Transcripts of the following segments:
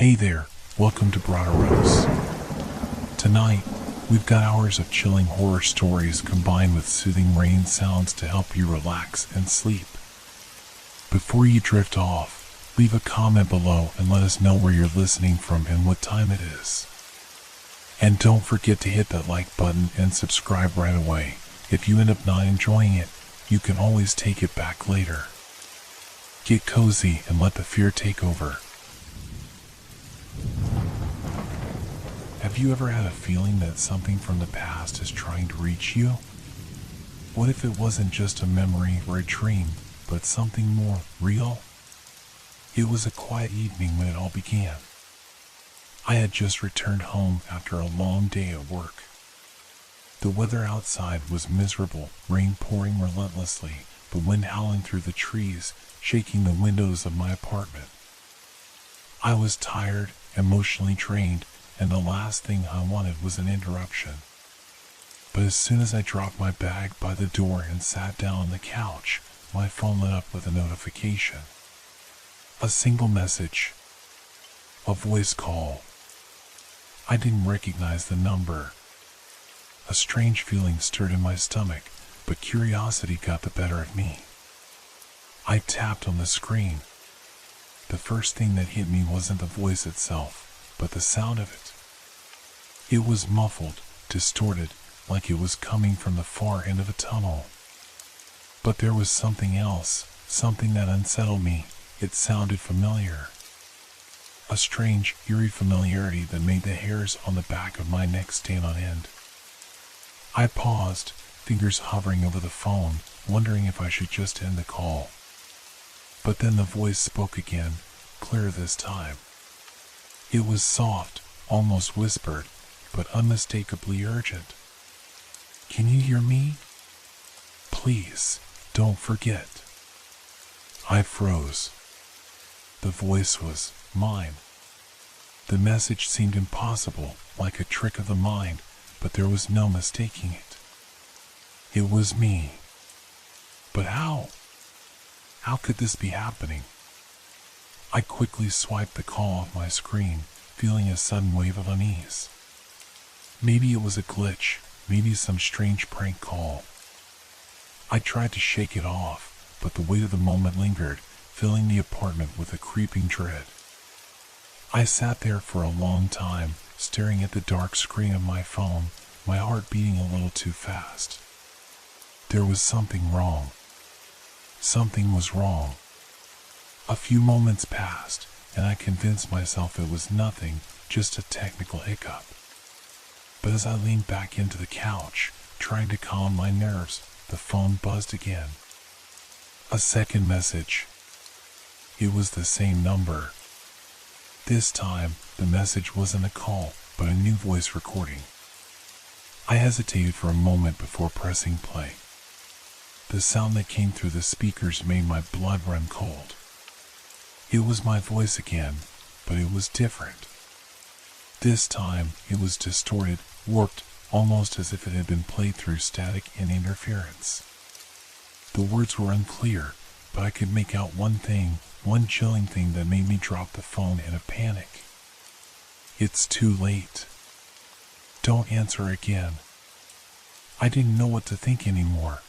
Hey there, welcome to Broderos. Tonight, we've got hours of chilling horror stories combined with soothing rain sounds to help you relax and sleep. Before you drift off, leave a comment below and let us know where you're listening from and what time it is. And don't forget to hit that like button and subscribe right away. If you end up not enjoying it, you can always take it back later. Get cozy and let the fear take over. Have you ever had a feeling that something from the past is trying to reach you? What if it wasn't just a memory or a dream, but something more real? It was a quiet evening when it all began. I had just returned home after a long day at work. The weather outside was miserable, rain pouring relentlessly, the wind howling through the trees, shaking the windows of my apartment. I was tired, emotionally drained, and the last thing I wanted was an interruption. But as soon as I dropped my bag by the door and sat down on the couch, my phone lit up with a notification. A single message. A voice call. I didn't recognize the number. A strange feeling stirred in my stomach, but curiosity got the better of me. I tapped on the screen. The first thing that hit me wasn't the voice itself, but the sound of it. It was muffled, distorted, like it was coming from the far end of a tunnel. But there was something else, something that unsettled me. It sounded familiar. A strange, eerie familiarity that made the hairs on the back of my neck stand on end. I paused, fingers hovering over the phone, wondering if I should just end the call. But then the voice spoke again, clear this time. It was soft, almost whispered, but unmistakably urgent. Can you hear me? Please, don't forget. I froze. The voice was mine. The message seemed impossible, like a trick of the mind, but there was no mistaking it. It was me. But how? How could this be happening? I quickly swiped the call off my screen, feeling a sudden wave of unease. Maybe it was a glitch, maybe some strange prank call. I tried to shake it off, but the weight of the moment lingered, filling the apartment with a creeping dread. I sat there for a long time, staring at the dark screen of my phone, my heart beating a little too fast. There was something wrong. Something was wrong. A few moments passed, and I convinced myself it was nothing, just a technical hiccup. But as I leaned back into the couch, trying to calm my nerves, the phone buzzed again. A second message. It was the same number. This time, the message wasn't a call, but a new voice recording. I hesitated for a moment before pressing play. The sound that came through the speakers made my blood run cold. It was my voice again, but it was different. This time, it was distorted, warped, almost as if it had been played through static and interference. The words were unclear, but I could make out one thing, one chilling thing that made me drop the phone in a panic. It's too late. Don't answer again. I didn't know what to think anymore.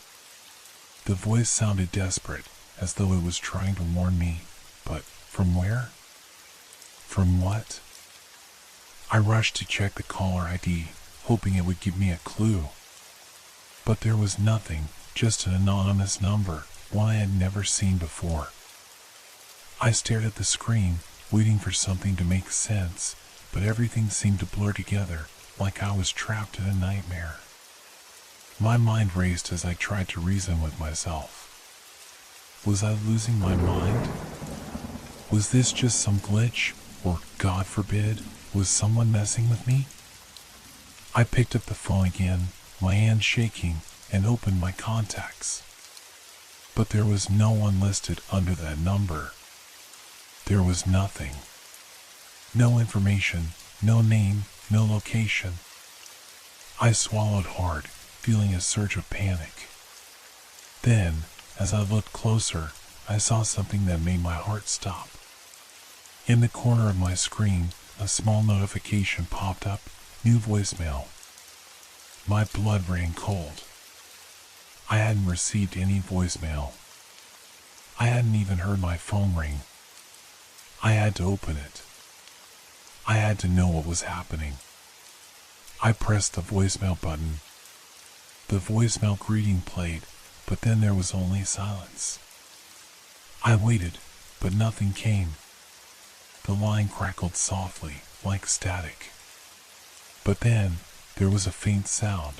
The voice sounded desperate, as though it was trying to warn me, but from where? From what? I rushed to check the caller ID, hoping it would give me a clue. But there was nothing, just an anonymous number, one I had never seen before. I stared at the screen, waiting for something to make sense, but everything seemed to blur together, like I was trapped in a nightmare. My mind raced as I tried to reason with myself. Was I losing my mind? Was this just some glitch, or, God forbid, was someone messing with me? I picked up the phone again, my hand shaking, and opened my contacts. But there was no one listed under that number. There was nothing. No information, no name, no location. I swallowed hard, feeling a surge of panic. Then, as I looked closer, I saw something that made my heart stop. In the corner of my screen, a small notification popped up, new voicemail. My blood ran cold. I hadn't received any voicemail. I hadn't even heard my phone ring. I had to open it. I had to know what was happening. I pressed the voicemail button. The voicemail greeting played, but then there was only silence. I waited, but nothing came. The line crackled softly, like static. But then, there was a faint sound,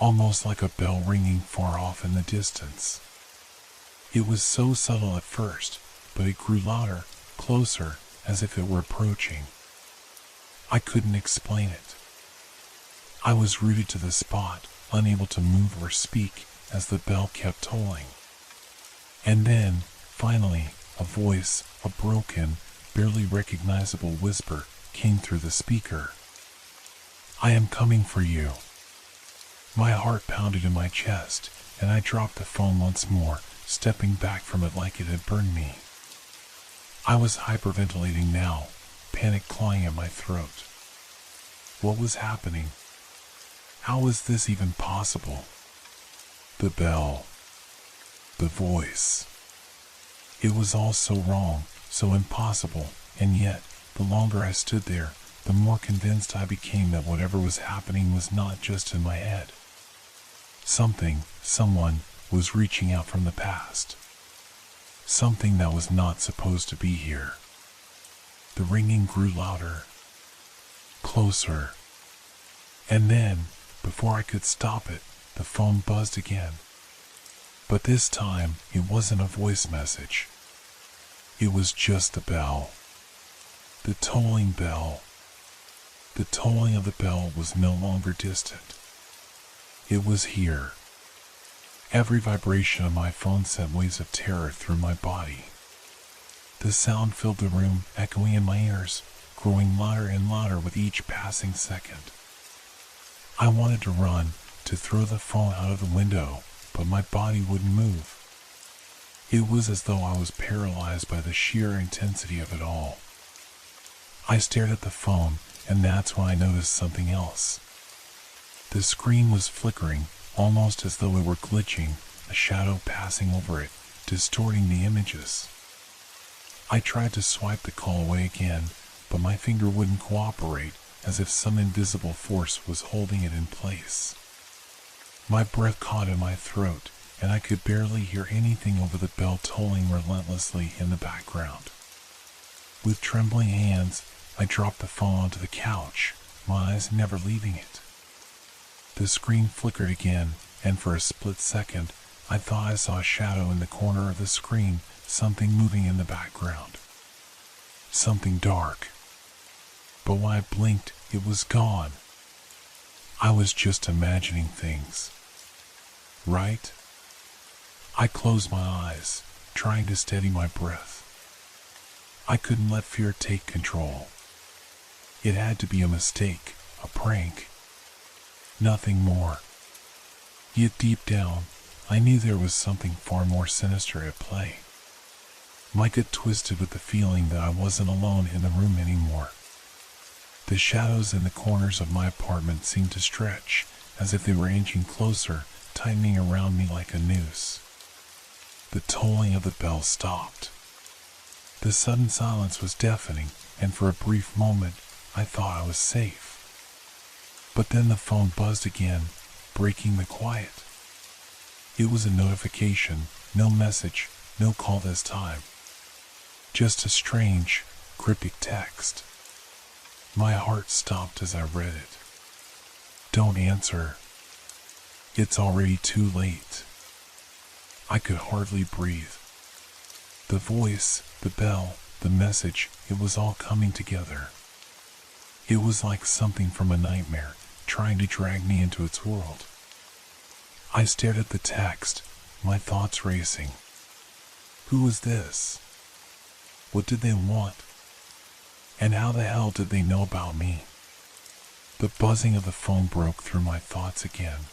almost like a bell ringing far off in the distance. It was so subtle at first, but it grew louder, closer, as if it were approaching. I couldn't explain it. I was rooted to the spot, unable to move or speak as the bell kept tolling. And then, finally, a voice, a broken, barely recognizable whisper, came through the speaker. "I am coming for you." My heart pounded in my chest, and I dropped the phone once more, stepping back from it like it had burned me. I was hyperventilating now, panic clawing at my throat. What was happening? How was this even possible? The bell. The voice. It was all so wrong, so impossible, and yet, the longer I stood there, the more convinced I became that whatever was happening was not just in my head. Someone, was reaching out from the past. Something that was not supposed to be here. The ringing grew louder, closer, and then, before I could stop it, the phone buzzed again. But this time, it wasn't a voice message. It was just the bell. The tolling bell. The tolling of the bell was no longer distant. It was here. Every vibration of my phone sent waves of terror through my body. The sound filled the room, echoing in my ears, growing louder and louder with each passing second. I wanted to run, to throw the phone out of the window, but my body wouldn't move. It was as though I was paralyzed by the sheer intensity of it all. I stared at the phone, and that's when I noticed something else. The screen was flickering, almost as though it were glitching, a shadow passing over it, distorting the images. I tried to swipe the call away again, but my finger wouldn't cooperate, as if some invisible force was holding it in place. My breath caught in my throat, and I could barely hear anything over the bell tolling relentlessly in the background. With trembling hands, I dropped the phone onto the couch, my eyes never leaving it. The screen flickered again, and for a split second, I thought I saw a shadow in the corner of the screen, something moving in the background. Something dark. But when I blinked, it was gone. I was just imagining things. Right? I closed my eyes, trying to steady my breath. I couldn't let fear take control. It had to be a mistake, a prank. Nothing more. Yet deep down, I knew there was something far more sinister at play. My gut twisted with the feeling that I wasn't alone in the room anymore. The shadows in the corners of my apartment seemed to stretch, as if they were inching closer, tightening around me like a noose. The tolling of the bell stopped. The sudden silence was deafening, and for a brief moment, I thought I was safe. But then the phone buzzed again, breaking the quiet. It was a notification, no message, no call this time. Just a strange, cryptic text. My heart stopped as I read it. "Don't answer. It's already too late." I could hardly breathe. The voice, the bell, the message, it was all coming together. It was like something from a nightmare, trying to drag me into its world. I stared at the text, my thoughts racing. Who was this? What did they want? And how the hell did they know about me? The buzzing of the phone broke through my thoughts again.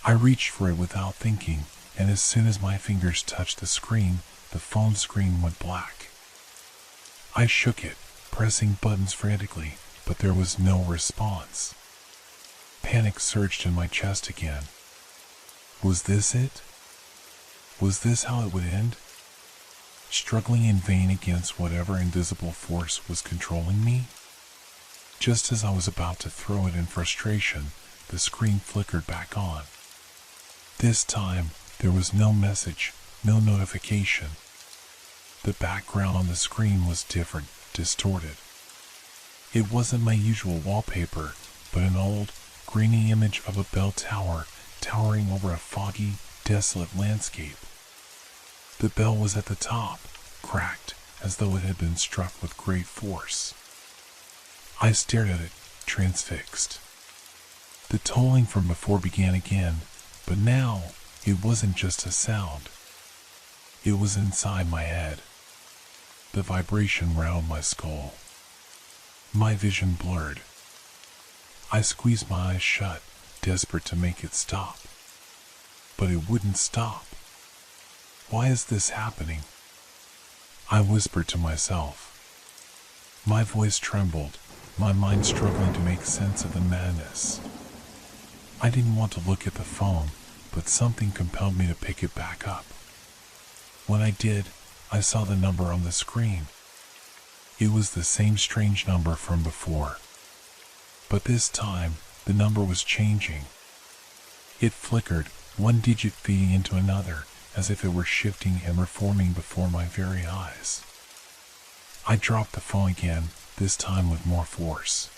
I reached for it without thinking, and as soon as my fingers touched the screen, the phone screen went black. I shook it, pressing buttons frantically, but there was no response. Panic surged in my chest again. Was this it? Was this how it would end? Struggling in vain against whatever invisible force was controlling me? Just as I was about to throw it in frustration, the screen flickered back on. This time, there was no message, no notification. The background on the screen was different, distorted. It wasn't my usual wallpaper, but an old, grainy image of a bell tower towering over a foggy, desolate landscape. The bell was at the top, cracked, as though it had been struck with great force. I stared at it, transfixed. The tolling from before began again, but now it wasn't just a sound. It was inside my head. The vibration rattled my skull. My vision blurred. I squeezed my eyes shut, desperate to make it stop. But it wouldn't stop. Why is this happening? I whispered to myself. My voice trembled, my mind struggling to make sense of the madness. I didn't want to look at the phone, but something compelled me to pick it back up. When I did, I saw the number on the screen. It was the same strange number from before. But this time, the number was changing. It flickered, one digit feeding into another, as if it were shifting and reforming before my very eyes. I dropped the phone again, this time with more force.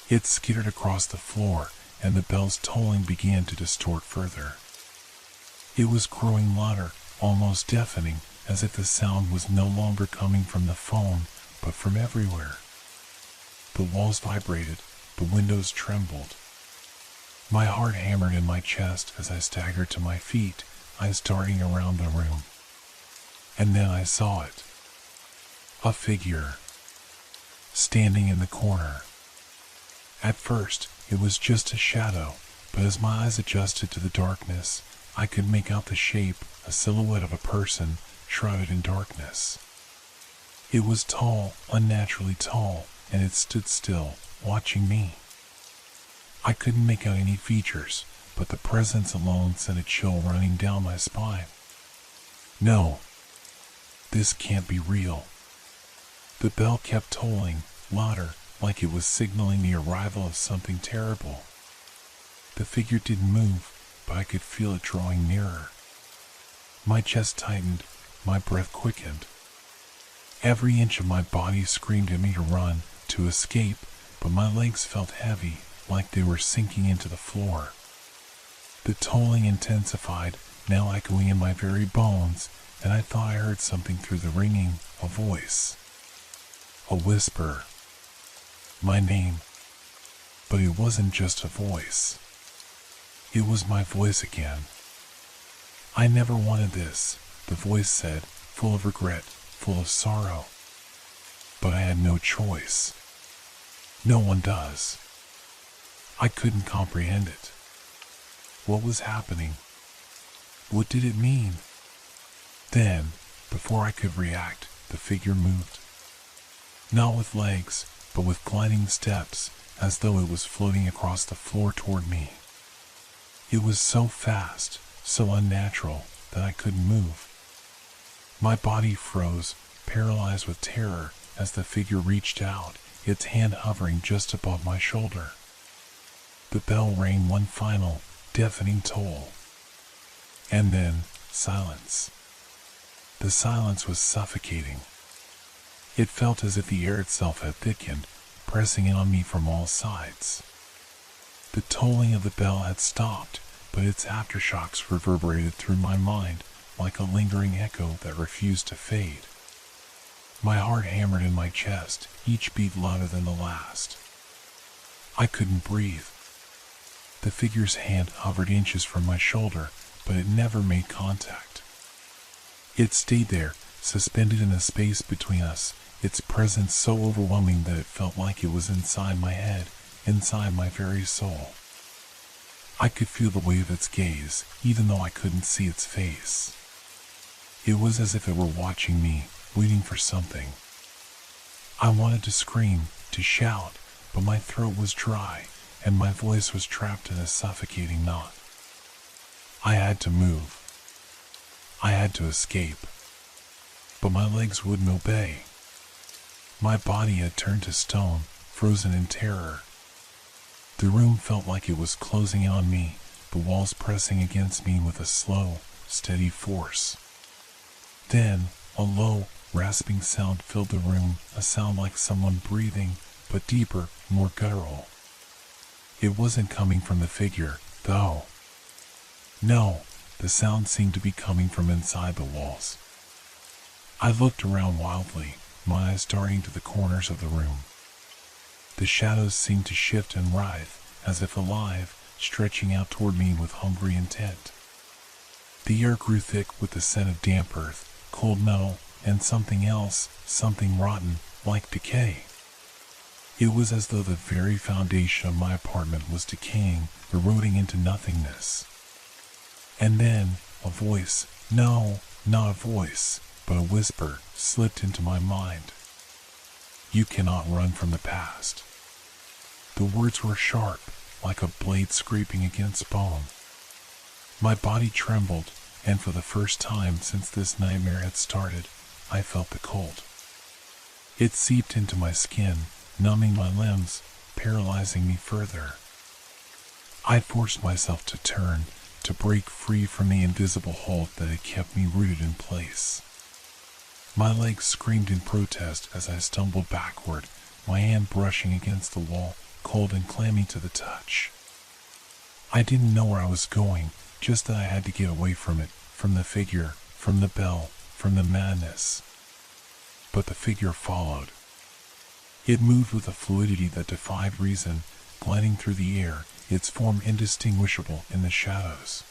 It skittered across the floor, and the bell's tolling began to distort further. It was growing louder, almost deafening, as if the sound was no longer coming from the phone, but from everywhere. The walls vibrated, the windows trembled. My heart hammered in my chest as I staggered to my feet, eyes darting around the room. And then I saw it. A figure. Standing in the corner. At first, it was just a shadow, but as my eyes adjusted to the darkness, I could make out the shape, a silhouette of a person, shrouded in darkness. It was tall, unnaturally tall, and it stood still, watching me. I couldn't make out any features, but the presence alone sent a chill running down my spine. No, this can't be real. The bell kept tolling, louder, like it was signaling the arrival of something terrible. The figure didn't move, but I could feel it drawing nearer. My chest tightened, my breath quickened. Every inch of my body screamed at me to run, to escape, but my legs felt heavy, like they were sinking into the floor. The tolling intensified, now echoing in my very bones, and I thought I heard something through the ringing, a voice. A whisper. My name. But it wasn't just a voice. It was my voice again. I never wanted this, the voice said, full of regret, full of sorrow. But I had no choice. No one does. I couldn't comprehend it. What was happening? What did it mean? Then, before I could react, the figure moved. Not with legs, but with gliding steps, as though it was floating across the floor toward me. It was so fast, so unnatural, that I couldn't move. My body froze, paralyzed with terror, as the figure reached out, its hand hovering just above my shoulder. The bell rang one final, deafening toll. And then, silence. The silence was suffocating. It felt as if the air itself had thickened, pressing in on me from all sides. The tolling of the bell had stopped, but its aftershocks reverberated through my mind like a lingering echo that refused to fade. My heart hammered in my chest, each beat louder than the last. I couldn't breathe. The figure's hand hovered inches from my shoulder, but it never made contact. It stayed there, suspended in the space between us, its presence so overwhelming that it felt like it was inside my head, inside my very soul. I could feel the weight of its gaze, even though I couldn't see its face. It was as if it were watching me, waiting for something. I wanted to scream, to shout, but my throat was dry, and my voice was trapped in a suffocating knot. I had to move. I had to escape. But my legs wouldn't obey. My body had turned to stone, frozen in terror. The room felt like it was closing in on me, the walls pressing against me with a slow, steady force. Then, a low, rasping sound filled the room, a sound like someone breathing, but deeper, more guttural. It wasn't coming from the figure, though. No, the sound seemed to be coming from inside the walls. I looked around wildly, my eyes darting to the corners of the room. The shadows seemed to shift and writhe, as if alive, stretching out toward me with hungry intent. The air grew thick with the scent of damp earth, cold metal, and something else, something rotten, like decay. It was as though the very foundation of my apartment was decaying, eroding into nothingness. And then, a voice, no, not a voice, but a whisper, slipped into my mind. You cannot run from the past. The words were sharp, like a blade scraping against bone. My body trembled, and for the first time since this nightmare had started, I felt the cold. It seeped into my skin, numbing my limbs, paralyzing me further. I forced myself to turn, to break free from the invisible hold that had kept me rooted in place. My legs screamed in protest as I stumbled backward, my hand brushing against the wall, cold and clammy to the touch. I didn't know where I was going, just that I had to get away from it, from the figure, from the bell, from the madness. But the figure followed. It moved with a fluidity that defied reason, gliding through the air, its form indistinguishable in the shadows.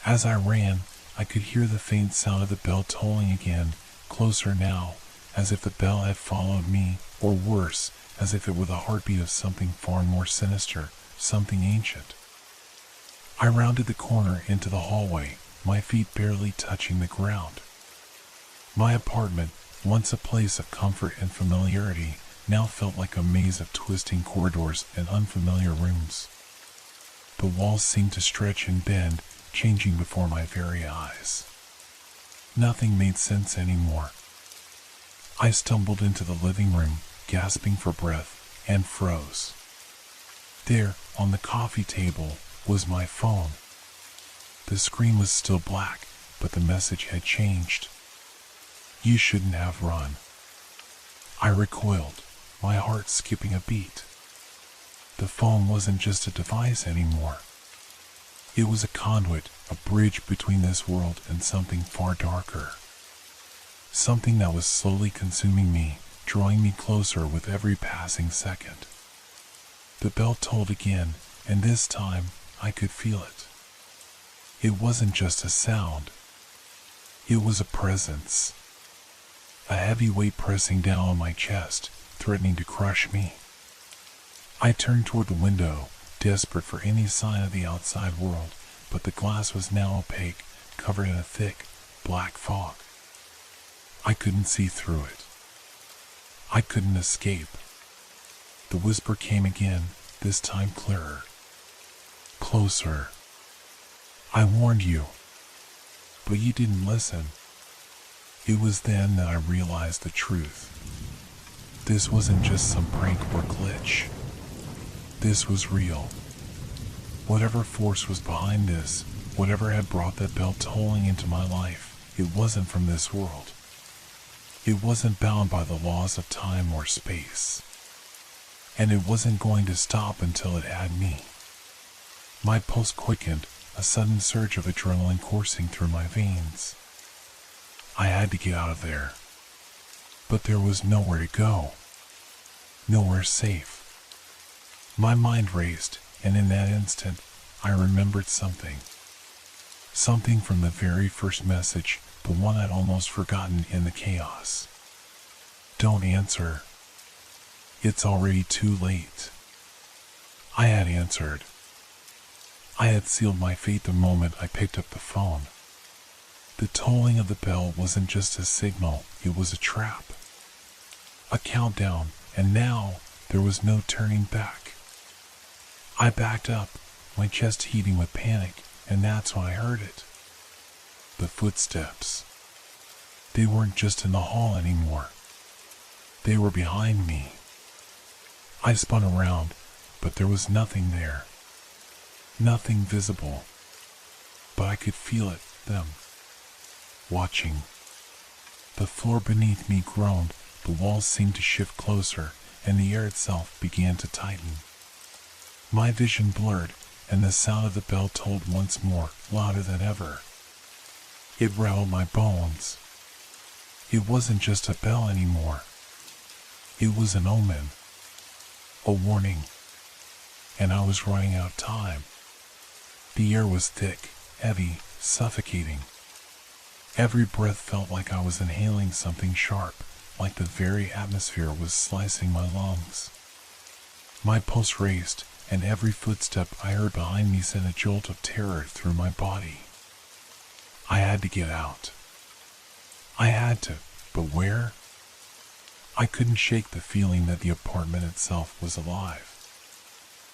As I ran, I could hear the faint sound of the bell tolling again, closer now, as if the bell had followed me, or worse, as if it were the heartbeat of something far more sinister, something ancient. I rounded the corner into the hallway, my feet barely touching the ground. My apartment, once a place of comfort and familiarity, now felt like a maze of twisting corridors and unfamiliar rooms. The walls seemed to stretch and bend, changing before my very eyes. Nothing made sense anymore. I stumbled into the living room, gasping for breath, and froze. There, on the coffee table, was my phone. The screen was still black, but the message had changed. You shouldn't have run. I recoiled, my heart skipping a beat. The phone wasn't just a device anymore. It was a conduit, a bridge between this world and something far darker. Something that was slowly consuming me, drawing me closer with every passing second. The bell tolled again, and this time I could feel it. It wasn't just a sound. It was a presence. A heavy weight pressing down on my chest, threatening to crush me. I turned toward the window, desperate for any sign of the outside world, but the glass was now opaque, covered in a thick, black fog. I couldn't see through it. I couldn't escape. The whisper came again, this time clearer. Closer. I warned you, but you didn't listen. It was then that I realized the truth. This wasn't just some prank or glitch. This was real. Whatever force was behind this, whatever had brought that bell tolling into my life, it wasn't from this world. It wasn't bound by the laws of time or space. And it wasn't going to stop until it had me. My pulse quickened, a sudden surge of adrenaline coursing through my veins. I had to get out of there. But there was nowhere to go. Nowhere safe. My mind raced, and in that instant, I remembered something. Something from the very first message, the one I'd almost forgotten in the chaos. Don't answer. It's already too late. I had answered. I had sealed my fate the moment I picked up the phone. The tolling of the bell wasn't just a signal, it was a trap. A countdown, and now there was no turning back. I backed up, my chest heaving with panic, and that's when I heard it. The footsteps. They weren't just in the hall anymore. They were behind me. I spun around, but there was nothing there. Nothing visible. But I could feel it, them. Watching. The floor beneath me groaned, the walls seemed to shift closer, and the air itself began to tighten. My vision blurred, and the sound of the bell tolled once more, louder than ever. It rattled my bones. It wasn't just a bell anymore. It was an omen. A warning. And I was running out of time. The air was thick, heavy, suffocating. Every breath felt like I was inhaling something sharp, like the very atmosphere was slicing my lungs. My pulse raced, and every footstep I heard behind me sent a jolt of terror through my body. I had to get out. I had to, but where? I couldn't shake the feeling that the apartment itself was alive.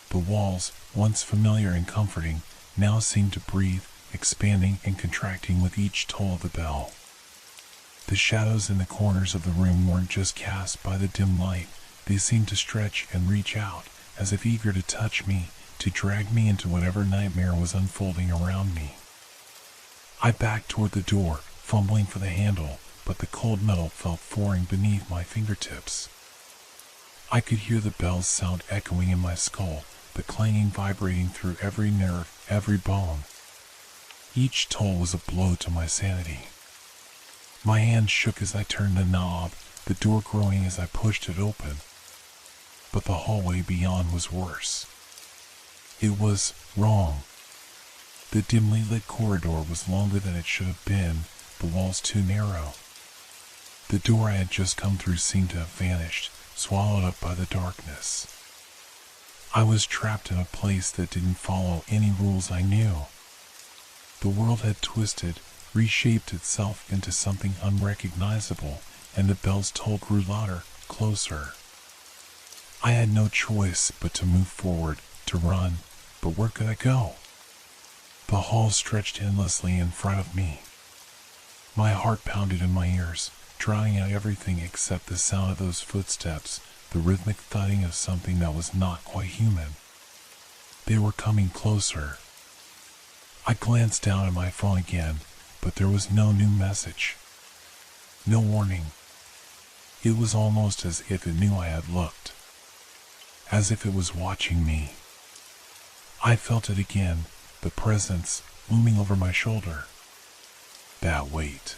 The walls, once familiar and comforting, now seemed to breathe, expanding and contracting with each toll of the bell. The shadows in the corners of the room weren't just cast by the dim light, they seemed to stretch and reach out, as if eager to touch me, to drag me into whatever nightmare was unfolding around me. I backed toward the door, fumbling for the handle, but the cold metal felt foreign beneath my fingertips. I could hear the bell's sound echoing in my skull, the clanging vibrating through every nerve, every bone. Each toll was a blow to my sanity. My hand shook as I turned the knob, the door growing as I pushed it open. But the hallway beyond was worse. It was wrong. The dimly lit corridor was longer than it should have been, the walls too narrow. The door I had just come through seemed to have vanished, swallowed up by the darkness. I was trapped in a place that didn't follow any rules I knew. The world had twisted, reshaped itself into something unrecognizable, and the bell's toll grew louder, closer. I had no choice but to move forward, to run, but where could I go? The hall stretched endlessly in front of me. My heart pounded in my ears, drowning out everything except the sound of those footsteps, the rhythmic thudding of something that was not quite human. They were coming closer. I glanced down at my phone again, but there was no new message. No warning. It was almost as if it knew I had looked. As if it was watching me. I felt it again, the presence looming over my shoulder. That weight.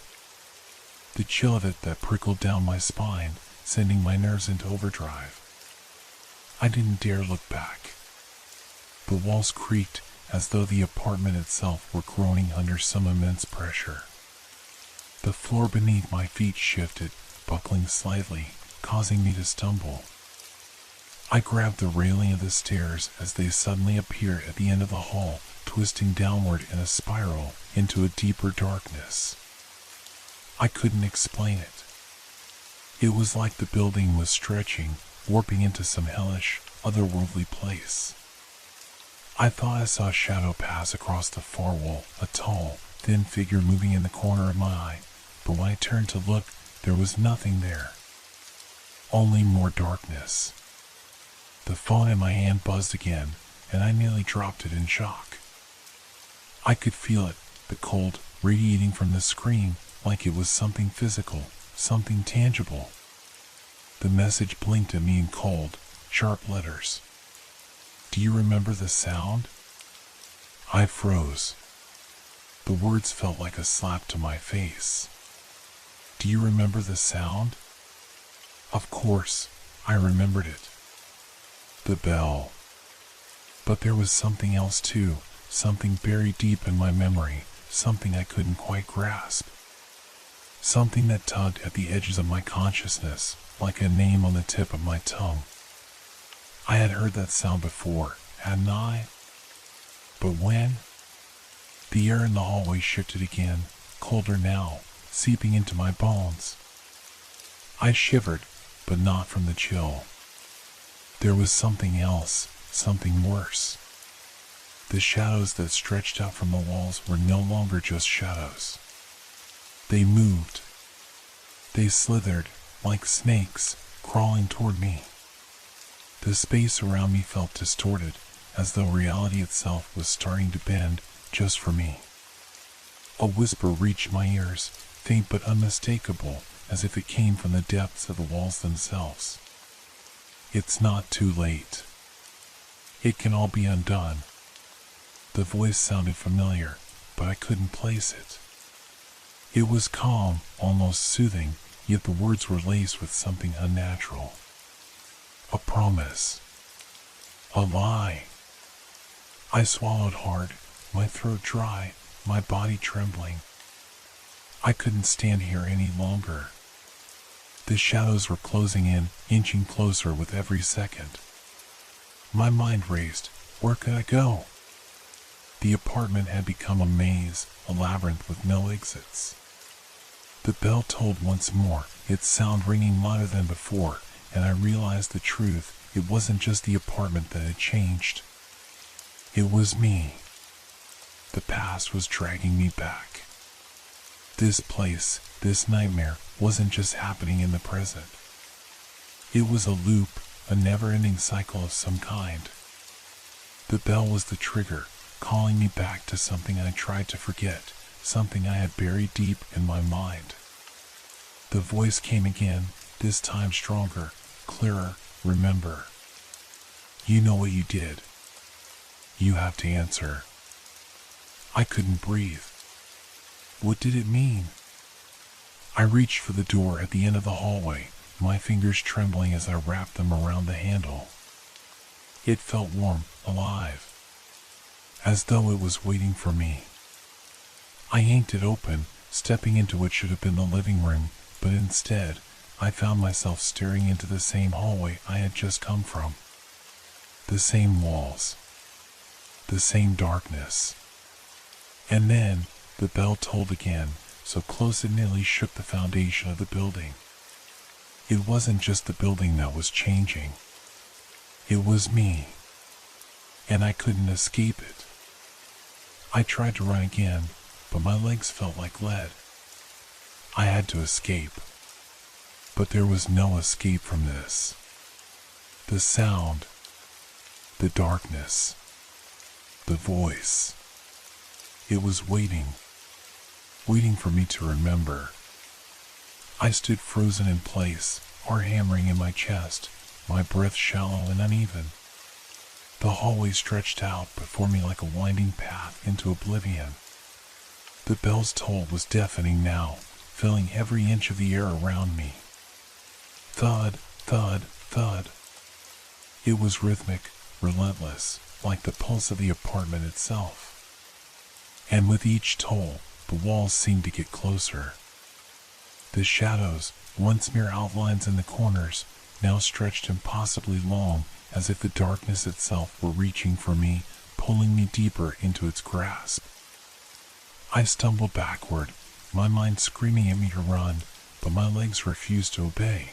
The chill of it that prickled down my spine, sending my nerves into overdrive. I didn't dare look back. The walls creaked as though the apartment itself were groaning under some immense pressure. The floor beneath my feet shifted, buckling slightly, causing me to stumble. I grabbed the railing of the stairs as they suddenly appeared at the end of the hall, twisting downward in a spiral into a deeper darkness. I couldn't explain it. It was like the building was stretching, warping into some hellish, otherworldly place. I thought I saw a shadow pass across the far wall, a tall, thin figure moving in the corner of my eye, but when I turned to look, there was nothing there. Only more darkness. The phone in my hand buzzed again, and I nearly dropped it in shock. I could feel it, the cold, radiating from the screen, like it was something physical, something tangible. The message blinked at me in cold, sharp letters. Do you remember the sound? I froze. The words felt like a slap to my face. Do you remember the sound? Of course, I remembered it. The bell. But there was something else too, something buried deep in my memory, something I couldn't quite grasp. Something that tugged at the edges of my consciousness, like a name on the tip of my tongue. I had heard that sound before, hadn't I? But when? The air in the hallway shifted again, colder now, seeping into my bones. I shivered, but not from the chill. There was something else, something worse. The shadows that stretched out from the walls were no longer just shadows. They moved. They slithered, like snakes, crawling toward me. The space around me felt distorted, as though reality itself was starting to bend just for me. A whisper reached my ears, faint but unmistakable, as if it came from the depths of the walls themselves. It's not too late. It can all be undone. The voice sounded familiar, but I couldn't place it. It was calm, almost soothing, yet the words were laced with something unnatural. A promise. A lie. I swallowed hard, my throat dry, my body trembling. I couldn't stand here any longer. The shadows were closing in, inching closer with every second. My mind raced. Where could I go? The apartment had become a maze, a labyrinth with no exits. The bell tolled once more, its sound ringing louder than before, and I realized the truth. It wasn't just the apartment that had changed. It was me. The past was dragging me back. This place, this nightmare, wasn't just happening in the present. It was a loop, a never-ending cycle of some kind. The bell was the trigger, calling me back to something I tried to forget, something I had buried deep in my mind. The voice came again, this time stronger, clearer. Remember. You know what you did. You have to answer. I couldn't breathe. What did it mean? I reached for the door at the end of the hallway, my fingers trembling as I wrapped them around the handle. It felt warm, alive, as though it was waiting for me. I yanked it open, stepping into what should have been the living room, but instead, I found myself staring into the same hallway I had just come from. The same walls. The same darkness. And then, the bell tolled again, so close it nearly shook the foundation of the building. It wasn't just the building that was changing. It was me. And I couldn't escape it. I tried to run again, but my legs felt like lead. I had to escape. But there was no escape from this. The sound. The darkness. The voice. It was waiting. Waiting for me to remember. I stood frozen in place, heart hammering in my chest, my breath shallow and uneven. The hallway stretched out before me like a winding path into oblivion. The bell's toll was deafening now, filling every inch of the air around me. Thud, thud, thud. It was rhythmic, relentless, like the pulse of the apartment itself. And with each toll, the walls seemed to get closer. The shadows, once mere outlines in the corners, now stretched impossibly long, as if the darkness itself were reaching for me, pulling me deeper into its grasp. I stumbled backward, my mind screaming at me to run, but my legs refused to obey.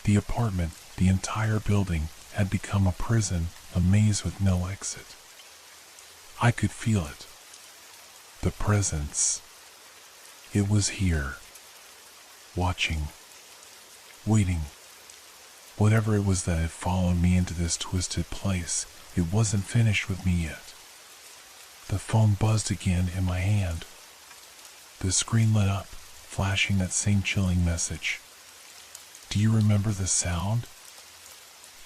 The apartment, the entire building, had become a prison, a maze with no exit. I could feel it. The presence. It was here. Watching. Waiting. Whatever it was that had followed me into this twisted place, it wasn't finished with me yet. The phone buzzed again in my hand. The screen lit up, flashing that same chilling message. Do you remember the sound?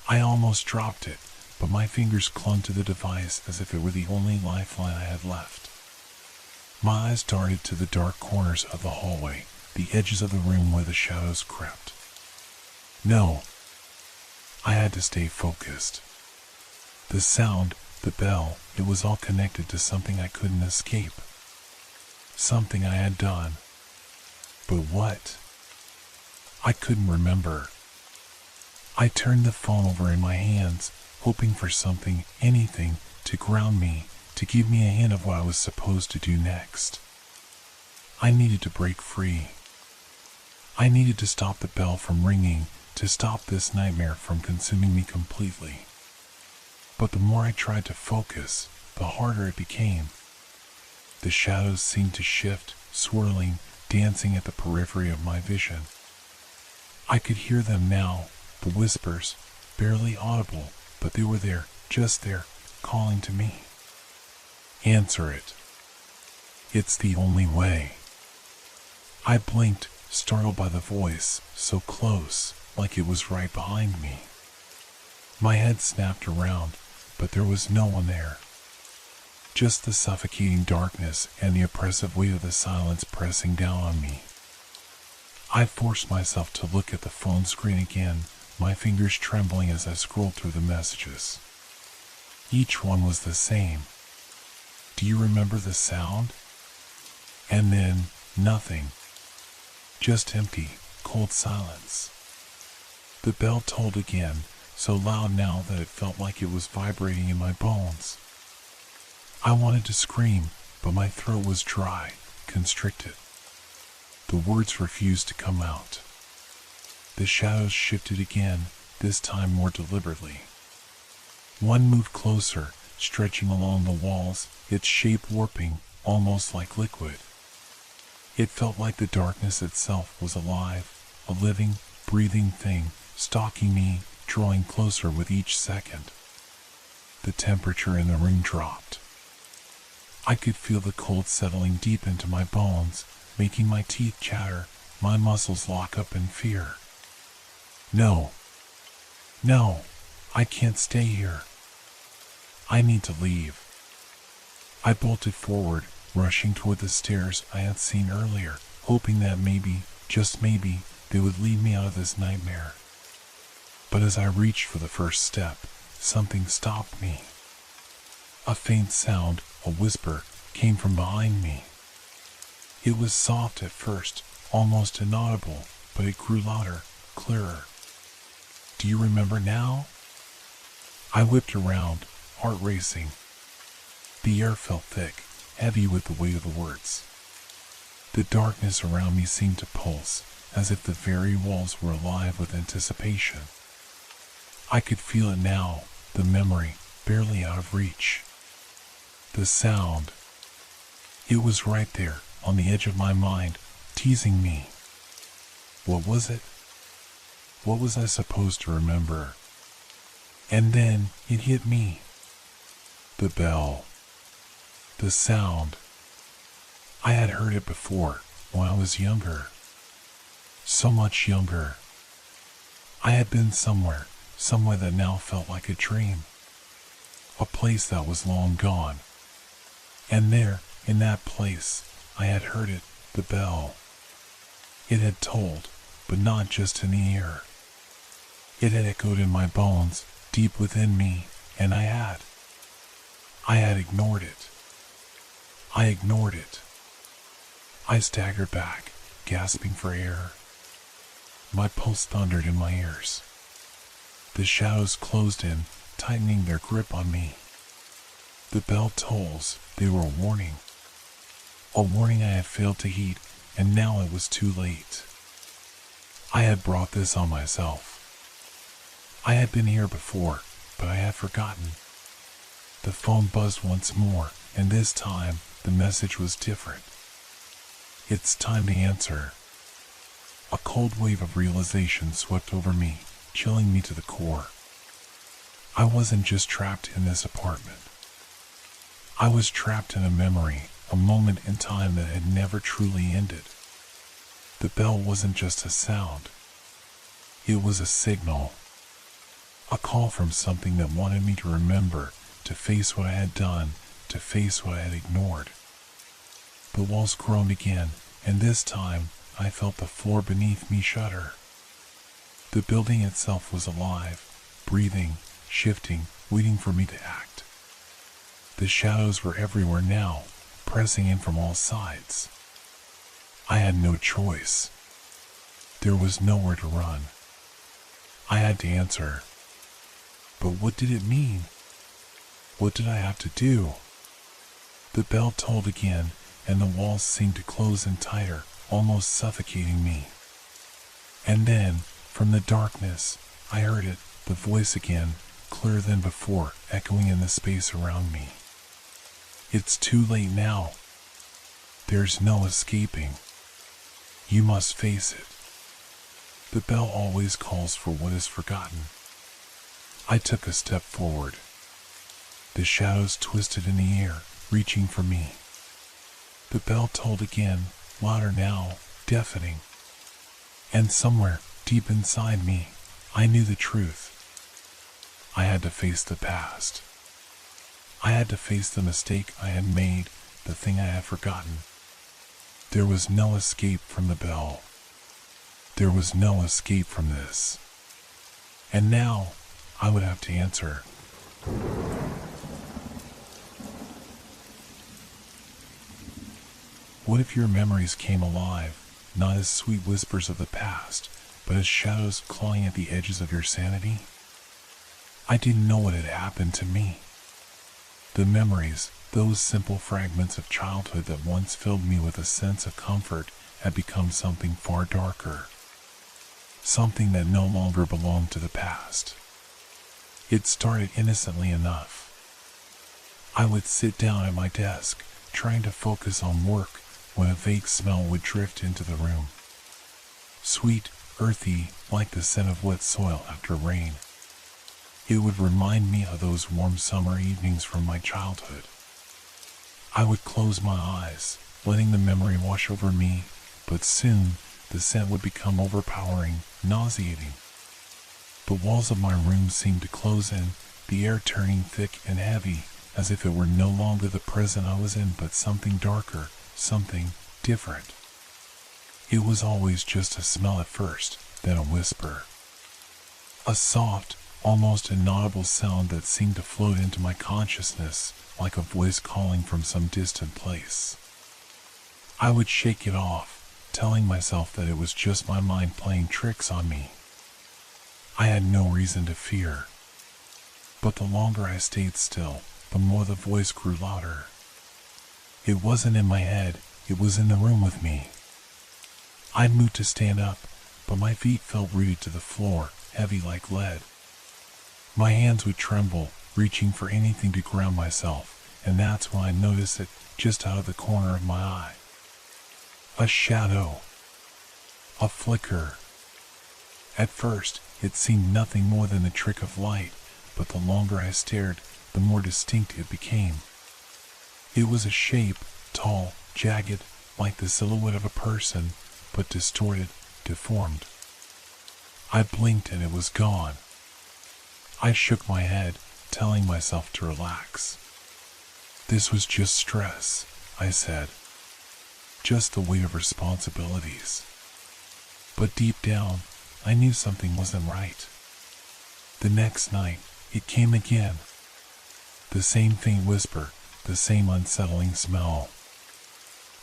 I almost dropped it, but my fingers clung to the device as if it were the only lifeline I had left. My eyes darted to the dark corners of the hallway, the edges of the room where the shadows crept. No. I had to stay focused. The sound, the bell, it was all connected to something I couldn't escape. Something I had done. But what? I couldn't remember. I turned the phone over in my hands, hoping for something, anything, to ground me, to give me a hint of what I was supposed to do next. I needed to break free. I needed to stop the bell from ringing, to stop this nightmare from consuming me completely. But the more I tried to focus, the harder it became. The shadows seemed to shift, swirling, dancing at the periphery of my vision. I could hear them now, the whispers, barely audible, but they were there, just there, calling to me. Answer it. It's the only way. I blinked, startled by the voice, so close, like it was right behind me. My head snapped around, but there was no one there. Just the suffocating darkness and the oppressive weight of the silence pressing down on me. I forced myself to look at the phone screen again, my fingers trembling as I scrolled through the messages. Each one was the same. Do you remember the sound? And then, nothing. Just empty, cold silence. The bell tolled again, so loud now that it felt like it was vibrating in my bones. I wanted to scream, but my throat was dry, constricted. The words refused to come out. The shadows shifted again, this time more deliberately. One moved closer, stretching along the walls, its shape warping, almost like liquid. It felt like the darkness itself was alive, a living, breathing thing, stalking me, drawing closer with each second. The temperature in the room dropped. I could feel the cold settling deep into my bones, making my teeth chatter, my muscles lock up in fear. No. No, I can't stay here. I need to leave. I bolted forward, rushing toward the stairs I had seen earlier, hoping that maybe, just maybe, they would lead me out of this nightmare. But as I reached for the first step, something stopped me. A faint sound, a whisper, came from behind me. It was soft at first, almost inaudible, but it grew louder, clearer. Do you remember now? I whipped around, heart racing. The air felt thick, heavy with the weight of the words. The darkness around me seemed to pulse, as if the very walls were alive with anticipation. I could feel it now, the memory, barely out of reach. The sound. It was right there, on the edge of my mind, teasing me. What was it? What was I supposed to remember? And then it hit me. The bell. The sound. I had heard it before, when I was younger. So much younger. I had been somewhere that now felt like a dream. A place that was long gone. And there, in that place, I had heard it, the bell. It had tolled, but not just in the air. It had echoed in my bones, deep within me, and I had ignored it. I ignored it. I staggered back, gasping for air. My pulse thundered in my ears. The shadows closed in, tightening their grip on me. The bell tolls, they were a warning. A warning I had failed to heed, and now it was too late. I had brought this on myself. I had been here before, but I had forgotten. The phone buzzed once more, and this time, the message was different. It's time to answer. A cold wave of realization swept over me, chilling me to the core. I wasn't just trapped in this apartment. I was trapped in a memory, a moment in time that had never truly ended. The bell wasn't just a sound. It was a signal. A call from something that wanted me to remember, to face what I had done, to face what I had ignored. The walls groaned again, and this time I felt the floor beneath me shudder. The building itself was alive, breathing, shifting, waiting for me to act. The shadows were everywhere now, pressing in from all sides. I had no choice. There was nowhere to run. I had to answer. But what did it mean? What did I have to do? The bell tolled again, and the walls seemed to close in tighter, almost suffocating me. And then, From the darkness, I heard it, the voice again, clearer than before, echoing in the space around me. It's too late now. There's no escaping. You must face it. The bell always calls for what is forgotten. I took a step forward. The shadows twisted in the air, reaching for me. The bell tolled again, louder now, deafening. And somewhere, deep inside me, I knew the truth. I had to face the past. I had to face the mistake I had made, the thing I had forgotten. There was no escape from the bell. There was no escape from this. And now, I would have to answer. What if your memories came alive, not as sweet whispers of the past, but as shadows clawing at the edges of your sanity? I didn't know what had happened to me. The memories, those simple fragments of childhood that once filled me with a sense of comfort, had become something far darker. Something that no longer belonged to the past. It started innocently enough. I would sit down at my desk, trying to focus on work, when a vague smell would drift into the room. Sweet, earthy, like the scent of wet soil after rain. It would remind me of those warm summer evenings from my childhood. I would close my eyes, letting the memory wash over me, but soon the scent would become overpowering, nauseating. The walls of my room seemed to close in, the air turning thick and heavy, as if it were no longer the present I was in but something darker, something different. It was always just a smell at first, then a whisper. A soft, almost inaudible sound that seemed to float into my consciousness, like a voice calling from some distant place. I would shake it off, telling myself that it was just my mind playing tricks on me. I had no reason to fear. But the longer I stayed still, the more the voice grew louder. It wasn't in my head, it was in the room with me. I moved to stand up, but my feet felt rooted to the floor, heavy like lead. My hands would tremble, reaching for anything to ground myself, and that's when I noticed it just out of the corner of my eye. A shadow. A flicker. At first, it seemed nothing more than the trick of light, but the longer I stared, the more distinct it became. It was a shape, tall, jagged, like the silhouette of a person, but distorted, deformed. I blinked and it was gone. I shook my head, telling myself to relax. This was just stress, I said. Just the weight of responsibilities. But deep down, I knew something wasn't right. The next night, it came again. The same faint whisper, the same unsettling smell.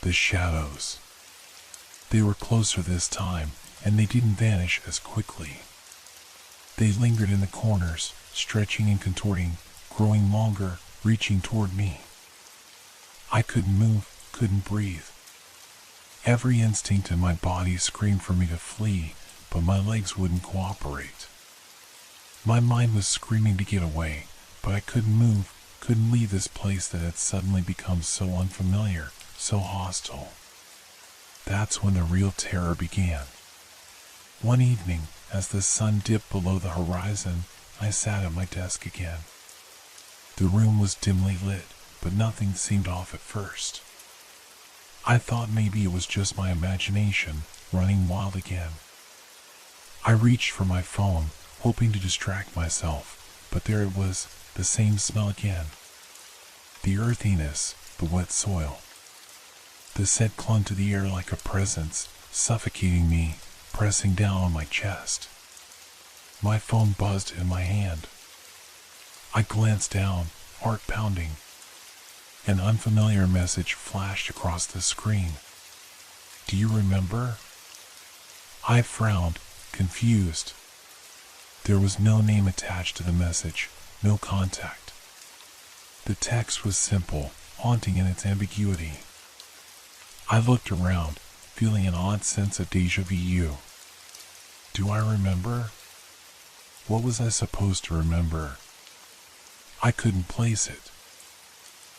The shadows. They were closer this time, and they didn't vanish as quickly. They lingered in the corners, stretching and contorting, growing longer, reaching toward me. I couldn't move, couldn't breathe. Every instinct in my body screamed for me to flee, but my legs wouldn't cooperate. My mind was screaming to get away, but I couldn't move, couldn't leave this place that had suddenly become so unfamiliar, so hostile. That's when the real terror began. One evening, as the sun dipped below the horizon, I sat at my desk again. The room was dimly lit, but nothing seemed off at first. I thought maybe it was just my imagination, running wild again. I reached for my phone, hoping to distract myself, but there it was, the same smell again. The earthiness, the wet soil. The scent clung to the air like a presence, suffocating me, pressing down on my chest. My phone buzzed in my hand. I glanced down, heart pounding. An unfamiliar message flashed across the screen. Do you remember? I frowned, confused. There was no name attached to the message, no contact. The text was simple, haunting in its ambiguity. I looked around, feeling an odd sense of déjà vu. Do I remember? What was I supposed to remember? I couldn't place it.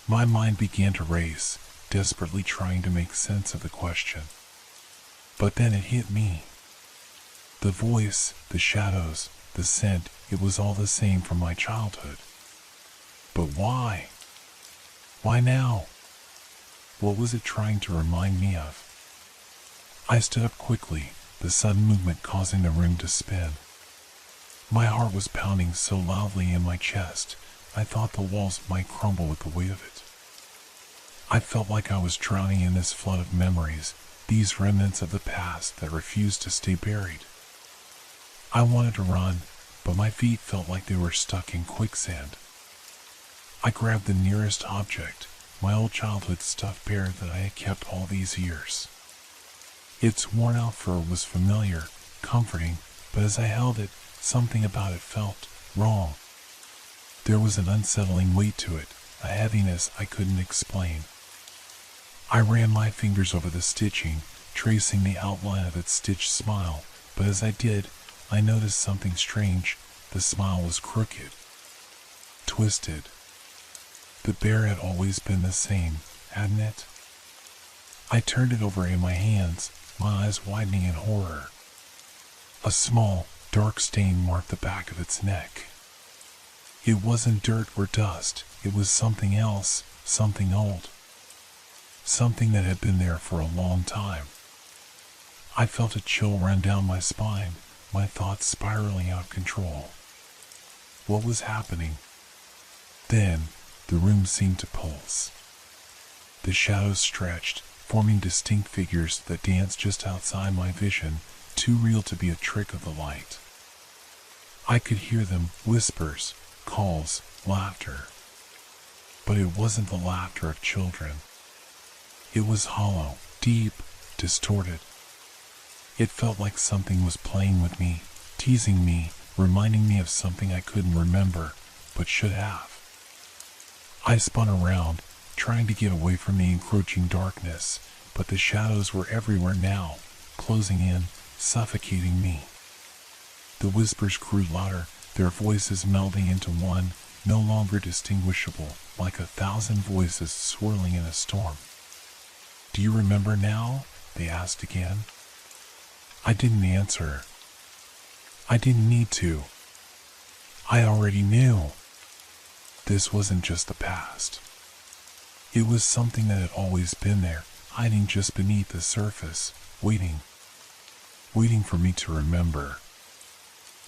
My mind began to race, desperately trying to make sense of the question. But then it hit me. The voice, the shadows, the scent, it was all the same from my childhood. But why? Why now? What was it trying to remind me of? I stood up quickly, the sudden movement causing the room to spin. My heart was pounding so loudly in my chest, I thought the walls might crumble with the weight of it. I felt like I was drowning in this flood of memories, these remnants of the past that refused to stay buried. I wanted to run, but my feet felt like they were stuck in quicksand. I grabbed the nearest object, my old childhood stuffed bear that I had kept all these years. Its worn-out fur was familiar, comforting, but as I held it, something about it felt wrong. There was an unsettling weight to it, a heaviness I couldn't explain. I ran my fingers over the stitching, tracing the outline of its stitched smile, but as I did, I noticed something strange. The smile was crooked, twisted. The bear had always been the same, hadn't it? I turned it over in my hands, my eyes widening in horror. A small, dark stain marked the back of its neck. It wasn't dirt or dust, it was something else, something old. Something that had been there for a long time. I felt a chill run down my spine, my thoughts spiraling out of control. What was happening? Then, the room seemed to pulse. The shadows stretched, forming distinct figures that danced just outside my vision, too real to be a trick of the light. I could hear them, whispers, calls, laughter. But it wasn't the laughter of children. It was hollow, deep, distorted. It felt like something was playing with me, teasing me, reminding me of something I couldn't remember, but should have. I spun around, trying to get away from the encroaching darkness, but the shadows were everywhere now, closing in, suffocating me. The whispers grew louder, their voices melding into one, no longer distinguishable, like 1,000 voices swirling in a storm. "Do you remember now?" they asked again. I didn't answer. I didn't need to. I already knew. This wasn't just the past. It was something that had always been there, hiding just beneath the surface, waiting for me to remember.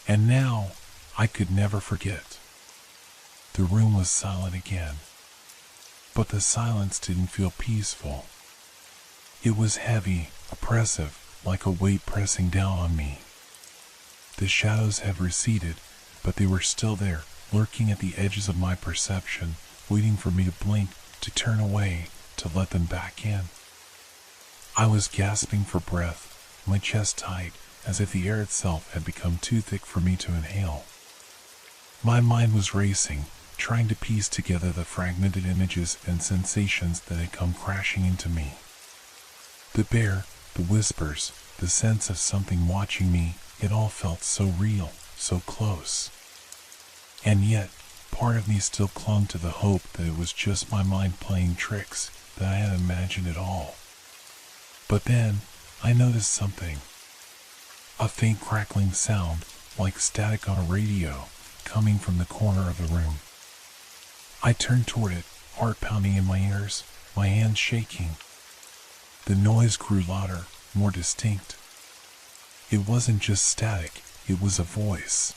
And now, I could never forget. The room was silent again. But the silence didn't feel peaceful. It was heavy, oppressive, like a weight pressing down on me. The shadows had receded, but they were still there, lurking at the edges of my perception, waiting for me to blink, to turn away, to let them back in. I was gasping for breath, my chest tight, as if the air itself had become too thick for me to inhale. My mind was racing, trying to piece together the fragmented images and sensations that had come crashing into me. The bear, the whispers, the sense of something watching me, it all felt so real, so close. And yet, part of me still clung to the hope that it was just my mind playing tricks, that I had imagined it all. But then, I noticed something. A faint crackling sound, like static on a radio, coming from the corner of the room. I turned toward it, heart pounding in my ears, my hands shaking. The noise grew louder, more distinct. It wasn't just static, it was a voice.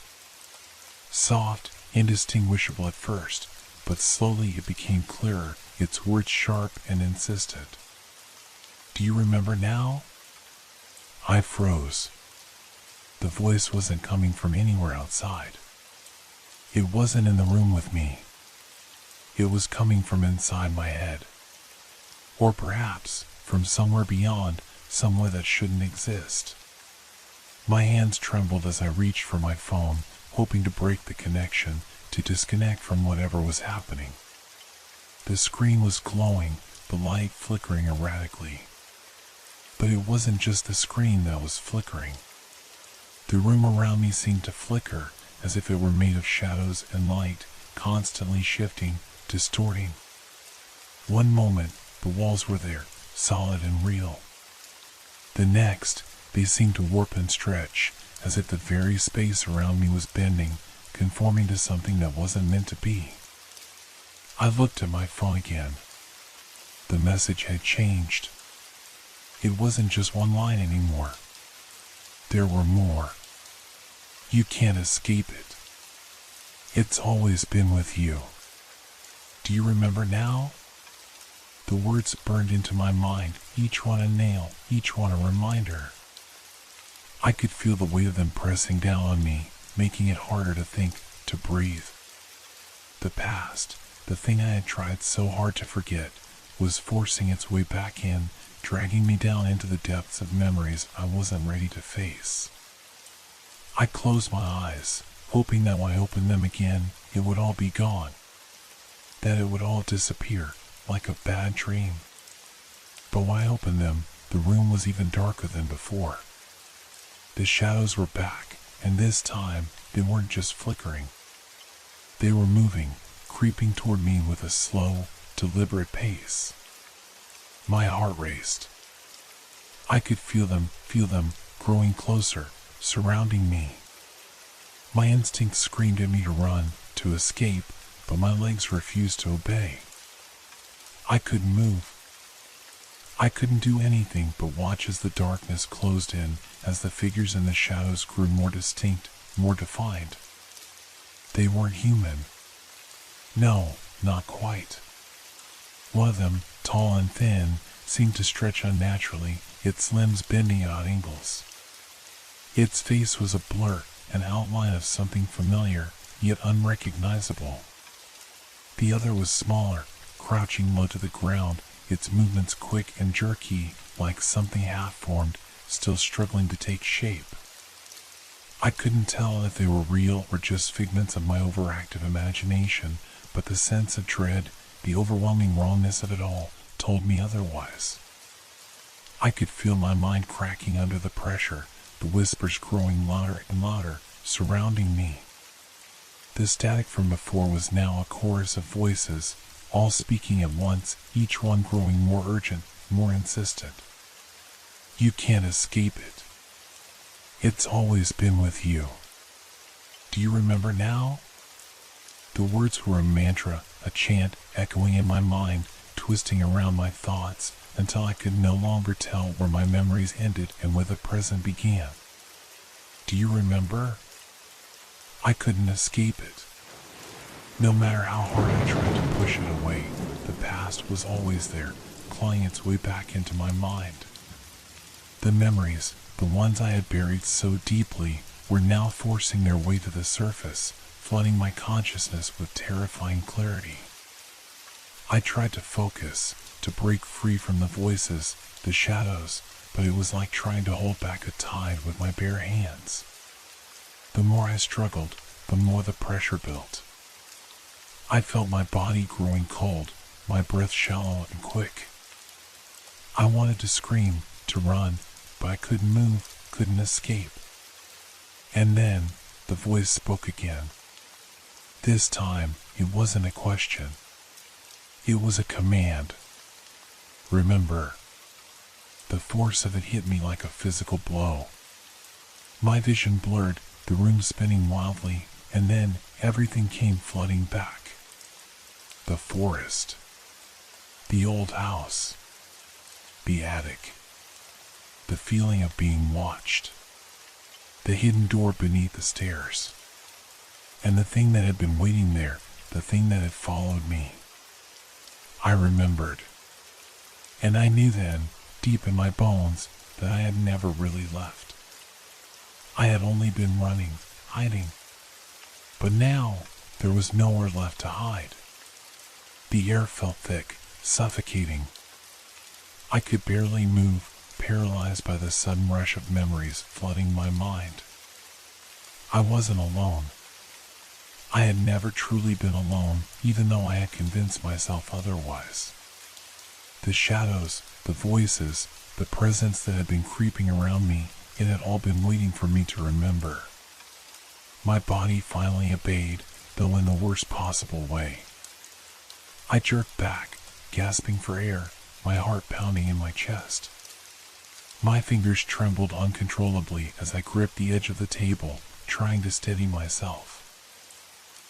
Soft, indistinguishable at first, but slowly it became clearer, its words sharp and insistent. "Do you remember now?" I froze. The voice wasn't coming from anywhere outside. It wasn't in the room with me. It was coming from inside my head. Or perhaps from somewhere beyond, somewhere that shouldn't exist. My hands trembled as I reached for my phone, hoping to break the connection, to disconnect from whatever was happening. The screen was glowing, the light flickering erratically. But it wasn't just the screen that was flickering. The room around me seemed to flicker, as if it were made of shadows and light, constantly shifting, distorting. One moment, the walls were there, solid and real. The next, they seemed to warp and stretch, as if the very space around me was bending, conforming to something that wasn't meant to be. I looked at my phone again. The message had changed. It wasn't just one line anymore. There were more. You can't escape it. It's always been with you. Do you remember now? The words burned into my mind, each one a nail, each one a reminder. I could feel the weight of them pressing down on me, making it harder to think, to breathe. The past, the thing I had tried so hard to forget, was forcing its way back in, dragging me down into the depths of memories I wasn't ready to face. I closed my eyes, hoping that when I opened them again, it would all be gone. That it would all disappear, like a bad dream. But when I opened them, the room was even darker than before. The shadows were back, and this time, they weren't just flickering. They were moving, creeping toward me with a slow, deliberate pace. My heart raced. I could feel them, growing closer, surrounding me. My instincts screamed at me to run, to escape, but my legs refused to obey. I couldn't move. I couldn't do anything but watch as the darkness closed in, as the figures in the shadows grew more distinct, more defined. They weren't human. No, not quite. One of them, tall and thin, seemed to stretch unnaturally, its limbs bending at odd angles. Its face was a blur, an outline of something familiar, yet unrecognizable. The other was smaller, crouching low to the ground, its movements quick and jerky, like something half-formed, still struggling to take shape. I couldn't tell if they were real or just figments of my overactive imagination, but the sense of dread, the overwhelming rawness of it all, told me otherwise. I could feel my mind cracking under the pressure, the whispers growing louder and louder, surrounding me. The static from before was now a chorus of voices, all speaking at once, each one growing more urgent, more insistent. You can't escape it. It's always been with you. Do you remember now? The words were a mantra, a chant echoing in my mind, twisting around my thoughts, until I could no longer tell where my memories ended and where the present began. Do you remember? I couldn't escape it. No matter how hard I tried to push it away, the past was always there, clawing its way back into my mind. The memories, the ones I had buried so deeply, were now forcing their way to the surface, flooding my consciousness with terrifying clarity. I tried to focus, to break free from the voices, the shadows, but it was like trying to hold back a tide with my bare hands. The more I struggled, the more the pressure built. I felt my body growing cold, my breath shallow and quick. I wanted to scream, to run, but I couldn't move, couldn't escape. And then, the voice spoke again. This time, it wasn't a question. It was a command. Remember. The force of it hit me like a physical blow. My vision blurred, the room spinning wildly, and then everything came flooding back. The forest. The old house. The attic. The feeling of being watched. The hidden door beneath the stairs. And the thing that had been waiting there, the thing that had followed me. I remembered. And I knew then, deep in my bones, that I had never really left. I had only been running, hiding. But now, there was nowhere left to hide. The air felt thick, suffocating. I could barely move, paralyzed by the sudden rush of memories flooding my mind. I wasn't alone. I had never truly been alone, even though I had convinced myself otherwise. The shadows, the voices, the presence that had been creeping around me, It had all been waiting for me to remember. My body finally obeyed, though in the worst possible way. I jerked back, gasping for air, my heart pounding in my chest. My fingers trembled uncontrollably as I gripped the edge of the table, trying to steady myself.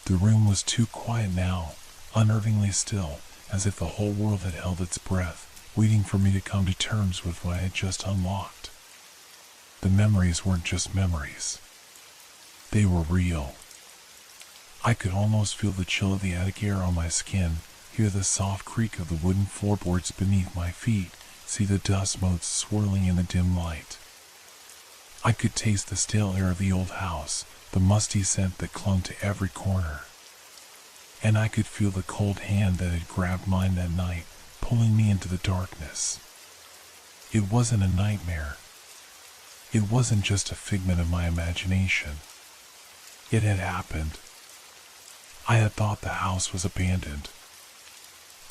The room was too quiet now, unnervingly still, as if the whole world had held its breath, waiting for me to come to terms with what I had just unlocked. The memories weren't just memories. They were real. I could almost feel the chill of the attic air on my skin, hear the soft creak of the wooden floorboards beneath my feet, see the dust motes swirling in the dim light. I could taste the stale air of the old house, the musty scent that clung to every corner. And I could feel the cold hand that had grabbed mine that night, pulling me into the darkness. It wasn't a nightmare. It wasn't just a figment of my imagination. It had happened. I had thought the house was abandoned.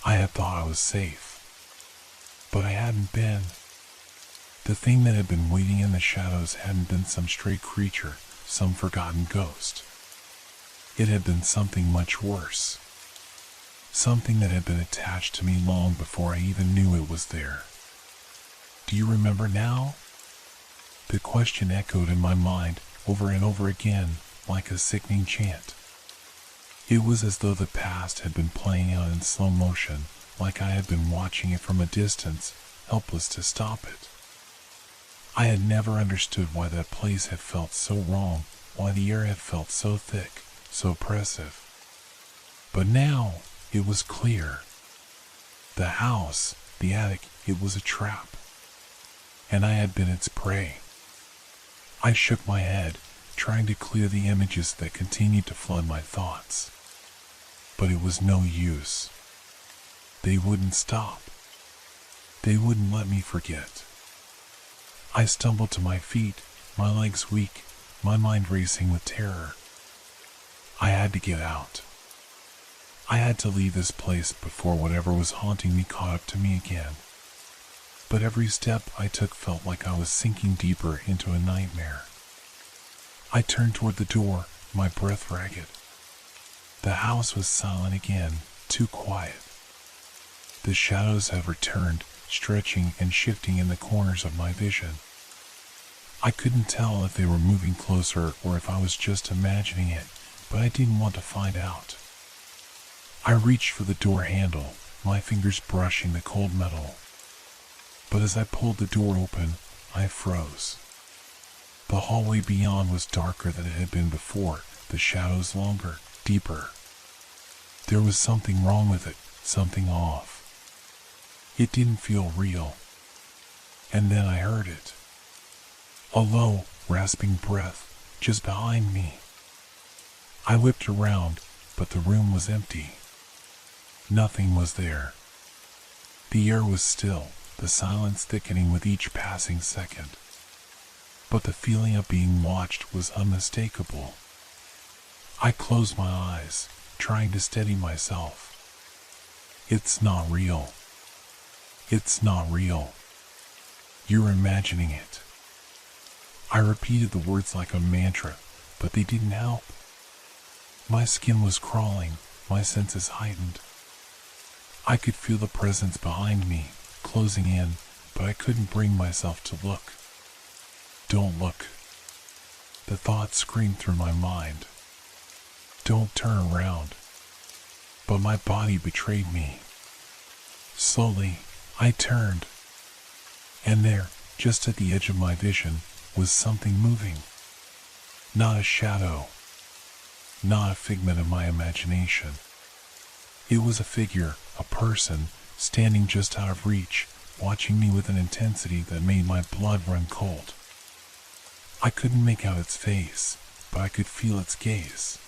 I had thought I was safe. But I hadn't been. The thing that had been waiting in the shadows hadn't been some stray creature, some forgotten ghost. It had been something much worse. Something that had been attached to me long before I even knew it was there. Do you remember now? The question echoed in my mind over and over again, like a sickening chant. It was as though the past had been playing out in slow motion, like I had been watching it from a distance, helpless to stop it. I had never understood why that place had felt so wrong, why the air had felt so thick, so oppressive. But now, it was clear. The house, the attic, it was a trap. And I had been its prey. I shook my head, trying to clear the images that continued to flood my thoughts. But it was no use. They wouldn't stop. They wouldn't let me forget. I stumbled to my feet, my legs weak, my mind racing with terror. I had to get out. I had to leave this place before whatever was haunting me caught up to me again. But every step I took felt like I was sinking deeper into a nightmare. I turned toward the door, my breath ragged. The house was silent again, too quiet. The shadows had returned, stretching and shifting in the corners of my vision. I couldn't tell if they were moving closer or if I was just imagining it, but I didn't want to find out. I reached for the door handle, my fingers brushing the cold metal. But as I pulled the door open, I froze. The hallway beyond was darker than it had been before, the shadows longer, deeper. There was something wrong with it, something off. It didn't feel real. And then I heard it. A low, rasping breath, just behind me. I whipped around, but the room was empty. Nothing was there. The air was still, the silence thickening with each passing second. But the feeling of being watched was unmistakable. I closed my eyes, trying to steady myself. It's not real. It's not real. You're imagining it. I repeated the words like a mantra, but they didn't help. My skin was crawling, my senses heightened. I could feel the presence behind me, closing in, but I couldn't bring myself to look. Don't look. The thought screamed through my mind. Don't turn around. But my body betrayed me. Slowly, I turned. And there, just at the edge of my vision, was something moving. Not a shadow. Not a figment of my imagination. It was a figure, a person, standing just out of reach, watching me with an intensity that made my blood run cold. I couldn't make out its face, but I could feel its gaze.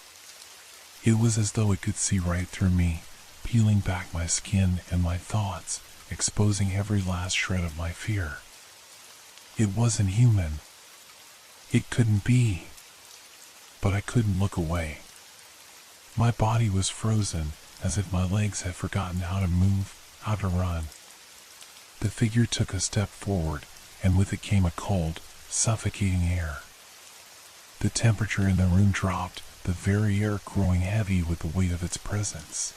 It was as though it could see right through me, peeling back my skin and my thoughts, exposing every last shred of my fear. It wasn't human. It couldn't be. But I couldn't look away. My body was frozen, as if my legs had forgotten how to move, how to run. The figure took a step forward, and with it came a cold, suffocating air. The temperature in the room dropped, the very air growing heavy with the weight of its presence.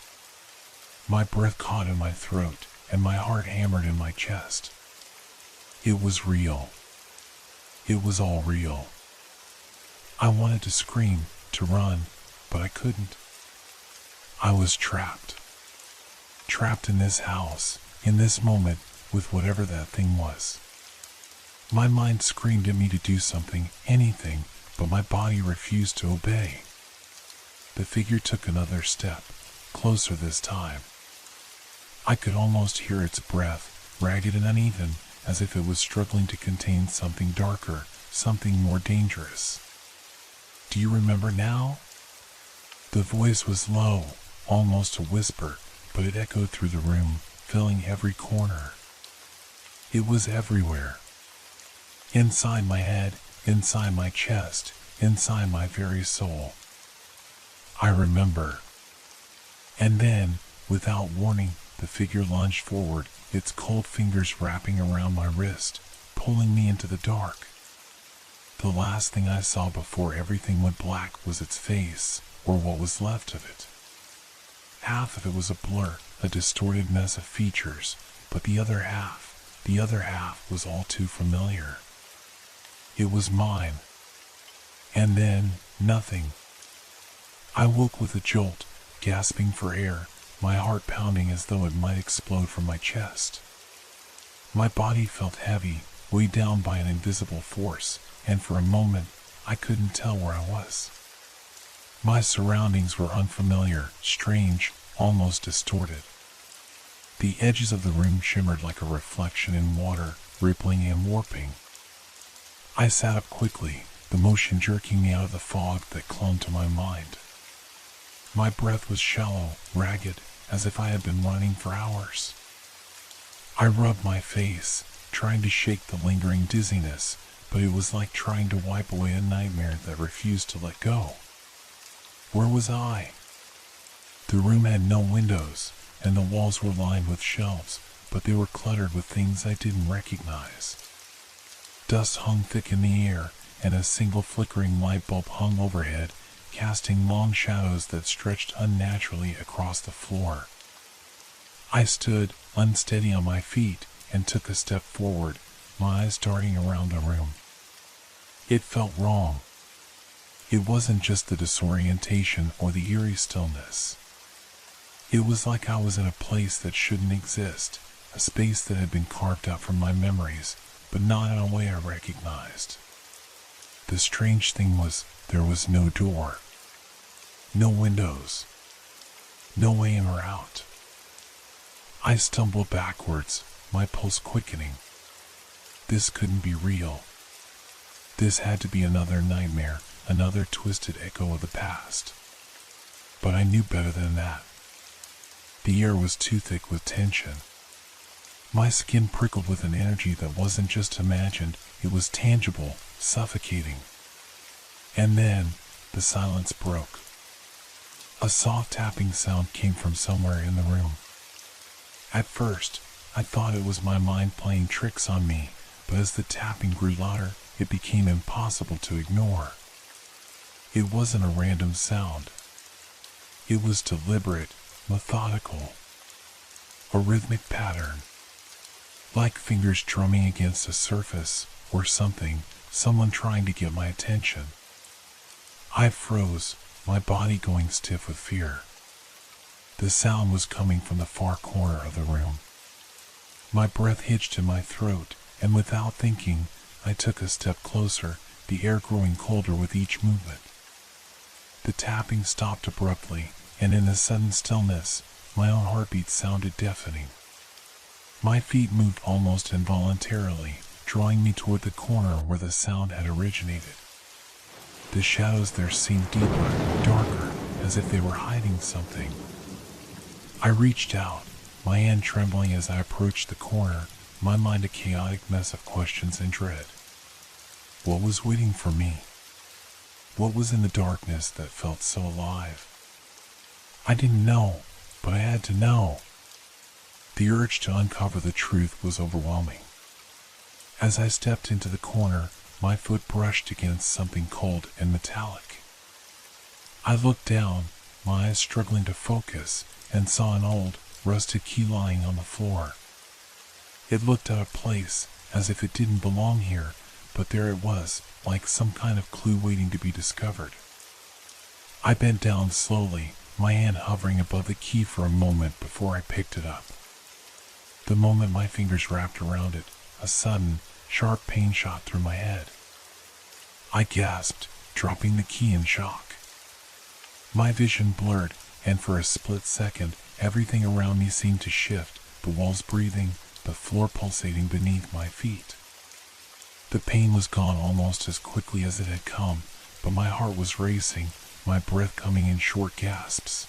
My breath caught in my throat, and my heart hammered in my chest. It was real. It was all real. I wanted to scream, to run, but I couldn't. I was trapped. Trapped in this house, in this moment, with whatever that thing was. My mind screamed at me to do something, anything, but my body refused to obey. The figure took another step, closer this time. I could almost hear its breath, ragged and uneven, as if it was struggling to contain something darker, something more dangerous. Do you remember now? The voice was low, almost a whisper, but it echoed through the room, filling every corner. It was everywhere. Inside my head, inside my chest, inside my very soul. I remember. And then, without warning, the figure lunged forward, its cold fingers wrapping around my wrist, pulling me into the dark. The last thing I saw before everything went black was its face, or what was left of it. Half of it was a blur, a distorted mess of features, but the other half was all too familiar. It was mine. And then, nothing. I woke with a jolt, gasping for air, my heart pounding as though it might explode from my chest. My body felt heavy, weighed down by an invisible force, and for a moment, I couldn't tell where I was. My surroundings were unfamiliar, strange, almost distorted. The edges of the room shimmered like a reflection in water, rippling and warping. I sat up quickly, the motion jerking me out of the fog that clung to my mind. My breath was shallow, ragged, as if I had been running for hours. I rubbed my face, trying to shake the lingering dizziness, but it was like trying to wipe away a nightmare that refused to let go. Where was I? The room had no windows, and the walls were lined with shelves, but they were cluttered with things I didn't recognize. Dust hung thick in the air, and a single flickering light bulb hung overhead, casting long shadows that stretched unnaturally across the floor. I stood, unsteady on my feet, and took a step forward, my eyes darting around the room. It felt wrong. It wasn't just the disorientation or the eerie stillness. It was like I was in a place that shouldn't exist, a space that had been carved out from my memories, but not in a way I recognized. The strange thing was, there was no door. No windows. No way in or out. I stumbled backwards, my pulse quickening. This couldn't be real. This had to be another nightmare, another twisted echo of the past. But I knew better than that. The air was too thick with tension. My skin prickled with an energy that wasn't just imagined, it was tangible, suffocating. And then, the silence broke. A soft tapping sound came from somewhere in the room. At first, I thought it was my mind playing tricks on me, but as the tapping grew louder, it became impossible to ignore. It wasn't a random sound. It was deliberate, methodical. A rhythmic pattern. Like fingers drumming against a surface, or something, someone trying to get my attention. I froze, my body going stiff with fear. The sound was coming from the far corner of the room. My breath hitched in my throat, and without thinking, I took a step closer, the air growing colder with each movement. The tapping stopped abruptly, and in the sudden stillness, my own heartbeat sounded deafening. My feet moved almost involuntarily, drawing me toward the corner where the sound had originated. The shadows there seemed deeper, darker, as if they were hiding something. I reached out, my hand trembling as I approached the corner, my mind a chaotic mess of questions and dread. What was waiting for me? What was in the darkness that felt so alive? I didn't know, but I had to know. The urge to uncover the truth was overwhelming. As I stepped into the corner, my foot brushed against something cold and metallic. I looked down, my eyes struggling to focus, and saw an old, rusted key lying on the floor. It looked out of place, as if it didn't belong here, but there it was, like some kind of clue waiting to be discovered. I bent down slowly, my hand hovering above the key for a moment before I picked it up. The moment my fingers wrapped around it, a sudden, sharp pain shot through my head. I gasped, dropping the key in shock. My vision blurred, and for a split second, everything around me seemed to shift, the walls breathing, the floor pulsating beneath my feet. The pain was gone almost as quickly as it had come, but my heart was racing, my breath coming in short gasps.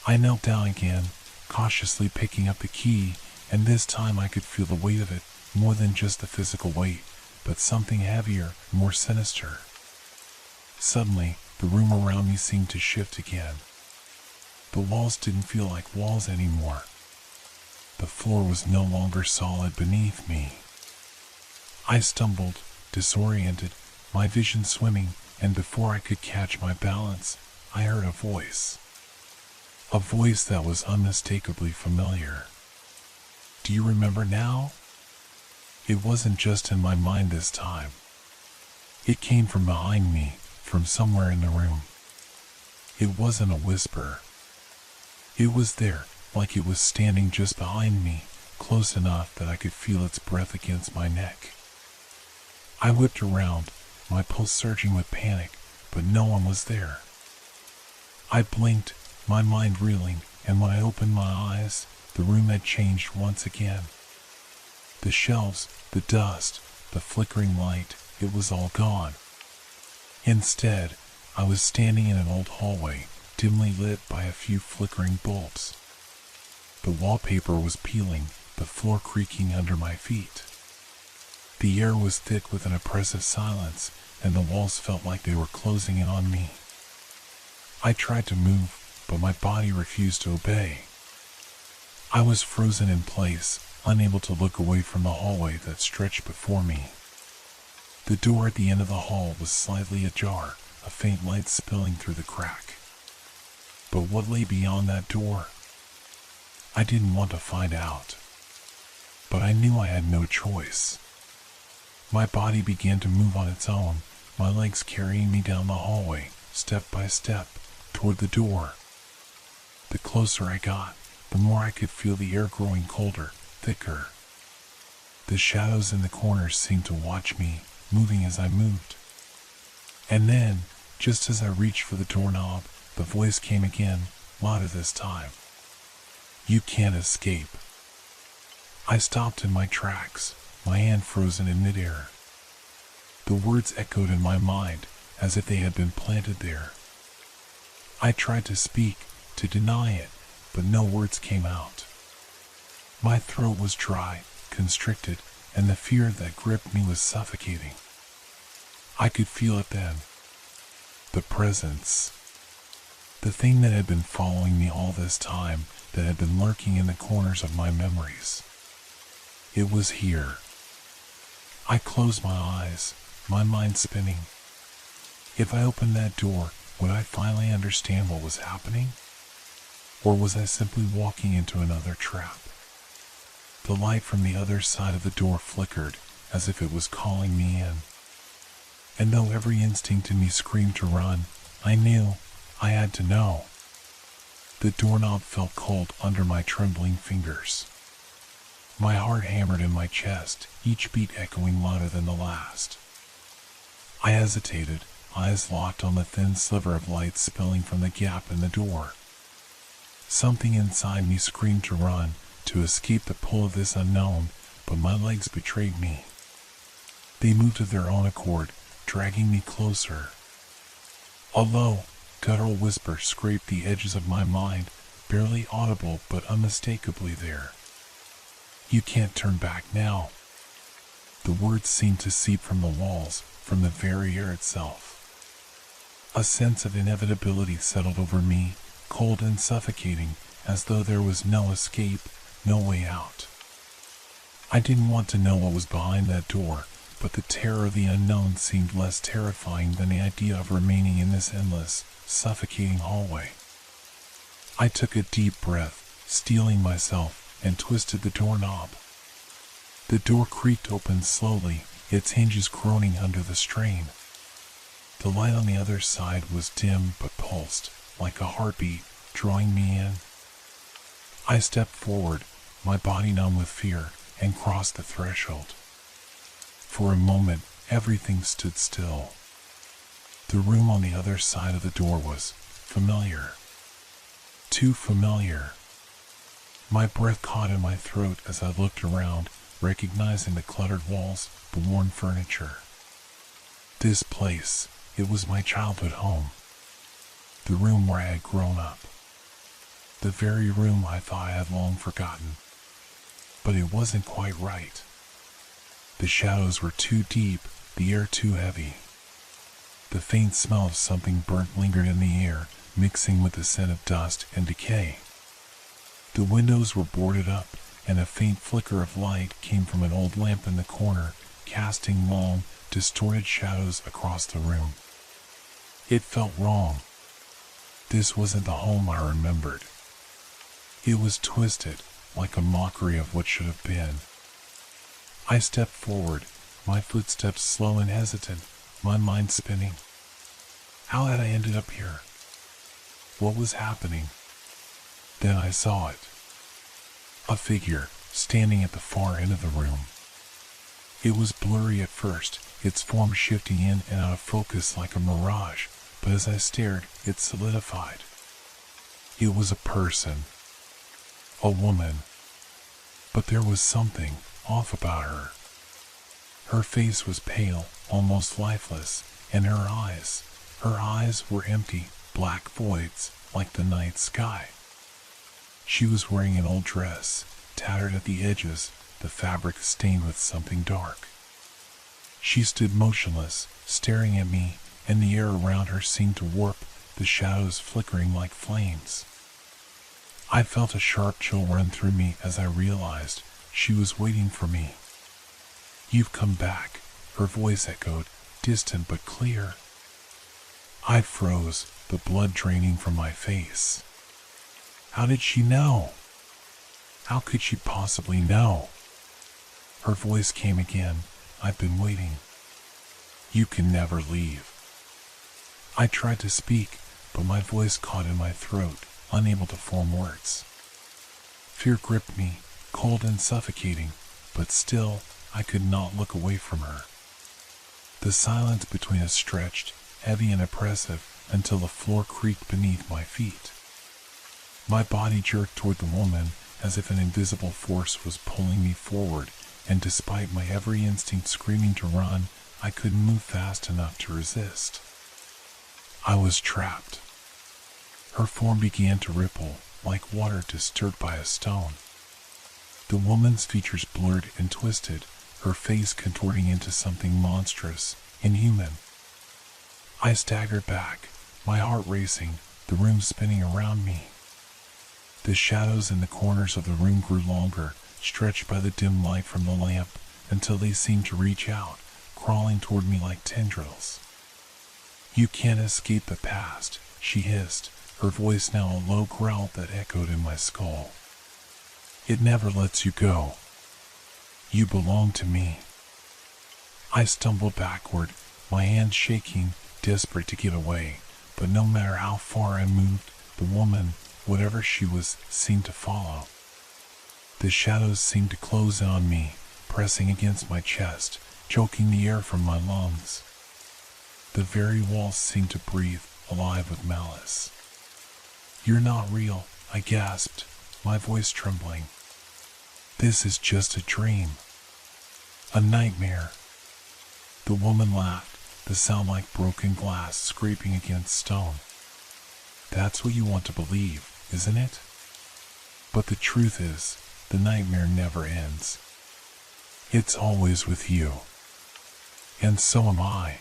I knelt down again, cautiously picking up the key, and this time I could feel the weight of it, more than just the physical weight, but something heavier, more sinister. Suddenly, the room around me seemed to shift again. The walls didn't feel like walls anymore. The floor was no longer solid beneath me. I stumbled, disoriented, my vision swimming, and before I could catch my balance, I heard a voice. A voice that was unmistakably familiar. Do you remember now? It wasn't just in my mind this time. It came from behind me, from somewhere in the room. It wasn't a whisper. It was there, like it was standing just behind me, close enough that I could feel its breath against my neck. I whipped around, my pulse surging with panic, but no one was there. I blinked, my mind reeling, and when I opened my eyes, the room had changed once again. The shelves, the dust, the flickering light, it was all gone. Instead, I was standing in an old hallway, dimly lit by a few flickering bulbs. The wallpaper was peeling, the floor creaking under my feet. The air was thick with an oppressive silence, and the walls felt like they were closing in on me. I tried to move, but my body refused to obey. I was frozen in place, unable to look away from the hallway that stretched before me. The door at the end of the hall was slightly ajar, a faint light spilling through the crack. But what lay beyond that door? I didn't want to find out. But I knew I had no choice. My body began to move on its own, my legs carrying me down the hallway, step by step, toward the door. The closer I got, the more I could feel the air growing colder, thicker. The shadows in the corners seemed to watch me, moving as I moved. And then, just as I reached for the doorknob, the voice came again, louder this time. You can't escape. I stopped in my tracks, my hand frozen in midair. The words echoed in my mind, as if they had been planted there. I tried to speak, to deny it, but no words came out. My throat was dry, constricted, and the fear that gripped me was suffocating. I could feel it then. The presence. The thing that had been following me all this time, that had been lurking in the corners of my memories. It was here. I closed my eyes, my mind spinning. If I opened that door, would I finally understand what was happening? Or was I simply walking into another trap? The light from the other side of the door flickered, as if it was calling me in. And though every instinct in me screamed to run, I knew, I had to know. The doorknob felt cold under my trembling fingers. My heart hammered in my chest, each beat echoing louder than the last. I hesitated, eyes locked on the thin sliver of light spilling from the gap in the door. Something inside me screamed to run, to escape the pull of this unknown, but my legs betrayed me. They moved of their own accord, dragging me closer. A low, guttural whisper scraped the edges of my mind, barely audible but unmistakably there. You can't turn back now. The words seemed to seep from the walls, from the very air itself. A sense of inevitability settled over me, cold and suffocating, as though there was no escape, no way out. I didn't want to know what was behind that door, but the terror of the unknown seemed less terrifying than the idea of remaining in this endless, suffocating hallway. I took a deep breath, steeling myself, and twisted the doorknob. The door creaked open slowly, its hinges groaning under the strain. The light on the other side was dim but pulsed, like a heartbeat, drawing me in. I stepped forward, my body numb with fear, and crossed the threshold. For a moment, everything stood still. The room on the other side of the door was familiar. Too familiar. My breath caught in my throat as I looked around, recognizing the cluttered walls, the worn furniture. This place, it was my childhood home. The room where I had grown up. The very room I thought I had long forgotten. But it wasn't quite right. The shadows were too deep, the air too heavy. The faint smell of something burnt lingered in the air, mixing with the scent of dust and decay. The windows were boarded up, and a faint flicker of light came from an old lamp in the corner, casting long, distorted shadows across the room. It felt wrong. This wasn't the home I remembered. It was twisted, like a mockery of what should have been. I stepped forward, my footsteps slow and hesitant, my mind spinning. How had I ended up here? What was happening? Then I saw it. A figure, standing at the far end of the room. It was blurry at first, its form shifting in and out of focus like a mirage, but as I stared, it solidified. It was a person. A woman. But there was something off about her. Her face was pale, almost lifeless, and her eyes were empty, black voids, like the night sky. She was wearing an old dress, tattered at the edges, the fabric stained with something dark. She stood motionless, staring at me, and the air around her seemed to warp, the shadows flickering like flames. I felt a sharp chill run through me as I realized she was waiting for me. "You've come back," her voice echoed, distant but clear. I froze, the blood draining from my face. How did she know? How could she possibly know? Her voice came again. "I've been waiting. You can never leave." I tried to speak, but my voice caught in my throat, unable to form words. Fear gripped me, cold and suffocating, but still, I could not look away from her. The silence between us stretched, heavy and oppressive, until the floor creaked beneath my feet. My body jerked toward the woman, as if an invisible force was pulling me forward, and despite my every instinct screaming to run, I couldn't move fast enough to resist. I was trapped. Her form began to ripple, like water disturbed by a stone. The woman's features blurred and twisted, her face contorting into something monstrous, inhuman. I staggered back, my heart racing, the room spinning around me. The shadows in the corners of the room grew longer, stretched by the dim light from the lamp, until they seemed to reach out, crawling toward me like tendrils. "You can't escape the past," she hissed, her voice now a low growl that echoed in my skull. "It never lets you go. You belong to me." I stumbled backward, my hands shaking, desperate to get away, but no matter how far I moved, the woman, whatever she was, seemed to follow. The shadows seemed to close in on me, pressing against my chest, choking the air from my lungs. The very walls seemed to breathe, alive with malice. "You're not real," I gasped, my voice trembling. "This is just a dream. A nightmare." The woman laughed, the sound like broken glass scraping against stone. "That's what you want to believe, isn't it? But the truth is, the nightmare never ends. It's always with you. And so am I."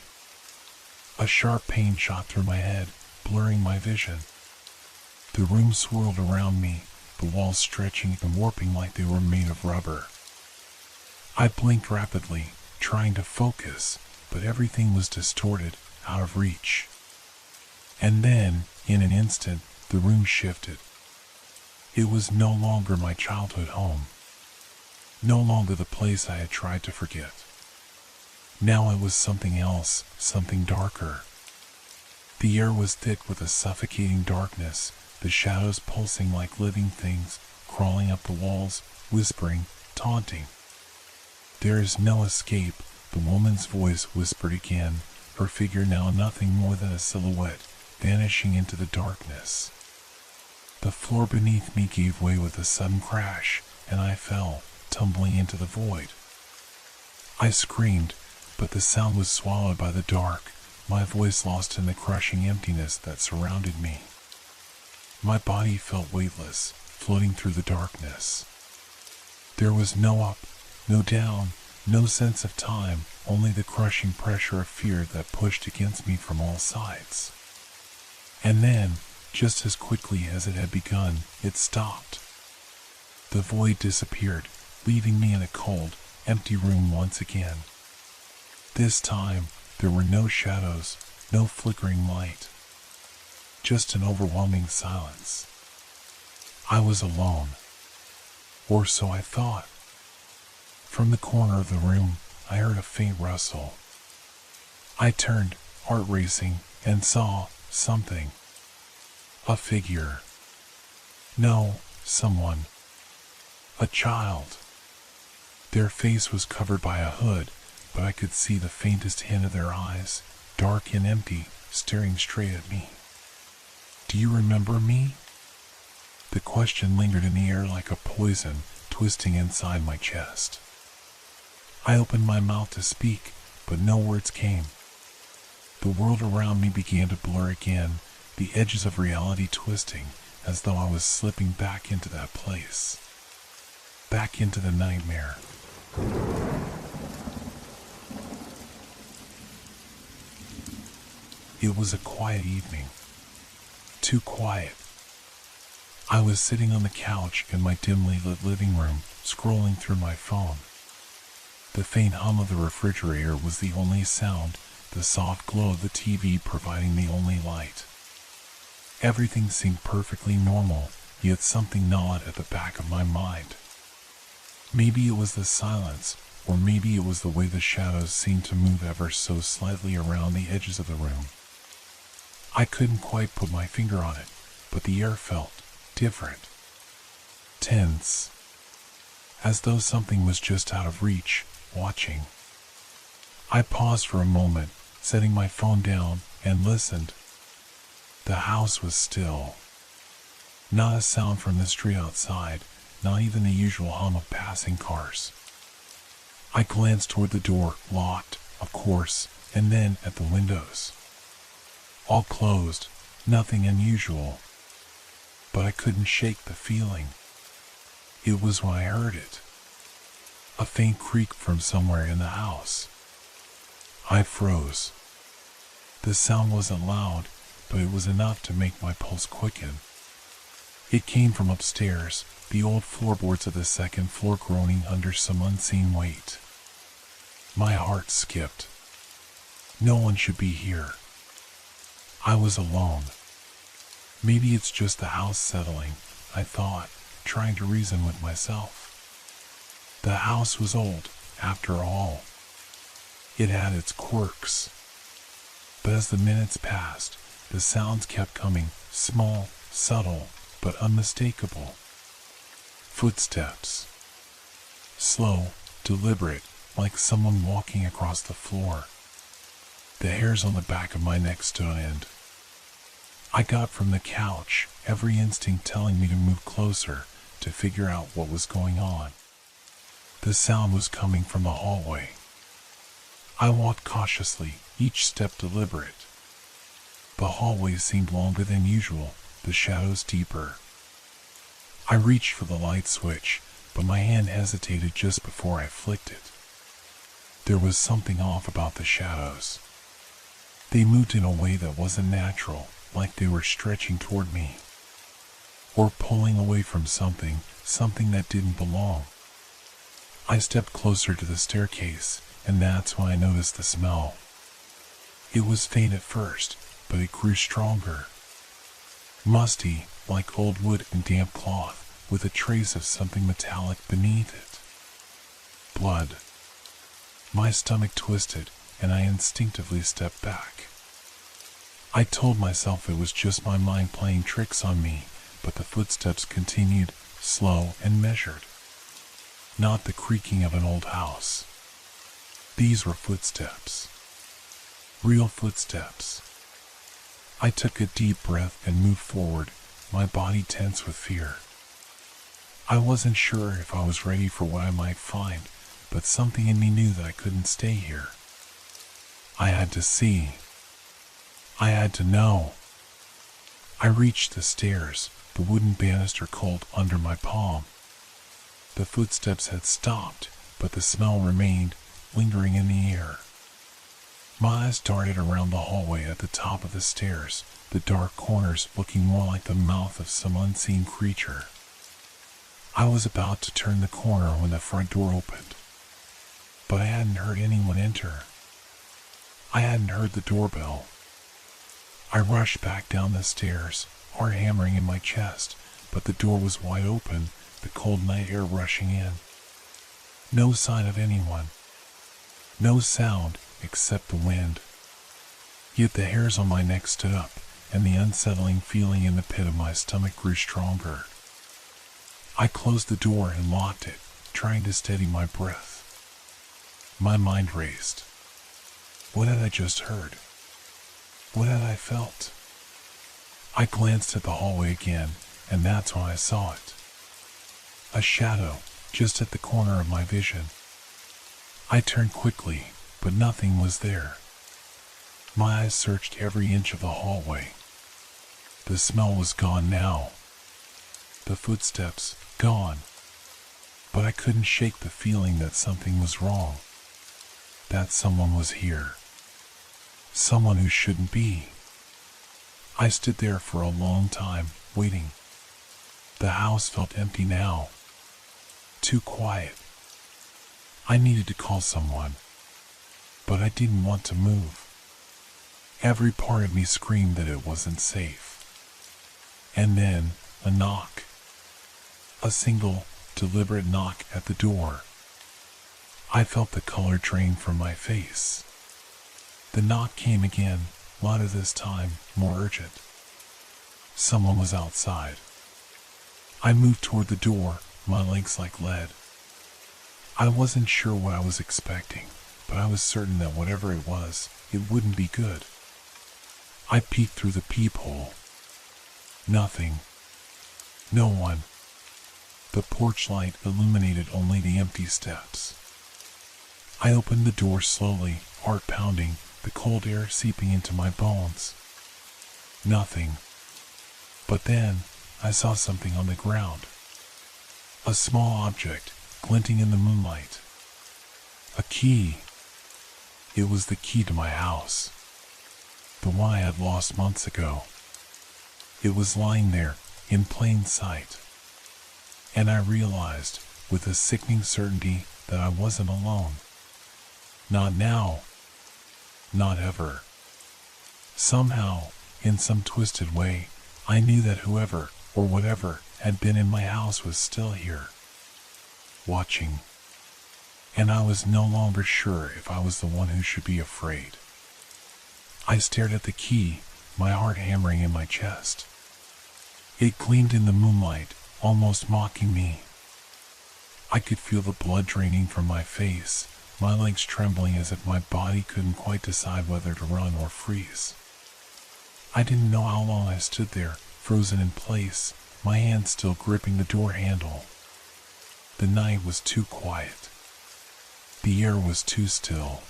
A sharp pain shot through my head, blurring my vision. The room swirled around me, the walls stretching and warping like they were made of rubber. I blinked rapidly, trying to focus, but everything was distorted, out of reach. And then, in an instant, the room shifted. It was no longer my childhood home. No longer the place I had tried to forget. Now it was something else, something darker. The air was thick with a suffocating darkness, the shadows pulsing like living things, crawling up the walls, whispering, taunting. "There is no escape," the woman's voice whispered again, her figure now nothing more than a silhouette, vanishing into the darkness. The floor beneath me gave way with a sudden crash, and I fell, tumbling into the void. I screamed, but the sound was swallowed by the dark, my voice lost in the crushing emptiness that surrounded me. My body felt weightless, floating through the darkness. There was no up, no down, no sense of time, only the crushing pressure of fear that pushed against me from all sides. And then, just as quickly as it had begun, it stopped. The void disappeared, leaving me in a cold, empty room once again. This time, there were no shadows, no flickering light. Just an overwhelming silence. I was alone. Or so I thought. From the corner of the room, I heard a faint rustle. I turned, heart racing, and saw something. A figure. No, someone. A child. Their face was covered by a hood, but I could see the faintest hint of their eyes, dark and empty, staring straight at me. "Do you remember me?" The question lingered in the air like a poison, twisting inside my chest. I opened my mouth to speak, but no words came. The world around me began to blur again, the edges of reality twisting, as though I was slipping back into that place. Back into the nightmare. It was a quiet evening. Too quiet. I was sitting on the couch in my dimly lit living room, scrolling through my phone. The faint hum of the refrigerator was the only sound, the soft glow of the TV providing the only light. Everything seemed perfectly normal, yet something gnawed at the back of my mind. Maybe it was the silence, or maybe it was the way the shadows seemed to move ever so slightly around the edges of the room. I couldn't quite put my finger on it, but the air felt different. Tense. As though something was just out of reach, watching. I paused for a moment, setting my phone down, and listened. The house was still. Not a sound from the street outside, not even the usual hum of passing cars. I glanced toward the door, locked, of course, and then at the windows. All closed, nothing unusual. But I couldn't shake the feeling. It was when I heard it. A faint creak from somewhere in the house. I froze. The sound wasn't loud, but it was enough to make my pulse quicken. It came from upstairs, the old floorboards of the second floor groaning under some unseen weight. My heart skipped. No one should be here. I was alone. Maybe it's just the house settling, I thought, trying to reason with myself. The house was old, after all. It had its quirks. But as the minutes passed, the sounds kept coming, small, subtle, but unmistakable. Footsteps. Slow, deliberate, like someone walking across the floor. The hairs on the back of my neck stood on end. I got from the couch, every instinct telling me to move closer, to figure out what was going on. The sound was coming from the hallway. I walked cautiously, each step deliberate. The hallway seemed longer than usual, the shadows deeper. I reached for the light switch, but my hand hesitated just before I flicked it. There was something off about the shadows. They moved in a way that wasn't natural, like they were stretching toward me. Or pulling away from something that didn't belong. I stepped closer to the staircase, and that's when I noticed the smell. It was faint at first, but it grew stronger. Musty, like old wood and damp cloth, with a trace of something metallic beneath it. Blood. My stomach twisted, and I instinctively stepped back. I told myself it was just my mind playing tricks on me, but the footsteps continued, slow and measured. Not the creaking of an old house. These were footsteps. Real footsteps. I took a deep breath and moved forward, my body tense with fear. I wasn't sure if I was ready for what I might find, but something in me knew that I couldn't stay here. I had to see. I had to know. I reached the stairs, the wooden banister cold under my palm. The footsteps had stopped, but the smell remained, lingering in the air. My eyes darted around the hallway at the top of the stairs, the dark corners looking more like the mouth of some unseen creature. I was about to turn the corner when the front door opened. But I hadn't heard anyone enter. I hadn't heard the doorbell. I rushed back down the stairs, heart hammering in my chest, but the door was wide open, the cold night air rushing in. No sign of anyone. No sound except the wind. Yet the hairs on my neck stood up, and the unsettling feeling in the pit of my stomach grew stronger. I closed the door and locked it, trying to steady my breath. My mind raced. What had I just heard? What had I felt? I glanced at the hallway again, and that's when I saw it. A shadow, just at the corner of my vision. I turned quickly, but nothing was there. My eyes searched every inch of the hallway. The smell was gone now. The footsteps, gone. But I couldn't shake the feeling that something was wrong. That someone was here. Someone who shouldn't be. I stood there for a long time, waiting. The house felt empty now. Too quiet. I needed to call someone. But I didn't want to move. Every part of me screamed that it wasn't safe. And then, a knock. A single, deliberate knock at the door. I felt the color drain from my face. The knock came again, louder this time, more urgent. Someone was outside. I moved toward the door, my legs like lead. I wasn't sure what I was expecting, but I was certain that whatever it was, it wouldn't be good. I peeked through the peephole. Nothing. No one. The porch light illuminated only the empty steps. I opened the door slowly, heart pounding, the cold air seeping into my bones. Nothing. But then, I saw something on the ground. A small object, glinting in the moonlight. A key. It was the key to my house. The one I had lost months ago. It was lying there, in plain sight. And I realized, with a sickening certainty, that I wasn't alone. Not now. Not ever. Somehow, in some twisted way, I knew that whoever, or whatever, had been in my house was still here. Watching. And I was no longer sure if I was the one who should be afraid. I stared at the key, my heart hammering in my chest. It gleamed in the moonlight, almost mocking me. I could feel the blood draining from my face, my legs trembling as if my body couldn't quite decide whether to run or freeze. I didn't know how long I stood there, frozen in place, my hand still gripping the door handle. The night was too quiet. The air was too still.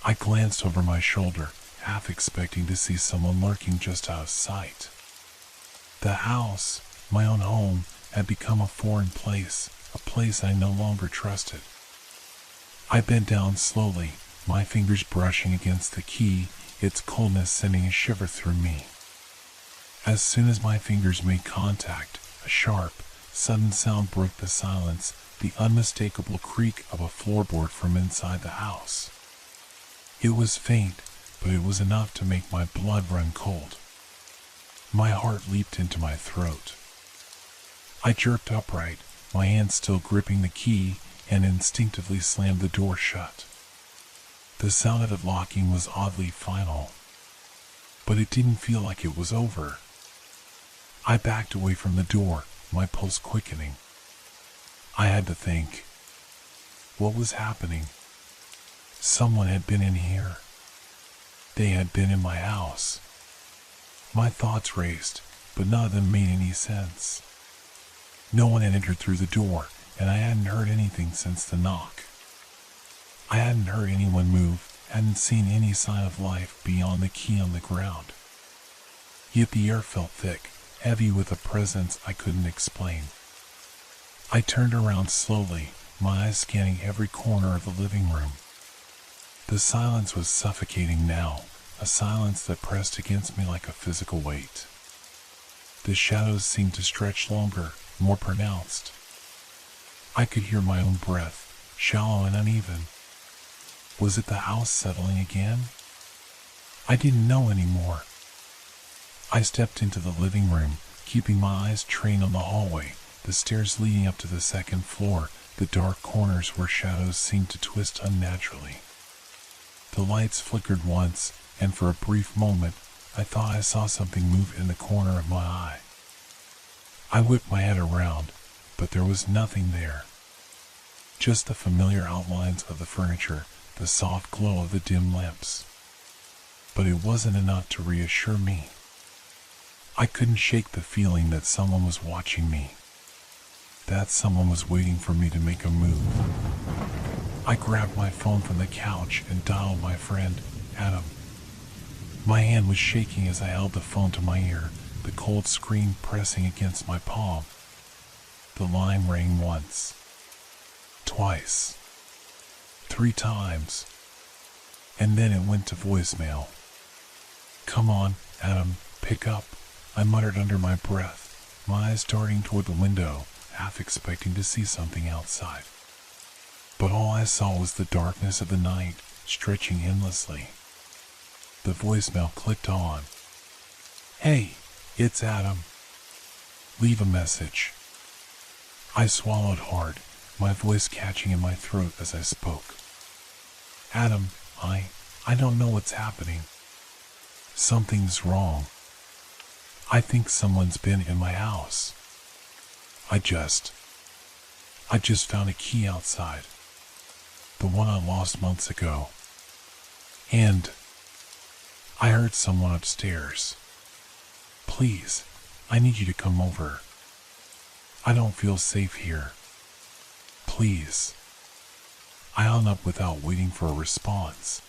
I glanced over my shoulder, half expecting to see someone lurking just out of sight. The house, my own home, had become a foreign place, a place I no longer trusted. I bent down slowly, my fingers brushing against the key, its coldness sending a shiver through me. As soon as my fingers made contact, a sharp, sudden sound broke the silence, the unmistakable creak of a floorboard from inside the house. It was faint, but it was enough to make my blood run cold. My heart leaped into my throat. I jerked upright, my hand still gripping the key, and instinctively slammed the door shut. The sound of it locking was oddly final, but it didn't feel like it was over. I backed away from the door, my pulse quickening. I had to think. What was happening? Someone had been in here. They had been in my house. My thoughts raced, but none of them made any sense. No one had entered through the door, and I hadn't heard anything since the knock. I hadn't heard anyone move, hadn't seen any sign of life beyond the key on the ground. Yet the air felt thick, heavy with a presence I couldn't explain. I turned around slowly, my eyes scanning every corner of the living room. The silence was suffocating now, a silence that pressed against me like a physical weight. The shadows seemed to stretch longer, more pronounced. I could hear my own breath, shallow and uneven. Was it the house settling again? I didn't know anymore. I stepped into the living room, keeping my eyes trained on the hallway, the stairs leading up to the second floor, the dark corners where shadows seemed to twist unnaturally. The lights flickered once, and for a brief moment, I thought I saw something move in the corner of my eye. I whipped my head around, but there was nothing there. Just the familiar outlines of the furniture, the soft glow of the dim lamps. But it wasn't enough to reassure me. I couldn't shake the feeling that someone was watching me. That someone was waiting for me to make a move. I grabbed my phone from the couch and dialed my friend, Adam. My hand was shaking as I held the phone to my ear, the cold screen pressing against my palm. The line rang once, twice, 3 times, and then it went to voicemail. "Come on, Adam, pick up," I muttered under my breath, my eyes darting toward the window, half expecting to see something outside. But all I saw was the darkness of the night, stretching endlessly. The voicemail clicked on. "Hey, it's Adam. Leave a message." I swallowed hard, my voice catching in my throat as I spoke. "Adam, I don't know what's happening. Something's wrong. I think someone's been in my house. I just found a key outside. The one I lost months ago. And I heard someone upstairs. Please, I need you to come over. I don't feel safe here. Please." I hung up without waiting for a response.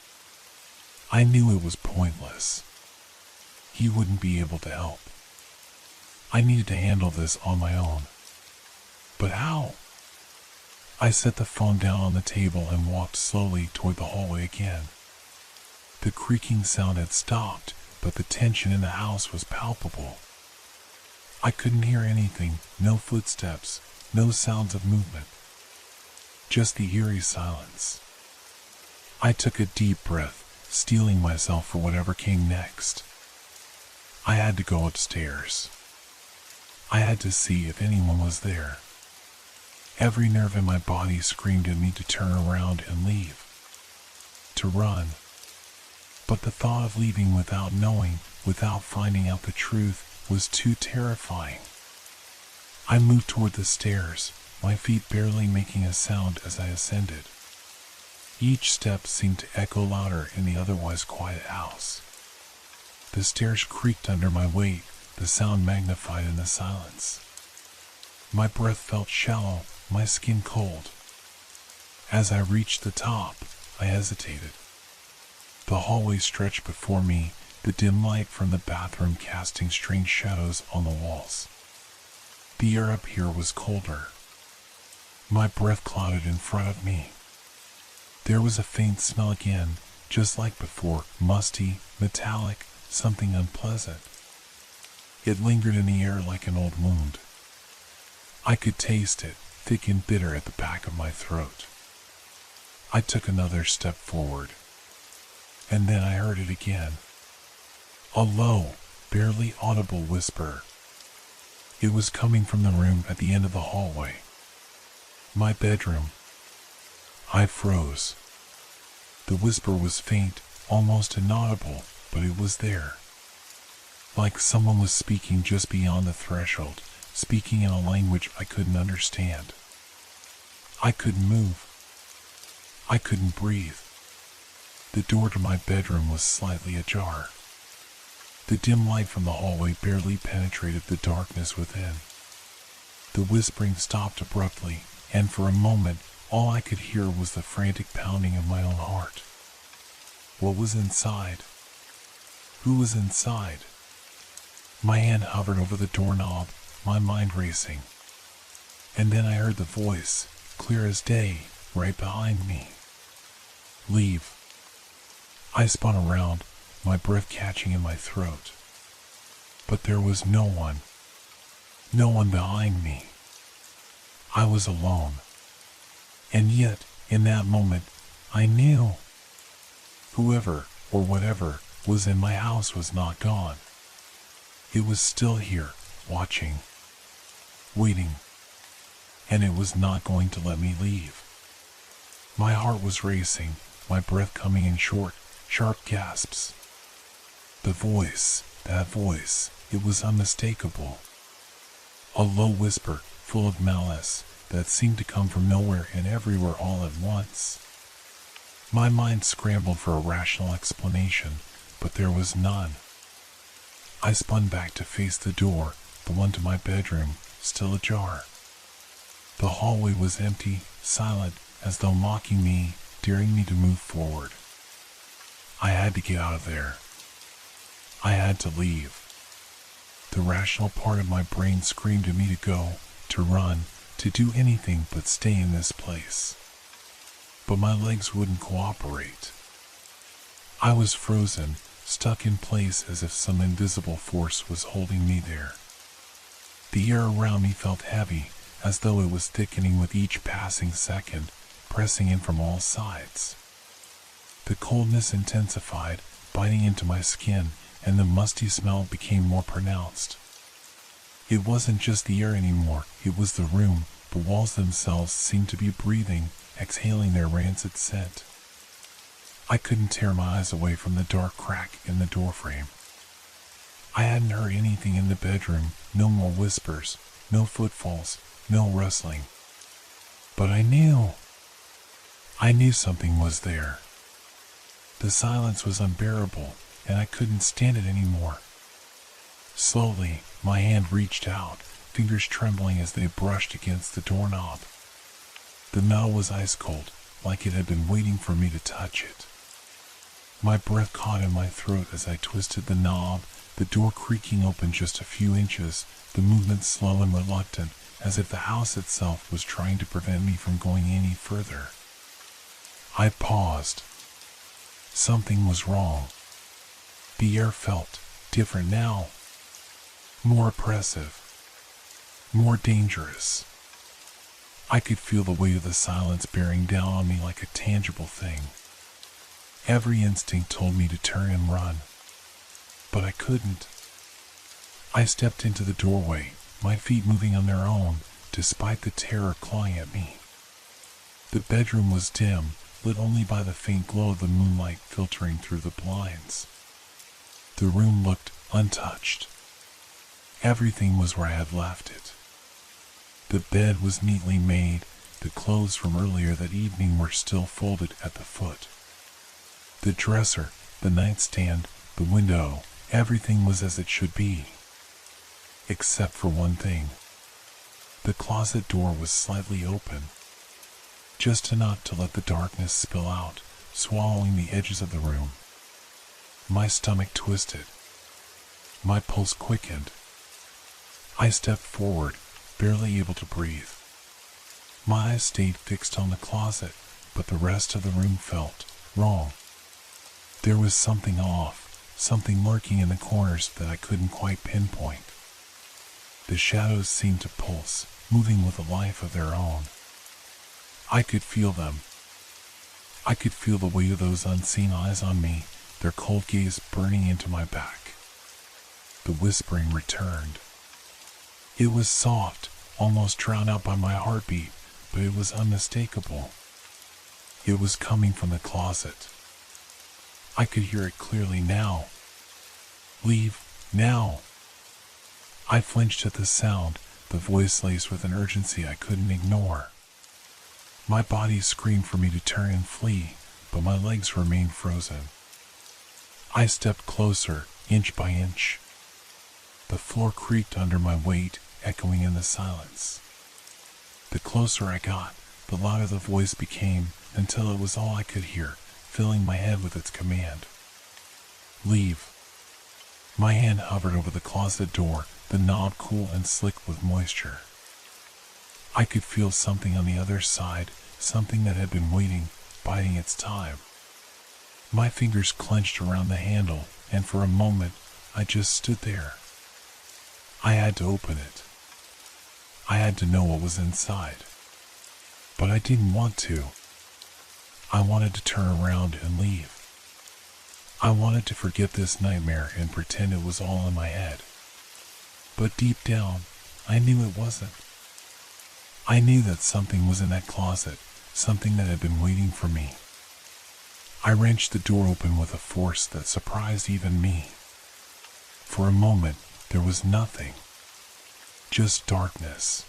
I knew it was pointless. He wouldn't be able to help. I needed to handle this on my own. But how? I set the phone down on the table and walked slowly toward the hallway again. The creaking sound had stopped, but the tension in the house was palpable. I couldn't hear anything, no footsteps, no sounds of movement. Just the eerie silence. I took a deep breath, steeling myself for whatever came next. I had to go upstairs. I had to see if anyone was there. Every nerve in my body screamed at me to turn around and leave. To run. But the thought of leaving without knowing, without finding out the truth, was too terrifying. I moved toward the stairs, my feet barely making a sound as I ascended. Each step seemed to echo louder in the otherwise quiet house. The stairs creaked under my weight, the sound magnified in the silence. My breath felt shallow, my skin cold. As I reached the top, I hesitated. The hallway stretched before me, the dim light from the bathroom casting strange shadows on the walls. The air up here was colder. My breath clouded in front of me. There was a faint smell again, just like before, musty, metallic, something unpleasant. It lingered in the air like an old wound. I could taste it, thick and bitter at the back of my throat. I took another step forward, and then I heard it again. A low, barely audible whisper. It was coming from the room at the end of the hallway. My bedroom. I froze. The whisper was faint, almost inaudible, but it was there. Like someone was speaking just beyond the threshold, speaking in a language I couldn't understand. I couldn't move. I couldn't breathe. The door to my bedroom was slightly ajar. The dim light from the hallway barely penetrated the darkness within. The whispering stopped abruptly, and for a moment, all I could hear was the frantic pounding of my own heart. What was inside? Who was inside? My hand hovered over the doorknob, my mind racing. And then I heard the voice, clear as day, right behind me. Leave. I spun around, my breath catching in my throat. But there was no one. No one behind me. I was alone. And yet, in that moment, I knew. Whoever, or whatever, was in my house was not gone. It was still here, watching, waiting, and it was not going to let me leave. My heart was racing, my breath coming in short, sharp gasps. The voice, that voice, it was unmistakable. A low whisper, full of malice, that seemed to come from nowhere and everywhere all at once. My mind scrambled for a rational explanation, but there was none. I spun back to face the door, the one to my bedroom, still ajar. The hallway was empty, silent, as though mocking me, daring me to move forward. I had to get out of there. I had to leave. The rational part of my brain screamed at me to go, to run, to do anything but stay in this place. But my legs wouldn't cooperate. I was frozen, stuck in place as if some invisible force was holding me there. The air around me felt heavy, as though it was thickening with each passing second, pressing in from all sides. The coldness intensified, biting into my skin, and the musty smell became more pronounced. It wasn't just the air anymore, it was the room. The walls themselves seemed to be breathing, exhaling their rancid scent. I couldn't tear my eyes away from the dark crack in the doorframe. I hadn't heard anything in the bedroom, no more whispers, no footfalls, no rustling. But I knew. I knew something was there. The silence was unbearable, and I couldn't stand it anymore. Slowly, my hand reached out, fingers trembling as they brushed against the doorknob. The metal was ice cold, like it had been waiting for me to touch it. My breath caught in my throat as I twisted the knob, the door creaking open just a few inches, the movement slow and reluctant, as if the house itself was trying to prevent me from going any further. I paused. Something was wrong. The air felt different now. More oppressive. More dangerous. I could feel the weight of the silence bearing down on me like a tangible thing. Every instinct told me to turn and run. But I couldn't. I stepped into the doorway, my feet moving on their own, despite the terror clawing at me. The bedroom was dim, lit only by the faint glow of the moonlight filtering through the blinds. The room looked untouched. Everything was where I had left it. The bed was neatly made, the clothes from earlier that evening were still folded at the foot. The dresser, the nightstand, the window, everything was as it should be. Except for one thing. The closet door was slightly open. Just enough to let the darkness spill out, swallowing the edges of the room. My stomach twisted. My pulse quickened. I stepped forward, barely able to breathe. My eyes stayed fixed on the closet, but the rest of the room felt wrong. There was something off, something lurking in the corners that I couldn't quite pinpoint. The shadows seemed to pulse, moving with a life of their own. I could feel them. I could feel the weight of those unseen eyes on me, their cold gaze burning into my back. The whispering returned. It was soft, almost drowned out by my heartbeat, but it was unmistakable. It was coming from the closet. I could hear it clearly now. Leave, now. I flinched at the sound, the voice laced with an urgency I couldn't ignore. My body screamed for me to turn and flee, but my legs remained frozen. I stepped closer, inch by inch. The floor creaked under my weight, echoing in the silence. The closer I got, the louder the voice became, until it was all I could hear, filling my head with its command. Leave. My hand hovered over the closet door, the knob cool and slick with moisture. I could feel something on the other side, something that had been waiting, biding its time. My fingers clenched around the handle, and for a moment, I just stood there. I had to open it. I had to know what was inside. But I didn't want to. I wanted to turn around and leave. I wanted to forget this nightmare and pretend it was all in my head. But deep down, I knew it wasn't. I knew that something was in that closet, something that had been waiting for me. I wrenched the door open with a force that surprised even me. For a moment, there was nothing. Just darkness.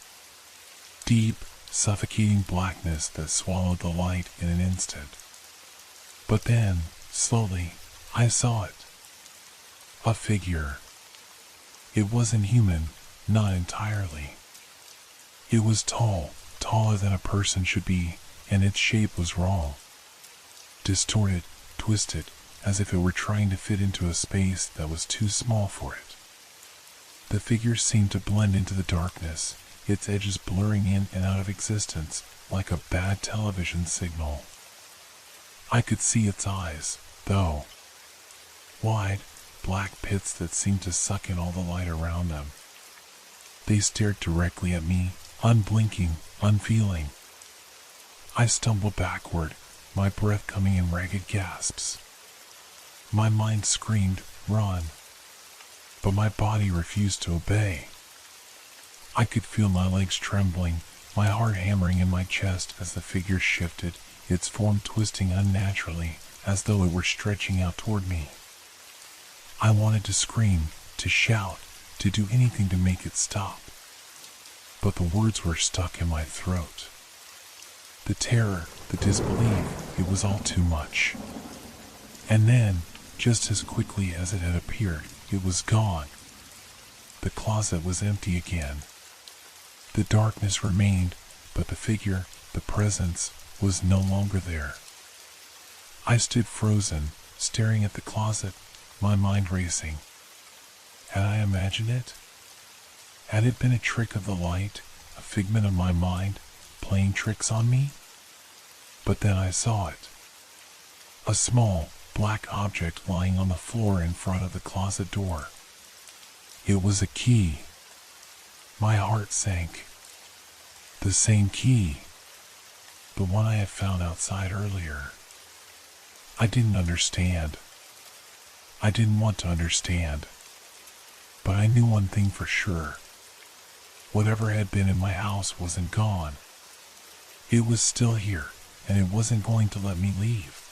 Deep, suffocating blackness that swallowed the light in an instant. But then, slowly, I saw it. A figure. It wasn't human, not entirely. It was tall, taller than a person should be, and its shape was wrong. Distorted, twisted, as if it were trying to fit into a space that was too small for it. The figure seemed to blend into the darkness, its edges blurring in and out of existence like a bad television signal. I could see its eyes, though. Wide, black pits that seemed to suck in all the light around them. They stared directly at me, unblinking, unfeeling. I stumbled backward, my breath coming in ragged gasps. My mind screamed, "Run!" But my body refused to obey. I could feel my legs trembling, my heart hammering in my chest as the figure shifted, its form twisting unnaturally, as though it were stretching out toward me. I wanted to scream, to shout, to do anything to make it stop. But the words were stuck in my throat. The terror, the disbelief, it was all too much. And then, just as quickly as it had appeared, it was gone. The closet was empty again. The darkness remained, but the figure, the presence, was no longer there. I stood frozen, staring at the closet, my mind racing. Had I imagined it? Had it been a trick of the light, a figment of my mind, playing tricks on me? But then I saw it. A small, black object lying on the floor in front of the closet door. It was a key. My heart sank. The same key. The one I had found outside earlier. I didn't understand. I didn't want to understand. But I knew one thing for sure. Whatever had been in my house wasn't gone. It was still here, and it wasn't going to let me leave.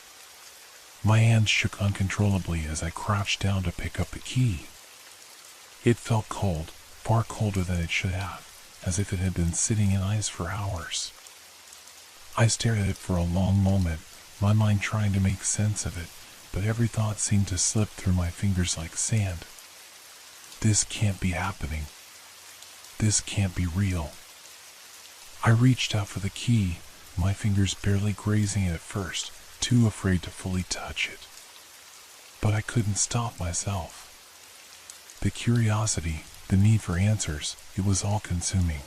My hands shook uncontrollably as I crouched down to pick up the key. It felt cold, far colder than it should have, as if it had been sitting in ice for hours. I stared at it for a long moment, my mind trying to make sense of it, but every thought seemed to slip through my fingers like sand. This can't be happening. This can't be real. I reached out for the key, my fingers barely grazing it at first, too afraid to fully touch it. But I couldn't stop myself. The curiosity, the need for answers, it was all consuming.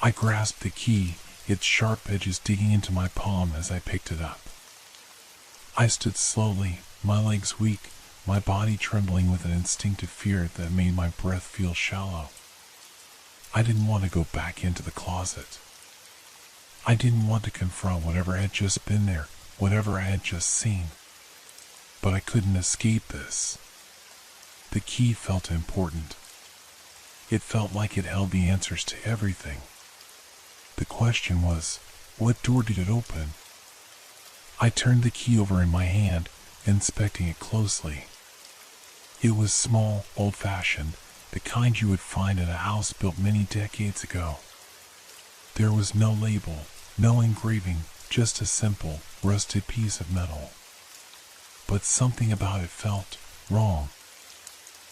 I grasped the key, its sharp edges digging into my palm as I picked it up. I stood slowly, my legs weak, my body trembling with an instinctive fear that made my breath feel shallow. I didn't want to go back into the closet. I didn't want to confront whatever had just been there, whatever I had just seen. But I couldn't escape this. The key felt important. It felt like it held the answers to everything. The question was, what door did it open? I turned the key over in my hand, inspecting it closely. It was small, old-fashioned, the kind you would find in a house built many decades ago. There was no label, no engraving, just a simple, rusted piece of metal. But something about it felt wrong.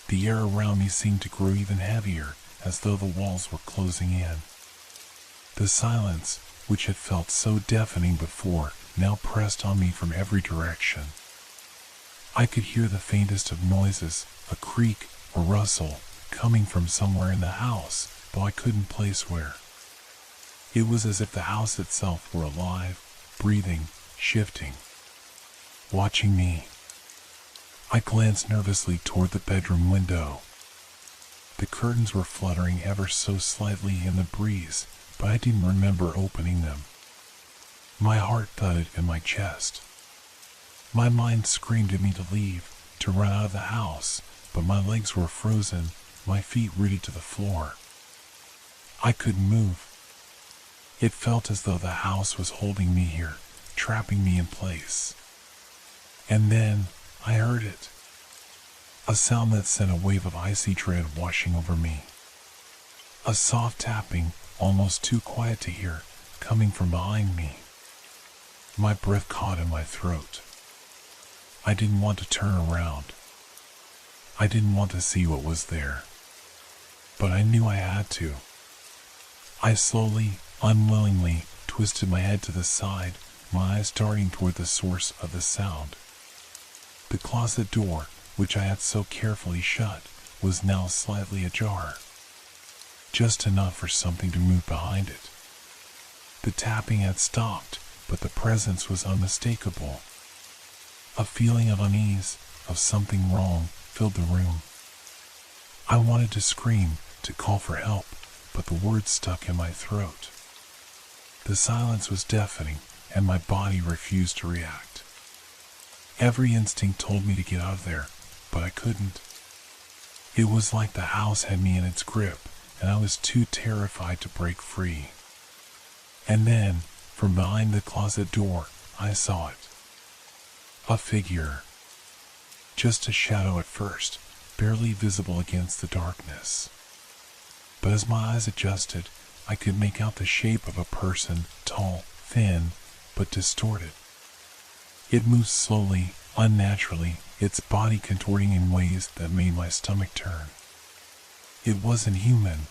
The air around me seemed to grow even heavier, as though the walls were closing in. The silence, which had felt so deafening before, now pressed on me from every direction. I could hear the faintest of noises, a creak, a rustle, coming from somewhere in the house, though I couldn't place where. It was as if the house itself were alive, breathing, shifting, watching me. I glanced nervously toward the bedroom window. The curtains were fluttering ever so slightly in the breeze, but I didn't remember opening them. My heart thudded in my chest. My mind screamed at me to leave, to run out of the house, but my legs were frozen, my feet rooted to the floor. I couldn't move. It felt as though the house was holding me here, trapping me in place. And then I heard it. A sound that sent a wave of icy dread washing over me. A soft tapping, almost too quiet to hear, coming from behind me. My breath caught in my throat. I didn't want to turn around. I didn't want to see what was there. But I knew I had to. I slowly, unwillingly, twisted my head to the side, my eyes darting toward the source of the sound. The closet door, which I had so carefully shut, was now slightly ajar. Just enough for something to move behind it. The tapping had stopped, but the presence was unmistakable. A feeling of unease, of something wrong, filled the room. I wanted to scream, to call for help, but the words stuck in my throat. The silence was deafening, and my body refused to react. Every instinct told me to get out of there, but I couldn't. It was like the house had me in its grip, and I was too terrified to break free. And then, from behind the closet door, I saw it. A figure. Just a shadow at first, barely visible against the darkness. But as my eyes adjusted, I could make out the shape of a person, tall, thin, but distorted. It moved slowly, unnaturally, its body contorting in ways that made my stomach turn. It wasn't human.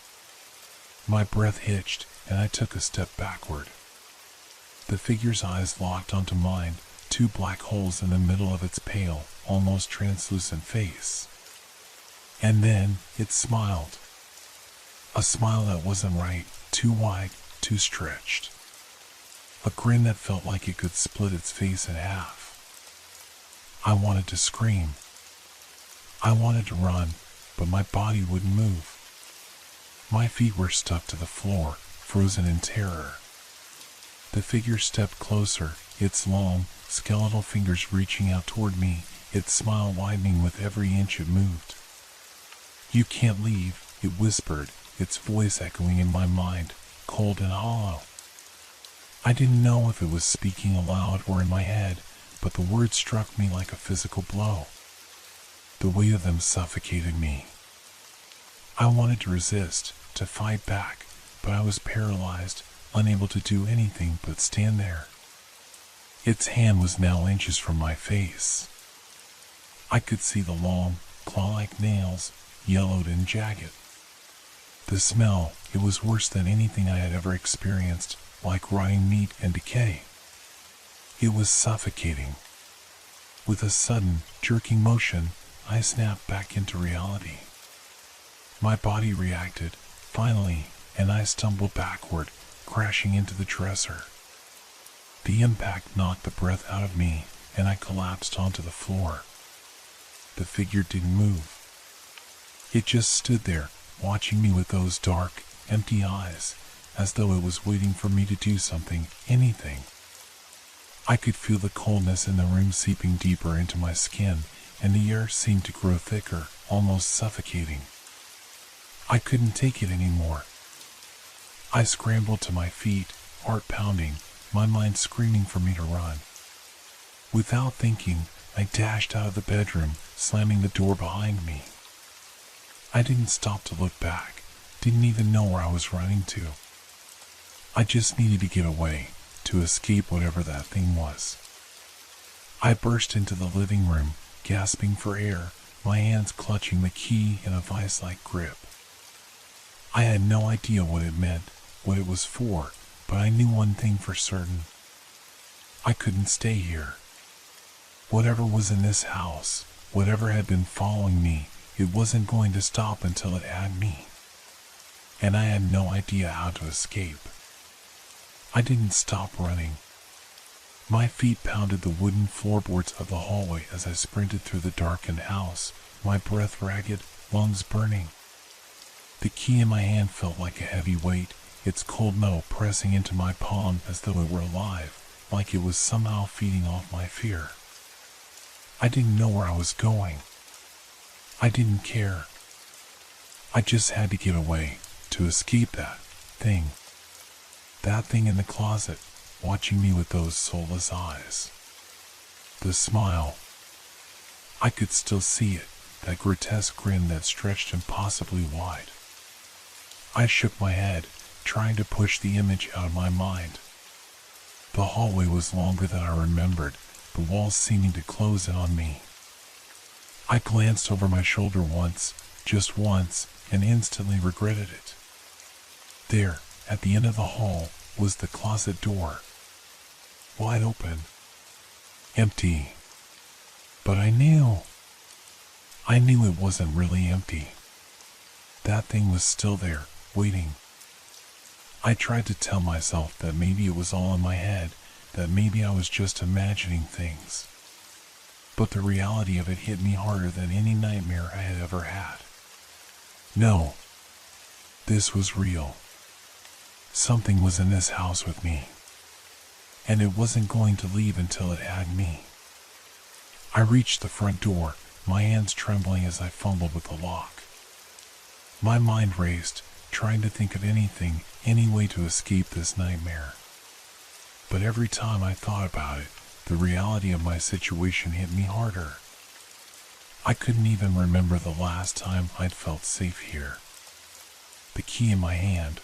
My breath hitched, and I took a step backward. The figure's eyes locked onto mine, two black holes in the middle of its pale, almost translucent face. And then it smiled. A smile that wasn't right, too wide, too stretched. A grin that felt like it could split its face in half. I wanted to scream. I wanted to run, but my body wouldn't move. My feet were stuck to the floor, frozen in terror. The figure stepped closer, its long, skeletal fingers reaching out toward me, its smile widening with every inch it moved. "You can't leave," it whispered, its voice echoing in my mind, cold and hollow. I didn't know if it was speaking aloud or in my head, but the words struck me like a physical blow. The weight of them suffocated me. I wanted to resist, to fight back, but I was paralyzed, unable to do anything but stand there. Its hand was now inches from my face. I could see the long, claw-like nails, yellowed and jagged. The smell, it was worse than anything I had ever experienced, like rotting meat and decay. It was suffocating. With a sudden, jerking motion, I snapped back into reality. My body reacted, finally, and I stumbled backward, crashing into the dresser. The impact knocked the breath out of me, and I collapsed onto the floor. The figure didn't move. It just stood there, watching me with those dark, empty eyes, as though it was waiting for me to do something, anything. I could feel the coldness in the room seeping deeper into my skin, and the air seemed to grow thicker, almost suffocating. I couldn't take it anymore. I scrambled to my feet, heart pounding, my mind screaming for me to run. Without thinking, I dashed out of the bedroom, slamming the door behind me. I didn't stop to look back, didn't even know where I was running to. I just needed to get away, to escape whatever that thing was. I burst into the living room, gasping for air, my hands clutching the key in a vice-like grip. I had no idea what it meant, what it was for, but I knew one thing for certain. I couldn't stay here. Whatever was in this house, whatever had been following me, it wasn't going to stop until it had me. And I had no idea how to escape. I didn't stop running. My feet pounded the wooden floorboards of the hallway as I sprinted through the darkened house, my breath ragged, lungs burning. The key in my hand felt like a heavy weight, its cold metal pressing into my palm as though it were alive, like it was somehow feeding off my fear. I didn't know where I was going. I didn't care. I just had to get away, to escape that thing. That thing in the closet, watching me with those soulless eyes. The smile. I could still see it, that grotesque grin that stretched impossibly wide. I shook my head, trying to push the image out of my mind. The hallway was longer than I remembered, the walls seeming to close in on me. I glanced over my shoulder once, just once, and instantly regretted it. There, at the end of the hall, was the closet door. Wide open. Empty. But I knew it wasn't really empty. That thing was still there, waiting. I tried to tell myself that maybe it was all in my head, that maybe I was just imagining things. But the reality of it hit me harder than any nightmare I had ever had. No. This was real. Something was in this house with me. And it wasn't going to leave until it had me. I reached the front door, my hands trembling as I fumbled with the lock. My mind raced, trying to think of anything, any way to escape this nightmare. But every time I thought about it, the reality of my situation hit me harder. I couldn't even remember the last time I'd felt safe here. The key in my hand.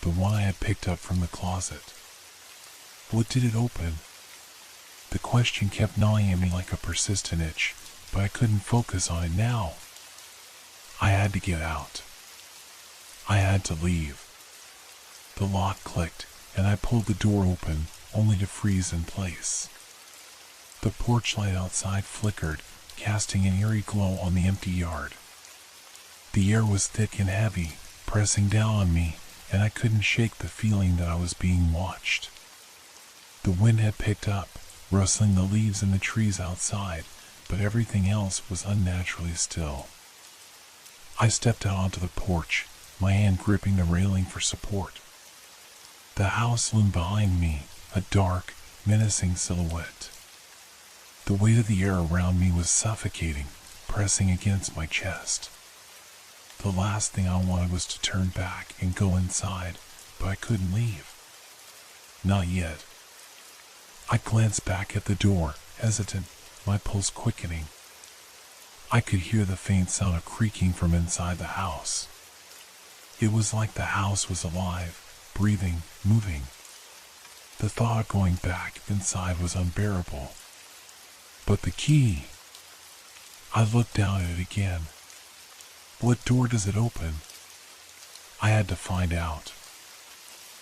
The one I had picked up from the closet. What did it open? The question kept gnawing at me like a persistent itch, but I couldn't focus on it now. I had to get out. I had to leave. The lock clicked, and I pulled the door open, only to freeze in place. The porch light outside flickered, casting an eerie glow on the empty yard. The air was thick and heavy, pressing down on me, and I couldn't shake the feeling that I was being watched. The wind had picked up, rustling the leaves in the trees outside, but everything else was unnaturally still. I stepped out onto the porch, my hand gripping the railing for support. The house loomed behind me, a dark, menacing silhouette. The weight of the air around me was suffocating, pressing against my chest. The last thing I wanted was to turn back and go inside, but I couldn't leave. Not yet. I glanced back at the door, hesitant, my pulse quickening. I could hear the faint sound of creaking from inside the house. It was like the house was alive, breathing, moving. The thought of going back inside was unbearable. But the key... I looked down at it again. What door does it open? I had to find out.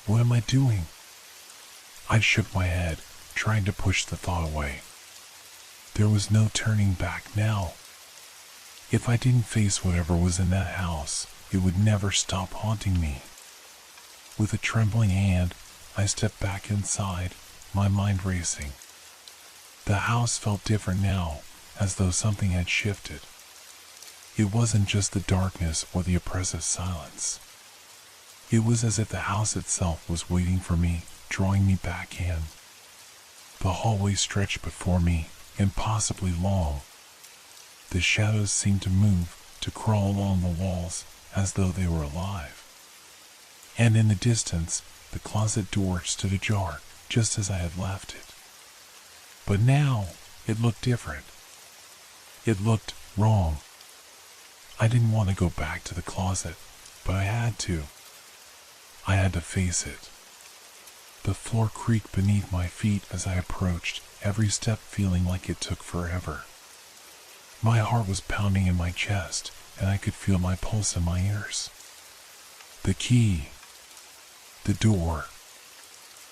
What am I doing? I shook my head, trying to push the thought away. There was no turning back now. If I didn't face whatever was in that house, it would never stop haunting me. With a trembling hand, I stepped back inside, my mind racing. The house felt different now, as though something had shifted. It wasn't just the darkness or the oppressive silence. It was as if the house itself was waiting for me, drawing me back in. The hallway stretched before me, impossibly long. The shadows seemed to move, to crawl along the walls, as though they were alive. And in the distance, the closet door stood ajar, just as I had left it. But now, it looked different. It looked wrong. I didn't want to go back to the closet, but I had to. I had to face it. The floor creaked beneath my feet as I approached, every step feeling like it took forever. My heart was pounding in my chest, and I could feel my pulse in my ears. The key. The door.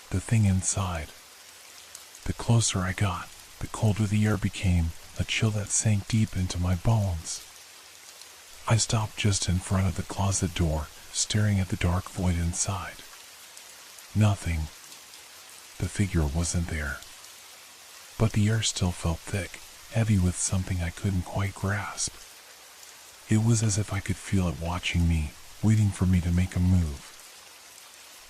The thing inside. The closer I got, the colder the air became, a chill that sank deep into my bones. I stopped just in front of the closet door, staring at the dark void inside. Nothing. The figure wasn't there. But the air still felt thick, heavy with something I couldn't quite grasp. It was as if I could feel it watching me, waiting for me to make a move.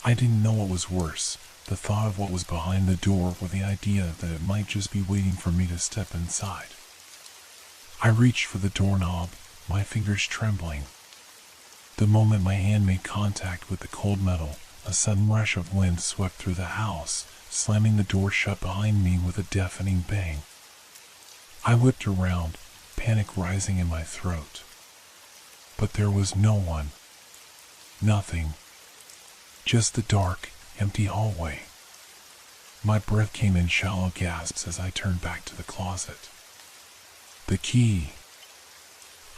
I didn't know what was worse, the thought of what was behind the door or the idea that it might just be waiting for me to step inside. I reached for the doorknob, my fingers trembling. The moment my hand made contact with the cold metal, a sudden rush of wind swept through the house, slamming the door shut behind me with a deafening bang. I whipped around, panic rising in my throat. But there was no one. Nothing. Just the dark, empty hallway. My breath came in shallow gasps as I turned back to the closet. The key.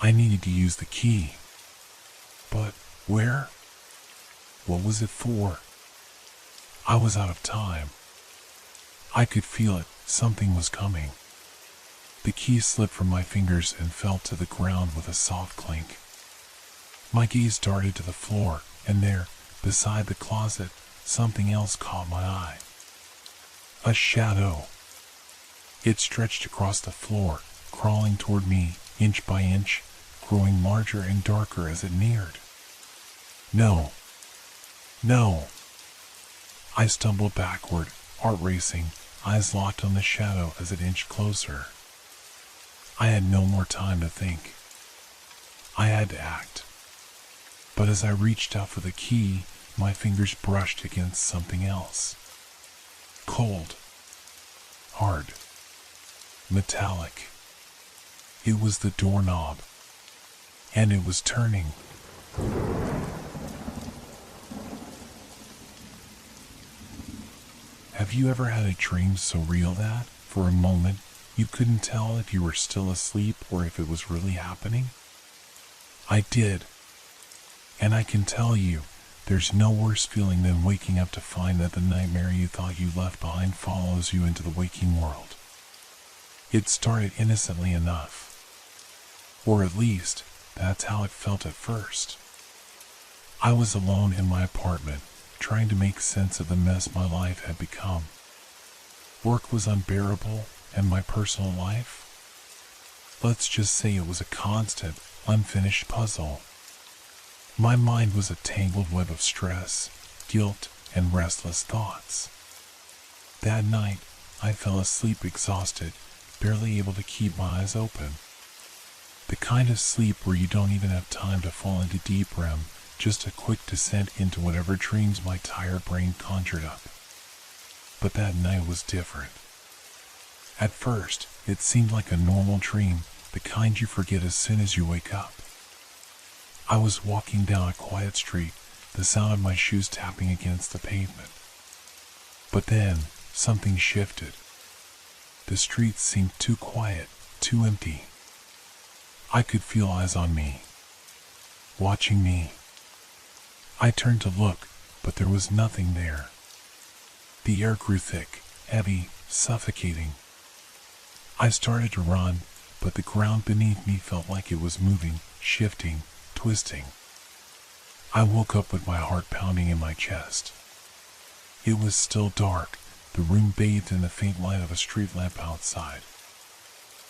I needed to use the key. But where? What was it for? I was out of time. I could feel it, something was coming. The key slipped from my fingers and fell to the ground with a soft clink. My gaze darted to the floor, and there, beside the closet, something else caught my eye. A shadow. It stretched across the floor, crawling toward me, inch by inch, growing larger and darker as it neared. No. No. I stumbled backward, heart racing, eyes locked on the shadow as it inched closer. I had no more time to think. I had to act. But as I reached out for the key, my fingers brushed against something else. Cold. Hard. Metallic. It was the doorknob. And it was turning. Have you ever had a dream so real that, for a moment, you couldn't tell if you were still asleep or if it was really happening? I did. And I can tell you, there's no worse feeling than waking up to find that the nightmare you thought you left behind follows you into the waking world. It started innocently enough. Or at least, that's how it felt at first. I was alone in my apartment, trying to make sense of the mess my life had become. Work was unbearable, and my personal life? Let's just say it was a constant, unfinished puzzle. My mind was a tangled web of stress, guilt, and restless thoughts. That night, I fell asleep exhausted, barely able to keep my eyes open. The kind of sleep where you don't even have time to fall into deep REM, just a quick descent into whatever dreams my tired brain conjured up. But that night was different. At first, it seemed like a normal dream, the kind you forget as soon as you wake up. I was walking down a quiet street, the sound of my shoes tapping against the pavement. But then, something shifted. The street seemed too quiet, too empty. I could feel eyes on me, watching me. I turned to look, but there was nothing there. The air grew thick, heavy, suffocating. I started to run, but the ground beneath me felt like it was moving, shifting, twisting. I woke up with my heart pounding in my chest. It was still dark, the room bathed in the faint light of a street lamp outside.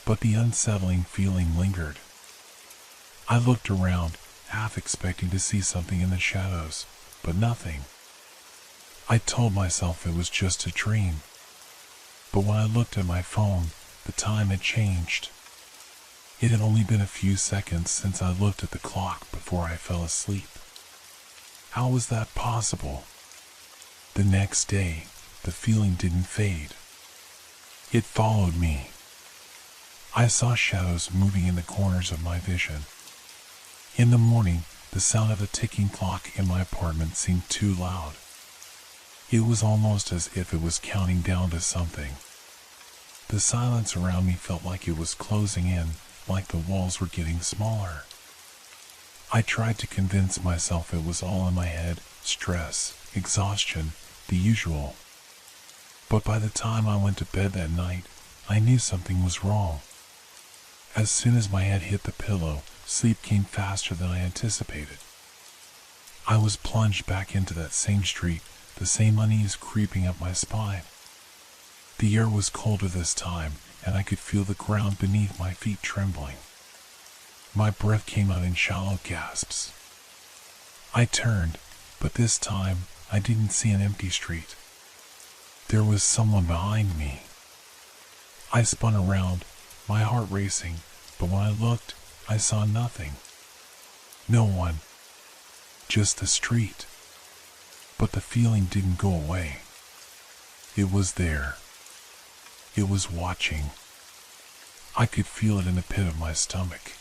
But the unsettling feeling lingered. I looked around, half expecting to see something in the shadows, but nothing. I told myself it was just a dream. But when I looked at my phone, the time had changed. It had only been a few seconds since I looked at the clock before I fell asleep. How was that possible? The next day, the feeling didn't fade. It followed me. I saw shadows moving in the corners of my vision. In the morning, the sound of a ticking clock in my apartment seemed too loud. It was almost as if it was counting down to something. The silence around me felt like it was closing in, like the walls were getting smaller. I tried to convince myself it was all in my head, stress, exhaustion, the usual. But by the time I went to bed that night, I knew something was wrong. As soon as my head hit the pillow, sleep came faster than I anticipated. I was plunged back into that same street, the same unease creeping up my spine. The air was colder this time, and I could feel the ground beneath my feet trembling. My breath came out in shallow gasps. I turned, but this time I didn't see an empty street. There was someone behind me. I spun around, my heart racing, but when I looked, I saw nothing. No one. Just the street. But the feeling didn't go away. It was there. It was watching. I could feel it in the pit of my stomach.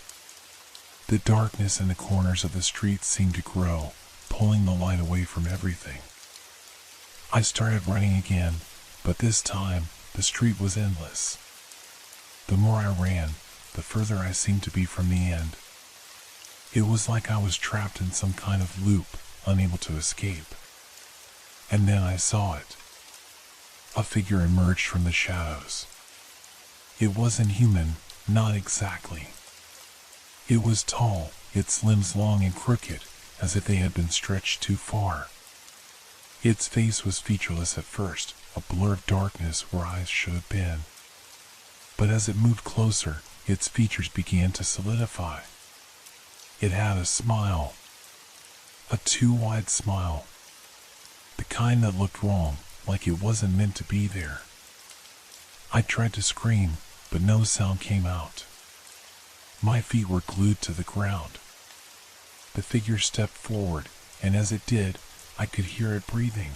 The darkness in the corners of the street seemed to grow, pulling the light away from everything. I started running again, but this time the street was endless. The more I ran, the further I seemed to be from the end. It was like I was trapped in some kind of loop, unable to escape. And then I saw it. A figure emerged from the shadows. It wasn't human, not exactly. It was tall, its limbs long and crooked, as if they had been stretched too far. Its face was featureless at first, a blur of darkness where eyes should have been. But as it moved closer, its features began to solidify. It had a smile. A too wide smile. The kind that looked wrong, like it wasn't meant to be there. I tried to scream, but no sound came out. My feet were glued to the ground. The figure stepped forward, and as it did, I could hear it breathing.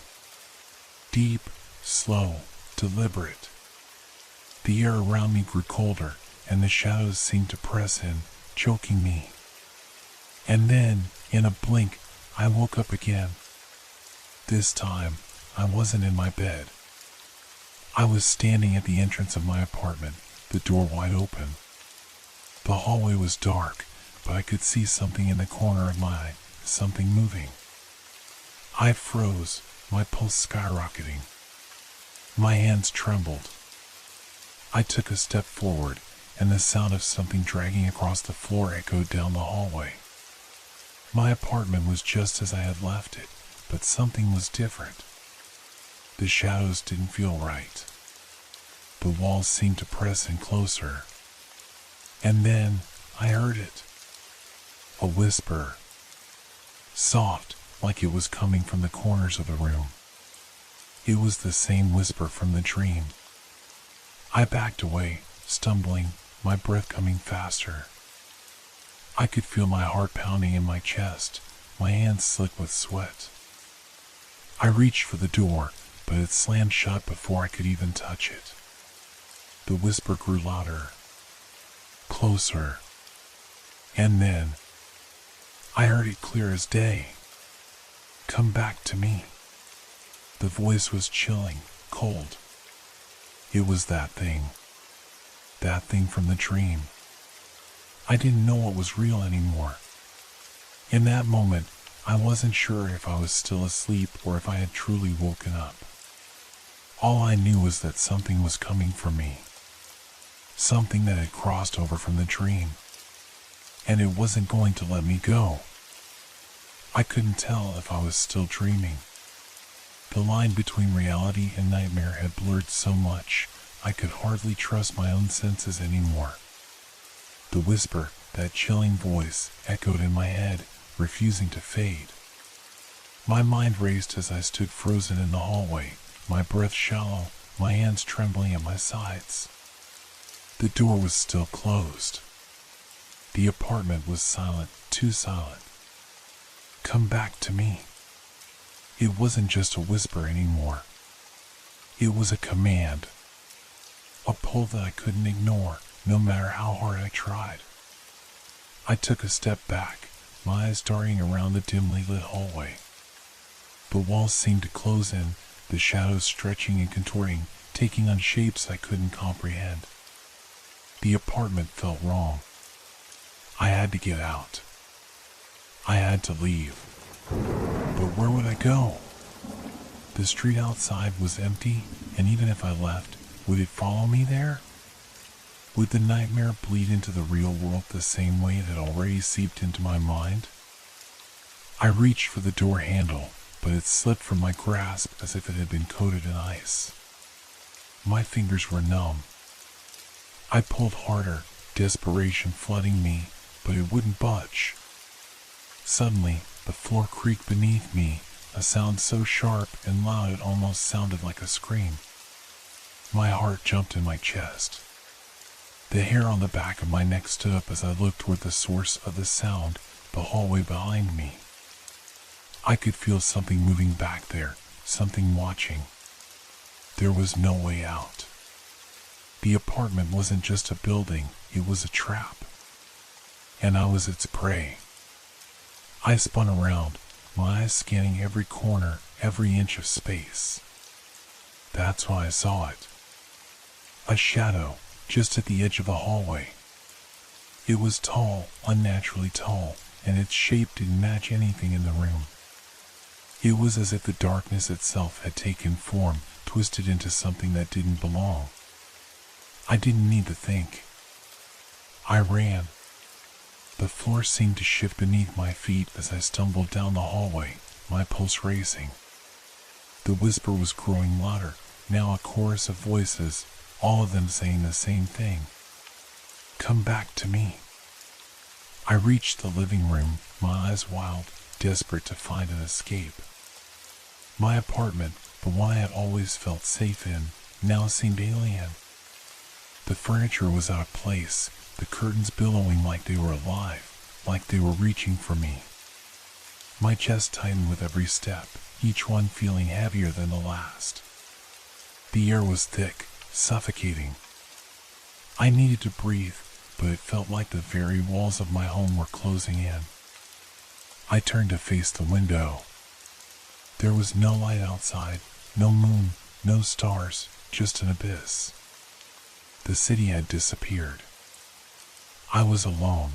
Deep, slow, deliberate. The air around me grew colder, and the shadows seemed to press in, choking me. And then, in a blink, I woke up again. This time, I wasn't in my bed. I was standing at the entrance of my apartment, the door wide open. The hallway was dark, but I could see something in the corner of my eye, something moving. I froze, my pulse skyrocketing. My hands trembled. I took a step forward, and the sound of something dragging across the floor echoed down the hallway. My apartment was just as I had left it, but something was different. The shadows didn't feel right. The walls seemed to press in closer. And then I heard it. A whisper. Soft, like it was coming from the corners of the room. It was the same whisper from the dream. I backed away, stumbling, my breath coming faster. I could feel my heart pounding in my chest, my hands slick with sweat. I reached for the door, but it slammed shut before I could even touch it. The whisper grew louder, closer, and then I heard it clear as day. Come back to me. The voice was chilling, cold. It was that thing from the dream. I didn't know what was real anymore. In that moment, I wasn't sure if I was still asleep or if I had truly woken up. All I knew was that something was coming for me. Something that had crossed over from the dream. And it wasn't going to let me go. I couldn't tell if I was still dreaming. The line between reality and nightmare had blurred so much, I could hardly trust my own senses anymore. The whisper, that chilling voice, echoed in my head, refusing to fade. My mind raced as I stood frozen in the hallway, my breath shallow, my hands trembling at my sides. The door was still closed. The apartment was silent, too silent. Come back to me. It wasn't just a whisper anymore. It was a command. A pull that I couldn't ignore, no matter how hard I tried. I took a step back, my eyes darting around the dimly lit hallway. The walls seemed to close in, the shadows stretching and contorting, taking on shapes I couldn't comprehend. The apartment felt wrong. I had to get out. I had to leave. But where would I go? The street outside was empty, and even if I left, would it follow me there? Would the nightmare bleed into the real world the same way it had already seeped into my mind? I reached for the door handle, but it slipped from my grasp as if it had been coated in ice. My fingers were numb. I pulled harder, desperation flooding me, but it wouldn't budge. Suddenly, the floor creaked beneath me, a sound so sharp and loud it almost sounded like a scream. My heart jumped in my chest. The hair on the back of my neck stood up as I looked toward the source of the sound, the hallway behind me. I could feel something moving back there, something watching. There was no way out. The apartment wasn't just a building, it was a trap. And I was its prey. I spun around, my eyes scanning every corner, every inch of space. That's why I saw it. A shadow, just at the edge of the hallway. It was tall, unnaturally tall, and its shape didn't match anything in the room. It was as if the darkness itself had taken form, twisted into something that didn't belong. I didn't need to think. I ran. The floor seemed to shift beneath my feet as I stumbled down the hallway, my pulse racing. The whisper was growing louder, now a chorus of voices, all of them saying the same thing. Come back to me. I reached the living room, my eyes wild, desperate to find an escape. My apartment, the one I had always felt safe in, now seemed alien. The furniture was out of place, the curtains billowing like they were alive, like they were reaching for me. My chest tightened with every step, each one feeling heavier than the last. The air was thick, suffocating. I needed to breathe, but it felt like the very walls of my home were closing in. I turned to face the window. There was no light outside, no moon, no stars, just an abyss. The city had disappeared. I was alone.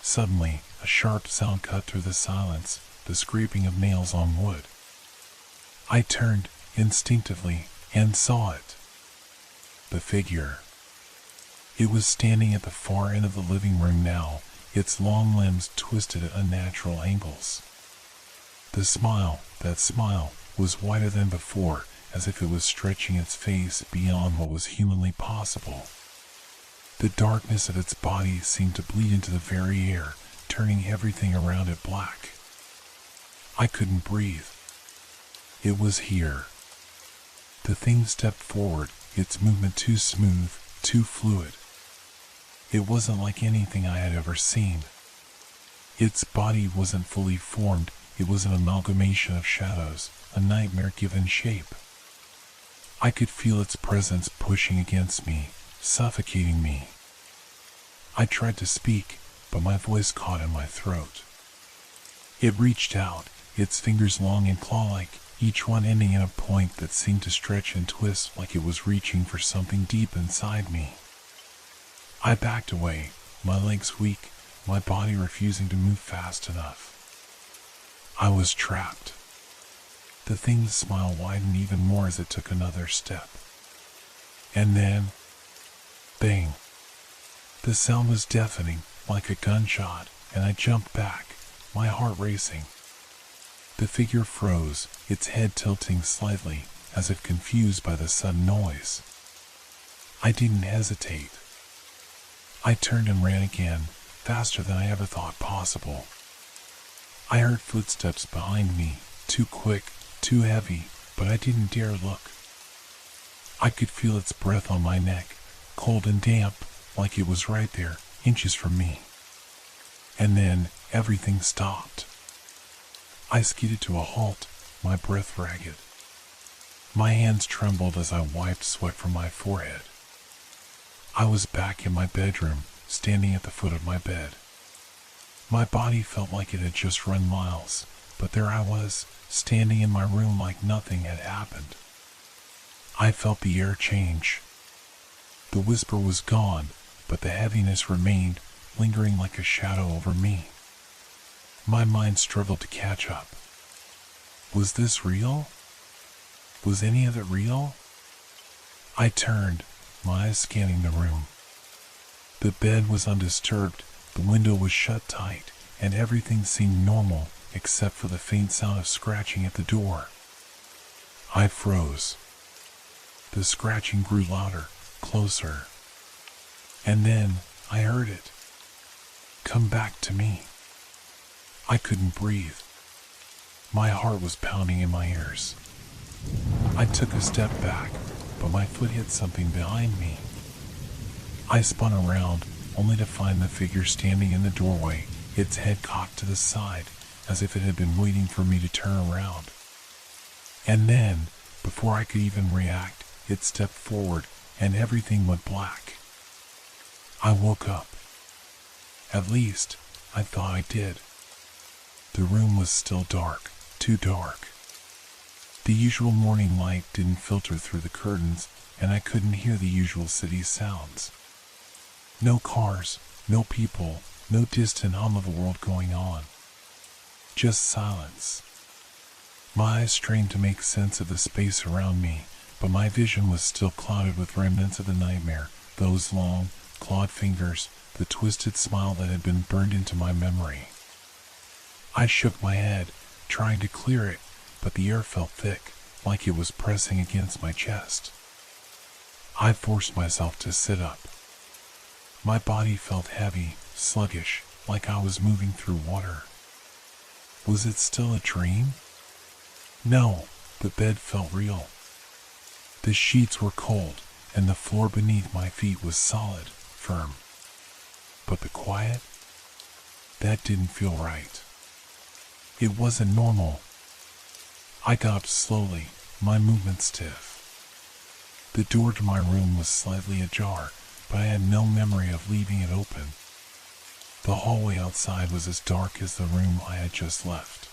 Suddenly, a sharp sound cut through the silence, the scraping of nails on wood. I turned, instinctively, and saw it. The figure. It was standing at the far end of the living room now, its long limbs twisted at unnatural angles. The smile, that smile, was wider than before, as if it was stretching its face beyond what was humanly possible. The darkness of its body seemed to bleed into the very air, turning everything around it black. I couldn't breathe. It was here. The thing stepped forward, its movement too smooth, too fluid. It wasn't like anything I had ever seen. Its body wasn't fully formed, it was an amalgamation of shadows, a nightmare given shape. I could feel its presence pushing against me, suffocating me. I tried to speak, but my voice caught in my throat. It reached out, its fingers long and claw-like, each one ending in a point that seemed to stretch and twist like it was reaching for something deep inside me. I backed away, my legs weak, my body refusing to move fast enough. I was trapped. The thing's smile widened even more as it took another step. And then, bang. The sound was deafening, like a gunshot, and I jumped back, my heart racing. The figure froze, its head tilting slightly, as if confused by the sudden noise. I didn't hesitate. I turned and ran again, faster than I ever thought possible. I heard footsteps behind me, too quick, too heavy, but I didn't dare look. I could feel its breath on my neck, cold and damp, like it was right there, inches from me. And then, everything stopped. I skidded to a halt, my breath ragged. My hands trembled as I wiped sweat from my forehead. I was back in my bedroom, standing at the foot of my bed. My body felt like it had just run miles, but there I was, standing in my room like nothing had happened. I felt the air change. The whisper was gone, but the heaviness remained, lingering like a shadow over me. My mind struggled to catch up. Was this real? Was any of it real? I turned, my eyes scanning the room. The bed was undisturbed, the window was shut tight, and everything seemed normal except for the faint sound of scratching at the door. I froze. The scratching grew louder, closer. And then I heard it. Come back to me. I couldn't breathe. My heart was pounding in my ears. I took a step back, but my foot hit something behind me. I spun around, only to find the figure standing in the doorway, its head cocked to the side, as if it had been waiting for me to turn around. And then, before I could even react, it stepped forward, and everything went black. I woke up. At least, I thought I did. The room was still dark, too dark. The usual morning light didn't filter through the curtains, and I couldn't hear the usual city sounds. No cars, no people, no distant hum of the world going on. Just silence. My eyes strained to make sense of the space around me, but my vision was still clouded with remnants of the nightmare, those long, clawed fingers, the twisted smile that had been burned into my memory. I shook my head, trying to clear it, but the air felt thick, like it was pressing against my chest. I forced myself to sit up. My body felt heavy, sluggish, like I was moving through water. Was it still a dream? No, the bed felt real. The sheets were cold, and the floor beneath my feet was solid, firm. But the quiet? That didn't feel right. It wasn't normal. I got up slowly, my movements stiff. The door to my room was slightly ajar, but I had no memory of leaving it open. The hallway outside was as dark as the room I had just left.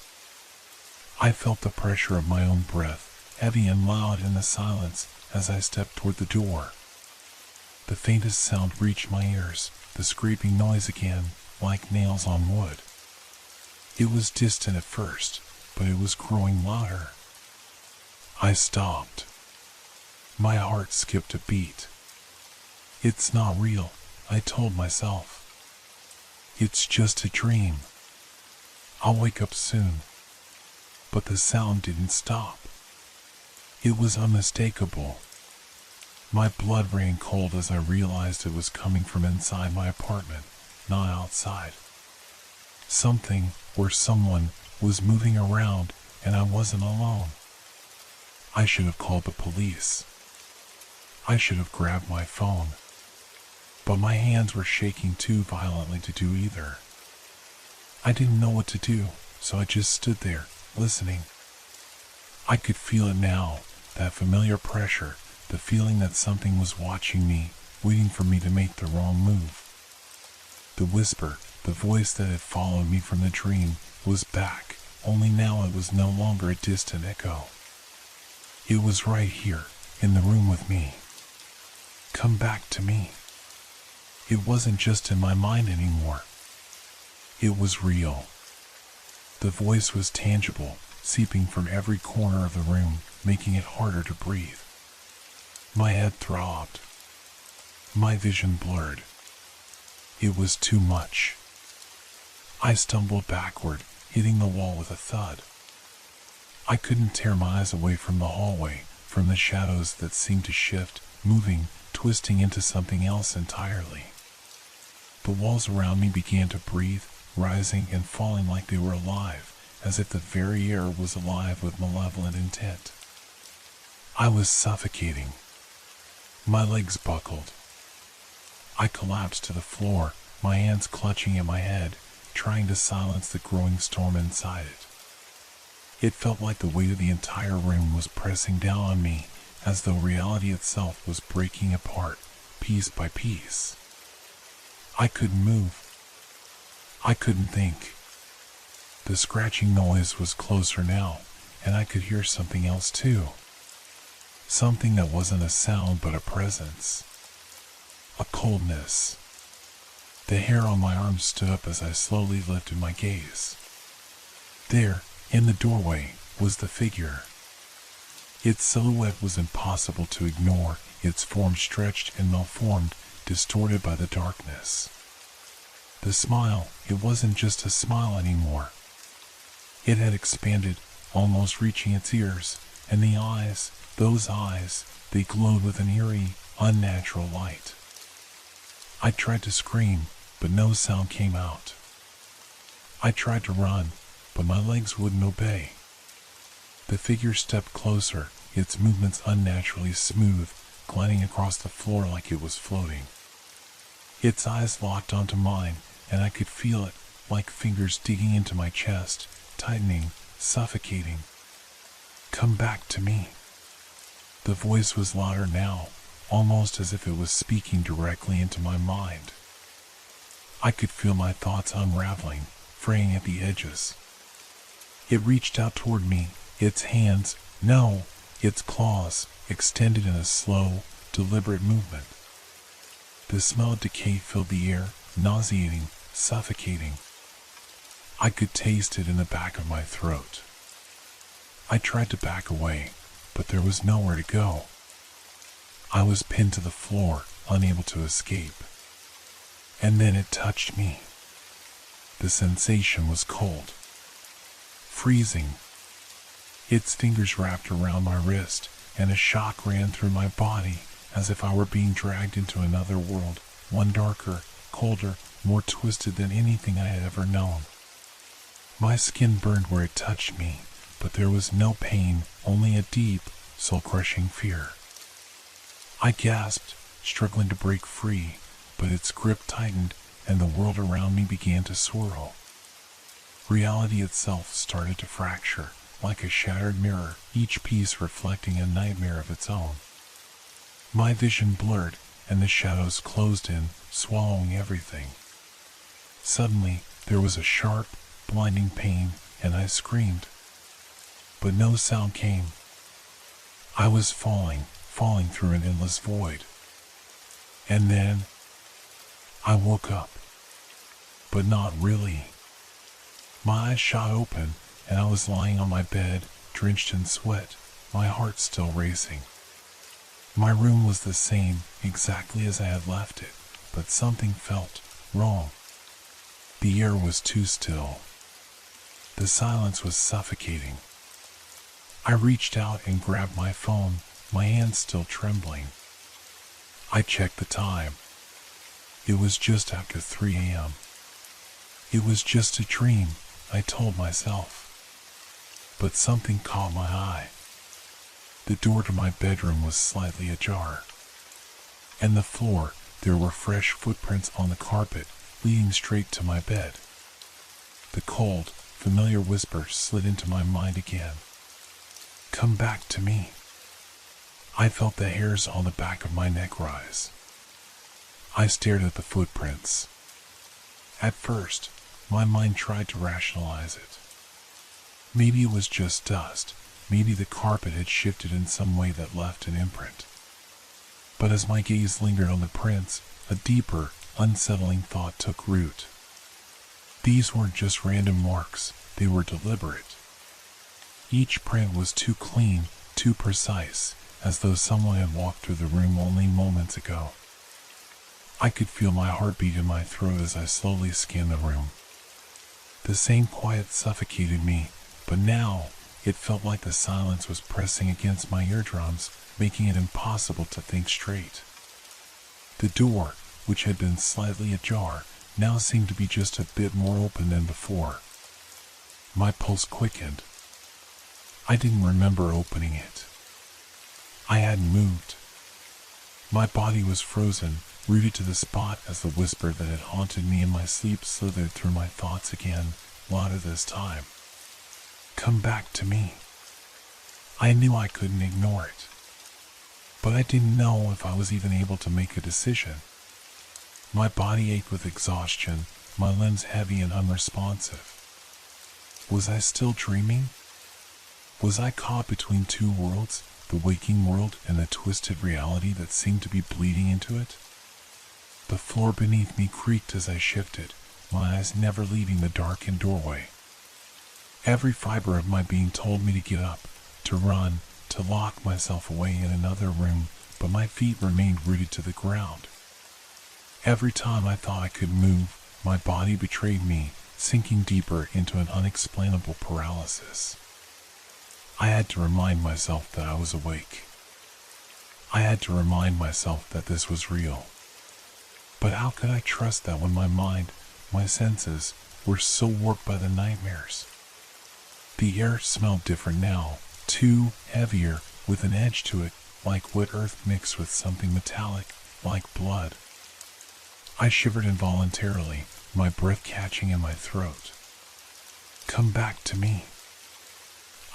I felt the pressure of my own breath, heavy and loud in the silence, as I stepped toward the door. The faintest sound reached my ears, the scraping noise again, like nails on wood. It was distant at first, but it was growing louder. I stopped. My heart skipped a beat. It's not real, I told myself. It's just a dream. I'll wake up soon. But the sound didn't stop. It was unmistakable. My blood ran cold as I realized it was coming from inside my apartment, not outside. Something, or someone, was moving around, and I wasn't alone. I should have called the police. I should have grabbed my phone. But my hands were shaking too violently to do either. I didn't know what to do, so I just stood there, listening. I could feel it now, that familiar pressure, the feeling that something was watching me, waiting for me to make the wrong move. The whisper, the voice that had followed me from the dream, was back, only now it was no longer a distant echo. It was right here, in the room with me. Come back to me. It wasn't just in my mind anymore. It was real. The voice was tangible, seeping from every corner of the room, making it harder to breathe. My head throbbed. My vision blurred. It was too much. I stumbled backward, hitting the wall with a thud. I couldn't tear my eyes away from the hallway, from the shadows that seemed to shift, moving, twisting into something else entirely. The walls around me began to breathe, rising and falling like they were alive, as if the very air was alive with malevolent intent. I was suffocating. My legs buckled. I collapsed to the floor, my hands clutching at my head, trying to silence the growing storm inside it. It felt like the weight of the entire room was pressing down on me, as though reality itself was breaking apart, piece by piece. I couldn't move. I couldn't think. The scratching noise was closer now, and I could hear something else too. Something that wasn't a sound but a presence. A coldness. The hair on my arms stood up as I slowly lifted my gaze. There, in the doorway, was the figure. Its silhouette was impossible to ignore, its form stretched and malformed, distorted by the darkness. The smile, it wasn't just a smile anymore. It had expanded, almost reaching its ears, and the eyes, those eyes, they glowed with an eerie, unnatural light. I tried to scream, but no sound came out. I tried to run, but my legs wouldn't obey. The figure stepped closer, its movements unnaturally smooth, gliding across the floor like it was floating. Its eyes locked onto mine, and I could feel it, like fingers digging into my chest, tightening, suffocating. Come back to me. The voice was louder now, almost as if it was speaking directly into my mind. I could feel my thoughts unraveling, fraying at the edges. It reached out toward me, its hands, no, its claws, extended in a slow, deliberate movement. The smell of decay filled the air, nauseating, suffocating. I could taste it in the back of my throat. I tried to back away, but there was nowhere to go. I was pinned to the floor, unable to escape. And then it touched me. The sensation was cold. Freezing. Its fingers wrapped around my wrist, and a shock ran through my body, as if I were being dragged into another world, one darker, colder, more twisted than anything I had ever known. My skin burned where it touched me, but there was no pain, only a deep, soul-crushing fear. I gasped, struggling to break free, but its grip tightened, and the world around me began to swirl. Reality itself started to fracture, like a shattered mirror, each piece reflecting a nightmare of its own. My vision blurred, and the shadows closed in, swallowing everything. Suddenly, there was a sharp, blinding pain, and I screamed. But no sound came. I was falling through an endless void. And then, I woke up. But not really. My eyes shot open, and I was lying on my bed, drenched in sweat, my heart still racing. My room was the same, exactly as I had left it, but something felt wrong. The air was too still. The silence was suffocating. I reached out and grabbed my phone, my hands still trembling. I checked the time. It was just after 3 a.m. It was just a dream, I told myself. But something caught my eye. The door to my bedroom was slightly ajar. And the floor, there were fresh footprints on the carpet, leading straight to my bed. The cold, familiar whisper slid into my mind again. Come back to me. I felt the hairs on the back of my neck rise. I stared at the footprints. At first, my mind tried to rationalize it. Maybe it was just dust. Maybe the carpet had shifted in some way that left an imprint. But as my gaze lingered on the prints, a deeper, unsettling thought took root. These weren't just random marks, they were deliberate. Each print was too clean, too precise, as though someone had walked through the room only moments ago. I could feel my heartbeat in my throat as I slowly scanned the room. The same quiet suffocated me, but now it felt like the silence was pressing against my eardrums, making it impossible to think straight. The door, which had been slightly ajar, now seemed to be just a bit more open than before. My pulse quickened. I didn't remember opening it. I hadn't moved. My body was frozen, rooted to the spot as the whisper that had haunted me in my sleep slithered through my thoughts again, louder this time. Come back to me. I knew I couldn't ignore it. But I didn't know if I was even able to make a decision. My body ached with exhaustion, my limbs heavy and unresponsive. Was I still dreaming? Was I caught between two worlds, the waking world and the twisted reality that seemed to be bleeding into it? The floor beneath me creaked as I shifted, my eyes never leaving the darkened doorway. Every fiber of my being told me to get up, to run, to lock myself away in another room, but my feet remained rooted to the ground. Every time I thought I could move, my body betrayed me, sinking deeper into an unexplainable paralysis. I had to remind myself that I was awake. I had to remind myself that this was real. But how could I trust that when my mind, my senses, were so warped by the nightmares? The air smelled different now, too heavier, with an edge to it, like wet earth mixed with something metallic, like blood. I shivered involuntarily, my breath catching in my throat. Come back to me.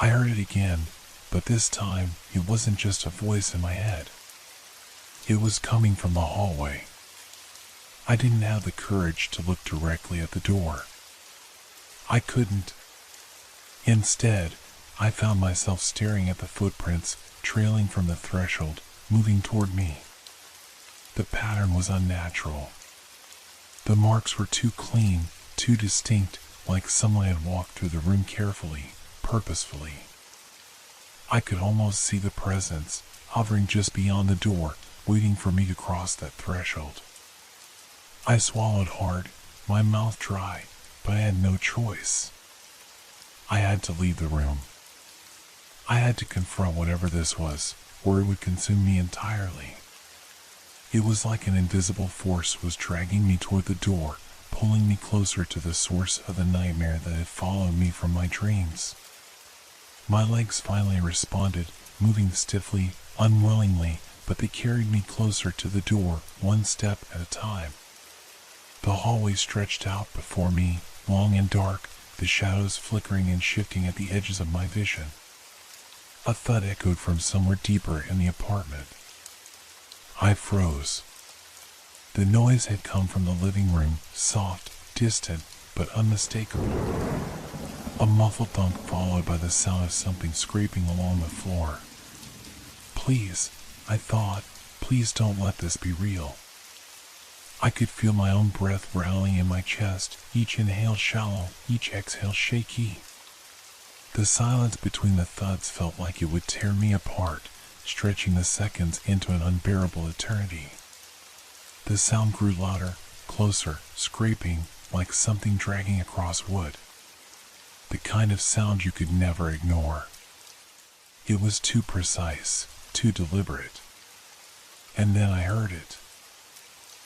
I heard it again, but this time it wasn't just a voice in my head. It was coming from the hallway. I didn't have the courage to look directly at the door. I couldn't. Instead, I found myself staring at the footprints trailing from the threshold, moving toward me. The pattern was unnatural. The marks were too clean, too distinct, like someone had walked through the room carefully, purposefully. I could almost see the presence, hovering just beyond the door, waiting for me to cross that threshold. I swallowed hard, my mouth dry, but I had no choice. I had to leave the room. I had to confront whatever this was, or it would consume me entirely. It was like an invisible force was dragging me toward the door, pulling me closer to the source of the nightmare that had followed me from my dreams. My legs finally responded, moving stiffly, unwillingly, but they carried me closer to the door, one step at a time. The hallway stretched out before me, long and dark, the shadows flickering and shifting at the edges of my vision. A thud echoed from somewhere deeper in the apartment. I froze. The noise had come from the living room, soft, distant, but unmistakable. A muffled thump followed by the sound of something scraping along the floor. Please, I thought, please don't let this be real. I could feel my own breath rattling in my chest, each inhale shallow, each exhale shaky. The silence between the thuds felt like it would tear me apart, stretching the seconds into an unbearable eternity. The sound grew louder, closer, scraping, like something dragging across wood. The kind of sound you could never ignore. It was too precise, too deliberate. And then I heard it.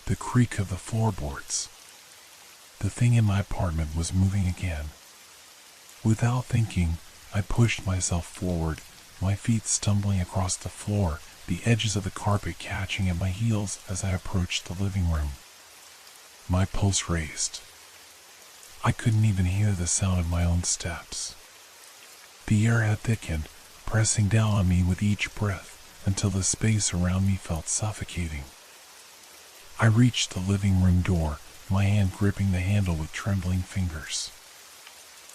The creak of the floorboards. The thing in my apartment was moving again. Without thinking, I pushed myself forward, my feet stumbling across the floor, the edges of the carpet catching at my heels as I approached the living room. My pulse raced. I couldn't even hear the sound of my own steps. The air had thickened, pressing down on me with each breath, until the space around me felt suffocating. I reached the living room door, my hand gripping the handle with trembling fingers.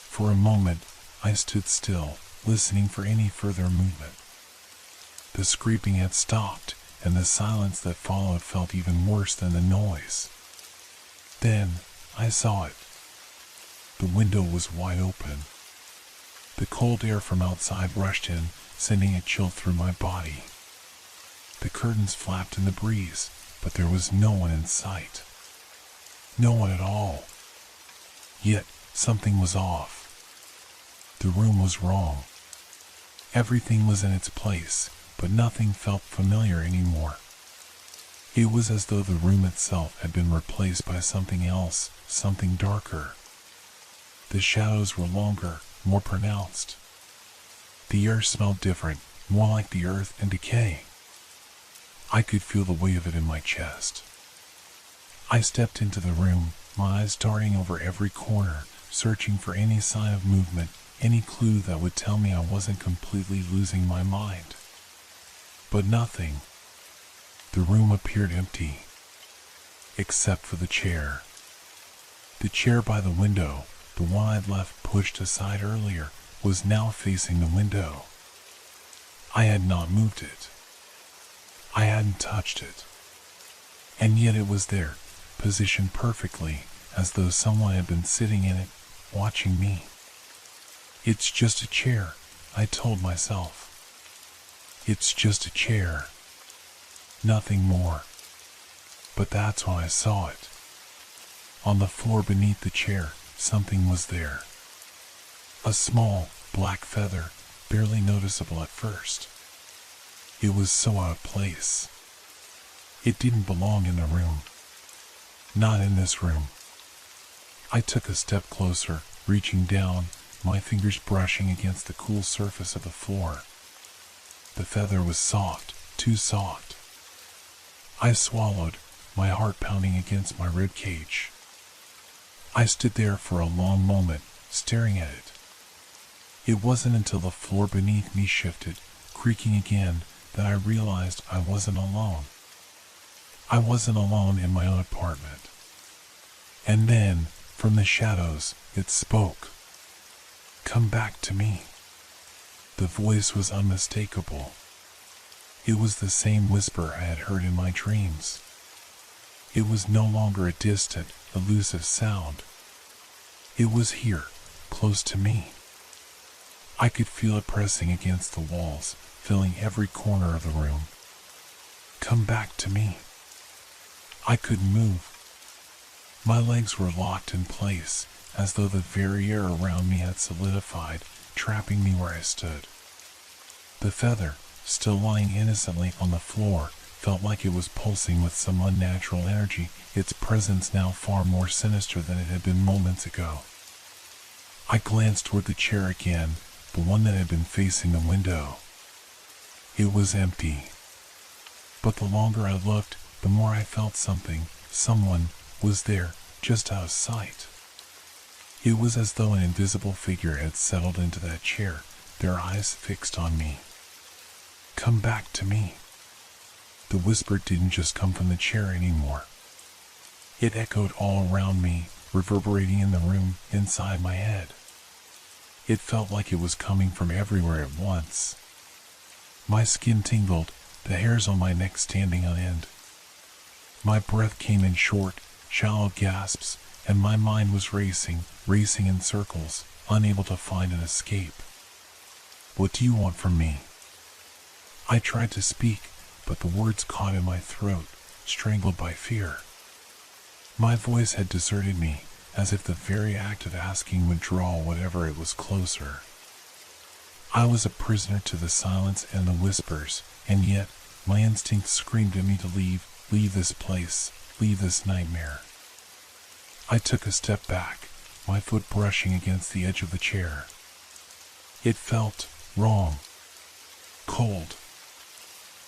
For a moment, I stood still, listening for any further movement. The scraping had stopped, and the silence that followed felt even worse than the noise. Then, I saw it. The window was wide open. The cold air from outside rushed in, sending a chill through my body. The curtains flapped in the breeze, but there was no one in sight. No one at all. Yet, something was off. The room was wrong. Everything was in its place, but nothing felt familiar anymore. It was as though the room itself had been replaced by something else, something darker. The shadows were longer, more pronounced. The air smelled different, more like the earth and decay. I could feel the weight of it in my chest. I stepped into the room, my eyes darting over every corner, searching for any sign of movement, any clue that would tell me I wasn't completely losing my mind. But nothing. The room appeared empty, except for the chair. The chair by the window, the one I'd left pushed aside earlier, was now facing the window. I had not moved it. I hadn't touched it. And yet it was there, positioned perfectly, as though someone had been sitting in it, watching me. It's just a chair, I told myself. It's just a chair. Nothing more. But that's when I saw it. On the floor beneath the chair, something was there. A small, black feather, barely noticeable at first. It was so out of place. It didn't belong in the room. Not in this room. I took a step closer, reaching down, my fingers brushing against the cool surface of the floor. The feather was soft, too soft. I swallowed, my heart pounding against my rib cage. I stood there for a long moment, staring at it. It wasn't until the floor beneath me shifted, creaking again, that I realized I wasn't alone. I wasn't alone in my own apartment. And then, from the shadows, it spoke. Come back to me. The voice was unmistakable. It was the same whisper I had heard in my dreams. It was no longer a distant, elusive sound. It was here, close to me. I could feel it pressing against the walls, filling every corner of the room. Come back to me. I couldn't move. My legs were locked in place, as though the very air around me had solidified, trapping me where I stood. The feather, still lying innocently on the floor, felt like it was pulsing with some unnatural energy, its presence now far more sinister than it had been moments ago. I glanced toward the chair again, the one that had been facing the window. It was empty. But the longer I looked, the more I felt someone was there, just out of sight. It was as though an invisible figure had settled into that chair, their eyes fixed on me. Come back to me. The whisper didn't just come from the chair anymore. It echoed all around me, reverberating in the room inside my head. It felt like it was coming from everywhere at once. My skin tingled, the hairs on my neck standing on end. My breath came in short, shallow gasps, and my mind was racing in circles, unable to find an escape. What do you want from me? I tried to speak, but the words caught in my throat, strangled by fear. My voice had deserted me, as if the very act of asking would draw whatever it was closer. I was a prisoner to the silence and the whispers, and yet my instincts screamed at me to leave this place, leave this nightmare. I took a step back, my foot brushing against the edge of the chair. It felt wrong, cold.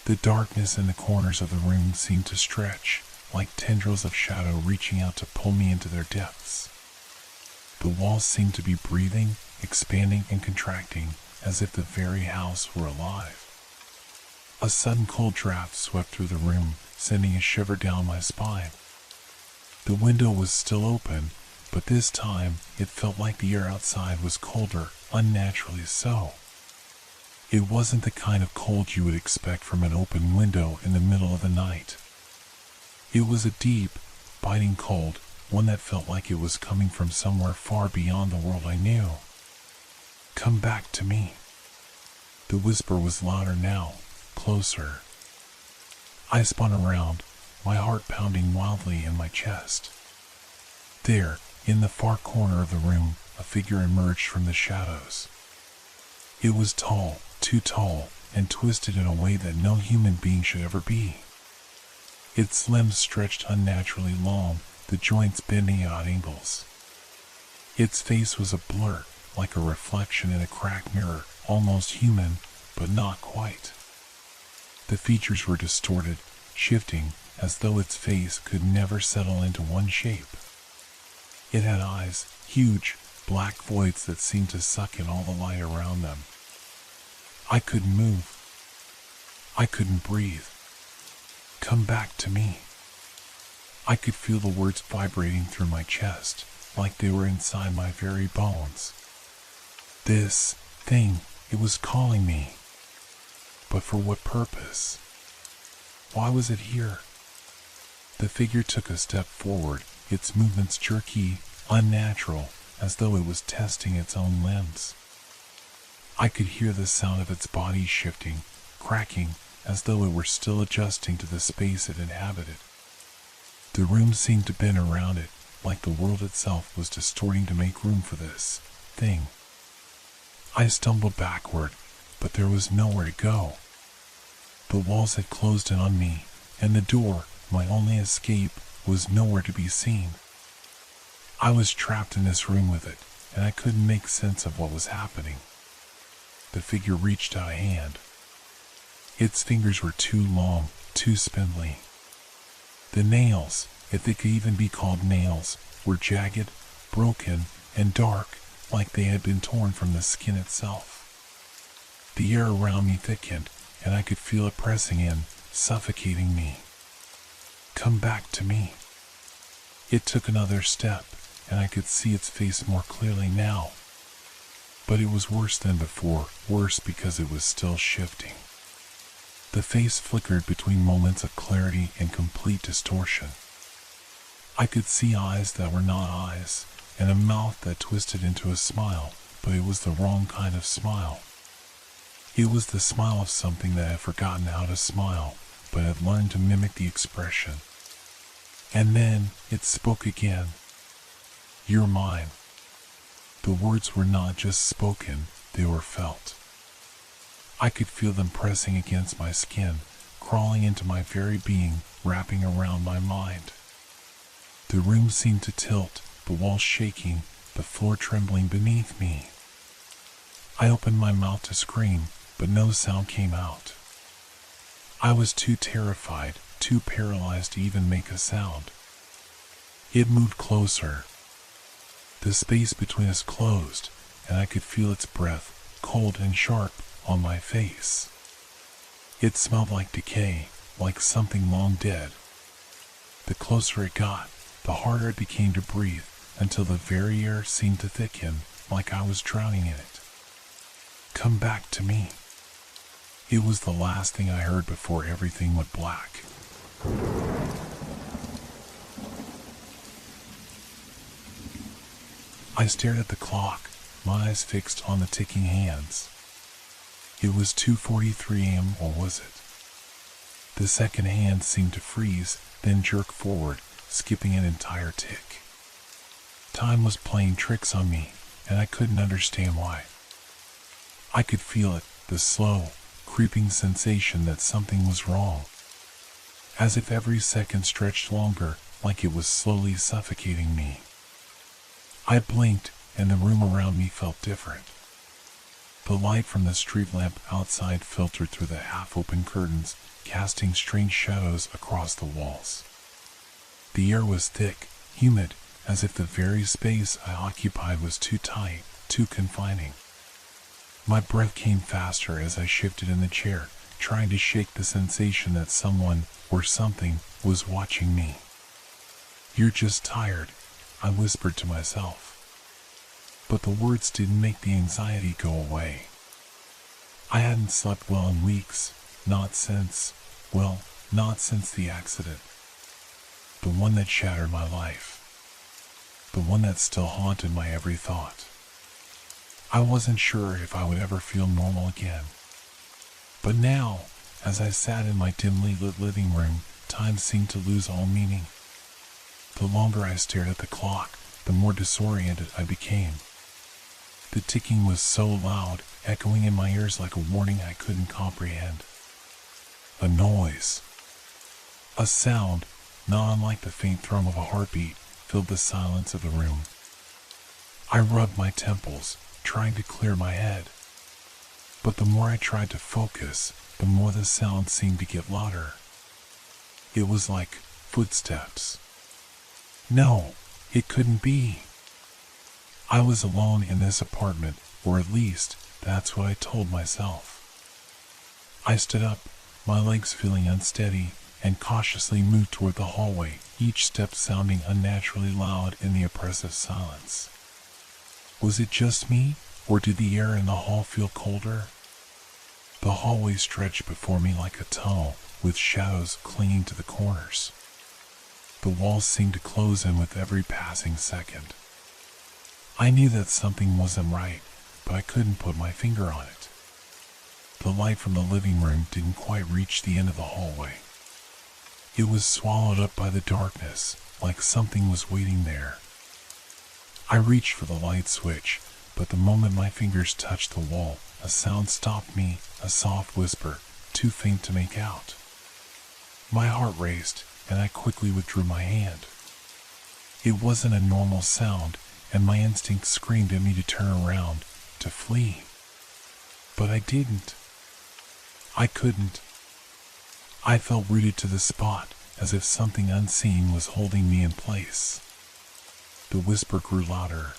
The darkness in the corners of the room seemed to stretch, like tendrils of shadow reaching out to pull me into their depths. The walls seemed to be breathing, expanding and contracting, as if the very house were alive. A sudden cold draft swept through the room, sending a shiver down my spine. The window was still open, but this time it felt like the air outside was colder, unnaturally so. It wasn't the kind of cold you would expect from an open window in the middle of the night. It was a deep, biting cold, one that felt like it was coming from somewhere far beyond the world I knew. Come back to me. The whisper was louder now, closer. I spun around, my heart pounding wildly in my chest. There, in the far corner of the room, a figure emerged from the shadows. It was tall, too tall, and twisted in a way that no human being should ever be. Its limbs stretched unnaturally long, the joints bending at angles. Its face was a blur, like a reflection in a cracked mirror, almost human, but not quite. The features were distorted, shifting, as though its face could never settle into one shape. It had eyes, huge, black voids that seemed to suck in all the light around them. I couldn't move. I couldn't breathe. Come back to me. I could feel the words vibrating through my chest, like they were inside my very bones. This thing, it was calling me. But for what purpose? Why was it here? The figure took a step forward, its movements jerky, unnatural, as though it was testing its own limbs. I could hear the sound of its body shifting, cracking, as though it were still adjusting to the space it inhabited. The room seemed to bend around it, like the world itself was distorting to make room for this thing. I stumbled backward, but there was nowhere to go. The walls had closed in on me, and the door, my only escape, was nowhere to be seen. I was trapped in this room with it, and I couldn't make sense of what was happening. The figure reached out a hand. Its fingers were too long, too spindly. The nails, if they could even be called nails, were jagged, broken, and dark, like they had been torn from the skin itself. The air around me thickened, and I could feel it pressing in, suffocating me. Come back to me. It took another step, and I could see its face more clearly now. But it was worse than before, worse because it was still shifting. The face flickered between moments of clarity and complete distortion. I could see eyes that were not eyes, and a mouth that twisted into a smile, but it was the wrong kind of smile. It was the smile of something that had forgotten how to smile, but had learned to mimic the expression. And then it spoke again. You're mine. The words were not just spoken, they were felt. I could feel them pressing against my skin, crawling into my very being, wrapping around my mind. The room seemed to tilt, the walls shaking, the floor trembling beneath me. I opened my mouth to scream, but no sound came out. I was too terrified, too paralyzed to even make a sound. It moved closer. The space between us closed, and I could feel its breath, cold and sharp, on my face. It smelled like decay, like something long dead. The closer it got, the harder it became to breathe, until the very air seemed to thicken, like I was drowning in it. Come back to me. It was the last thing I heard before everything went black. I stared at the clock, my eyes fixed on the ticking hands. It was 2:43 a.m., or was it? The second hand seemed to freeze, then jerk forward, skipping an entire tick. Time was playing tricks on me, and I couldn't understand why. I could feel it, the slow, creeping sensation that something was wrong. As if every second stretched longer, like it was slowly suffocating me. I blinked, and the room around me felt different. The light from the street lamp outside filtered through the half-open curtains, casting strange shadows across the walls. The air was thick, humid, as if the very space I occupied was too tight, too confining. My breath came faster as I shifted in the chair, trying to shake the sensation that someone, or something, was watching me. You're just tired, I whispered to myself. But the words didn't make the anxiety go away. I hadn't slept well in weeks, not since the accident. The one that shattered my life. The one that still haunted my every thought. I wasn't sure if I would ever feel normal again. But now, as I sat in my dimly lit living room, time seemed to lose all meaning. The longer I stared at the clock, the more disoriented I became. The ticking was so loud, echoing in my ears like a warning I couldn't comprehend. A noise. A sound, not unlike the faint thrum of a heartbeat, filled the silence of the room. I rubbed my temples, trying to clear my head. But the more I tried to focus, the more the sound seemed to get louder. It was like footsteps. No, it couldn't be. I was alone in this apartment, or at least, that's what I told myself. I stood up, my legs feeling unsteady, and cautiously moved toward the hallway, each step sounding unnaturally loud in the oppressive silence. Was it just me, or did the air in the hall feel colder? The hallway stretched before me like a tunnel, with shadows clinging to the corners. The walls seemed to close in with every passing second. I knew that something wasn't right, but I couldn't put my finger on it. The light from the living room didn't quite reach the end of the hallway. It was swallowed up by the darkness, like something was waiting there. I reached for the light switch, but the moment my fingers touched the wall, a sound stopped me, a soft whisper, too faint to make out. My heart raced, and I quickly withdrew my hand. It wasn't a normal sound, and my instinct screamed at me to turn around, to flee. But I didn't. I couldn't. I felt rooted to the spot, as if something unseen was holding me in place. The whisper grew louder.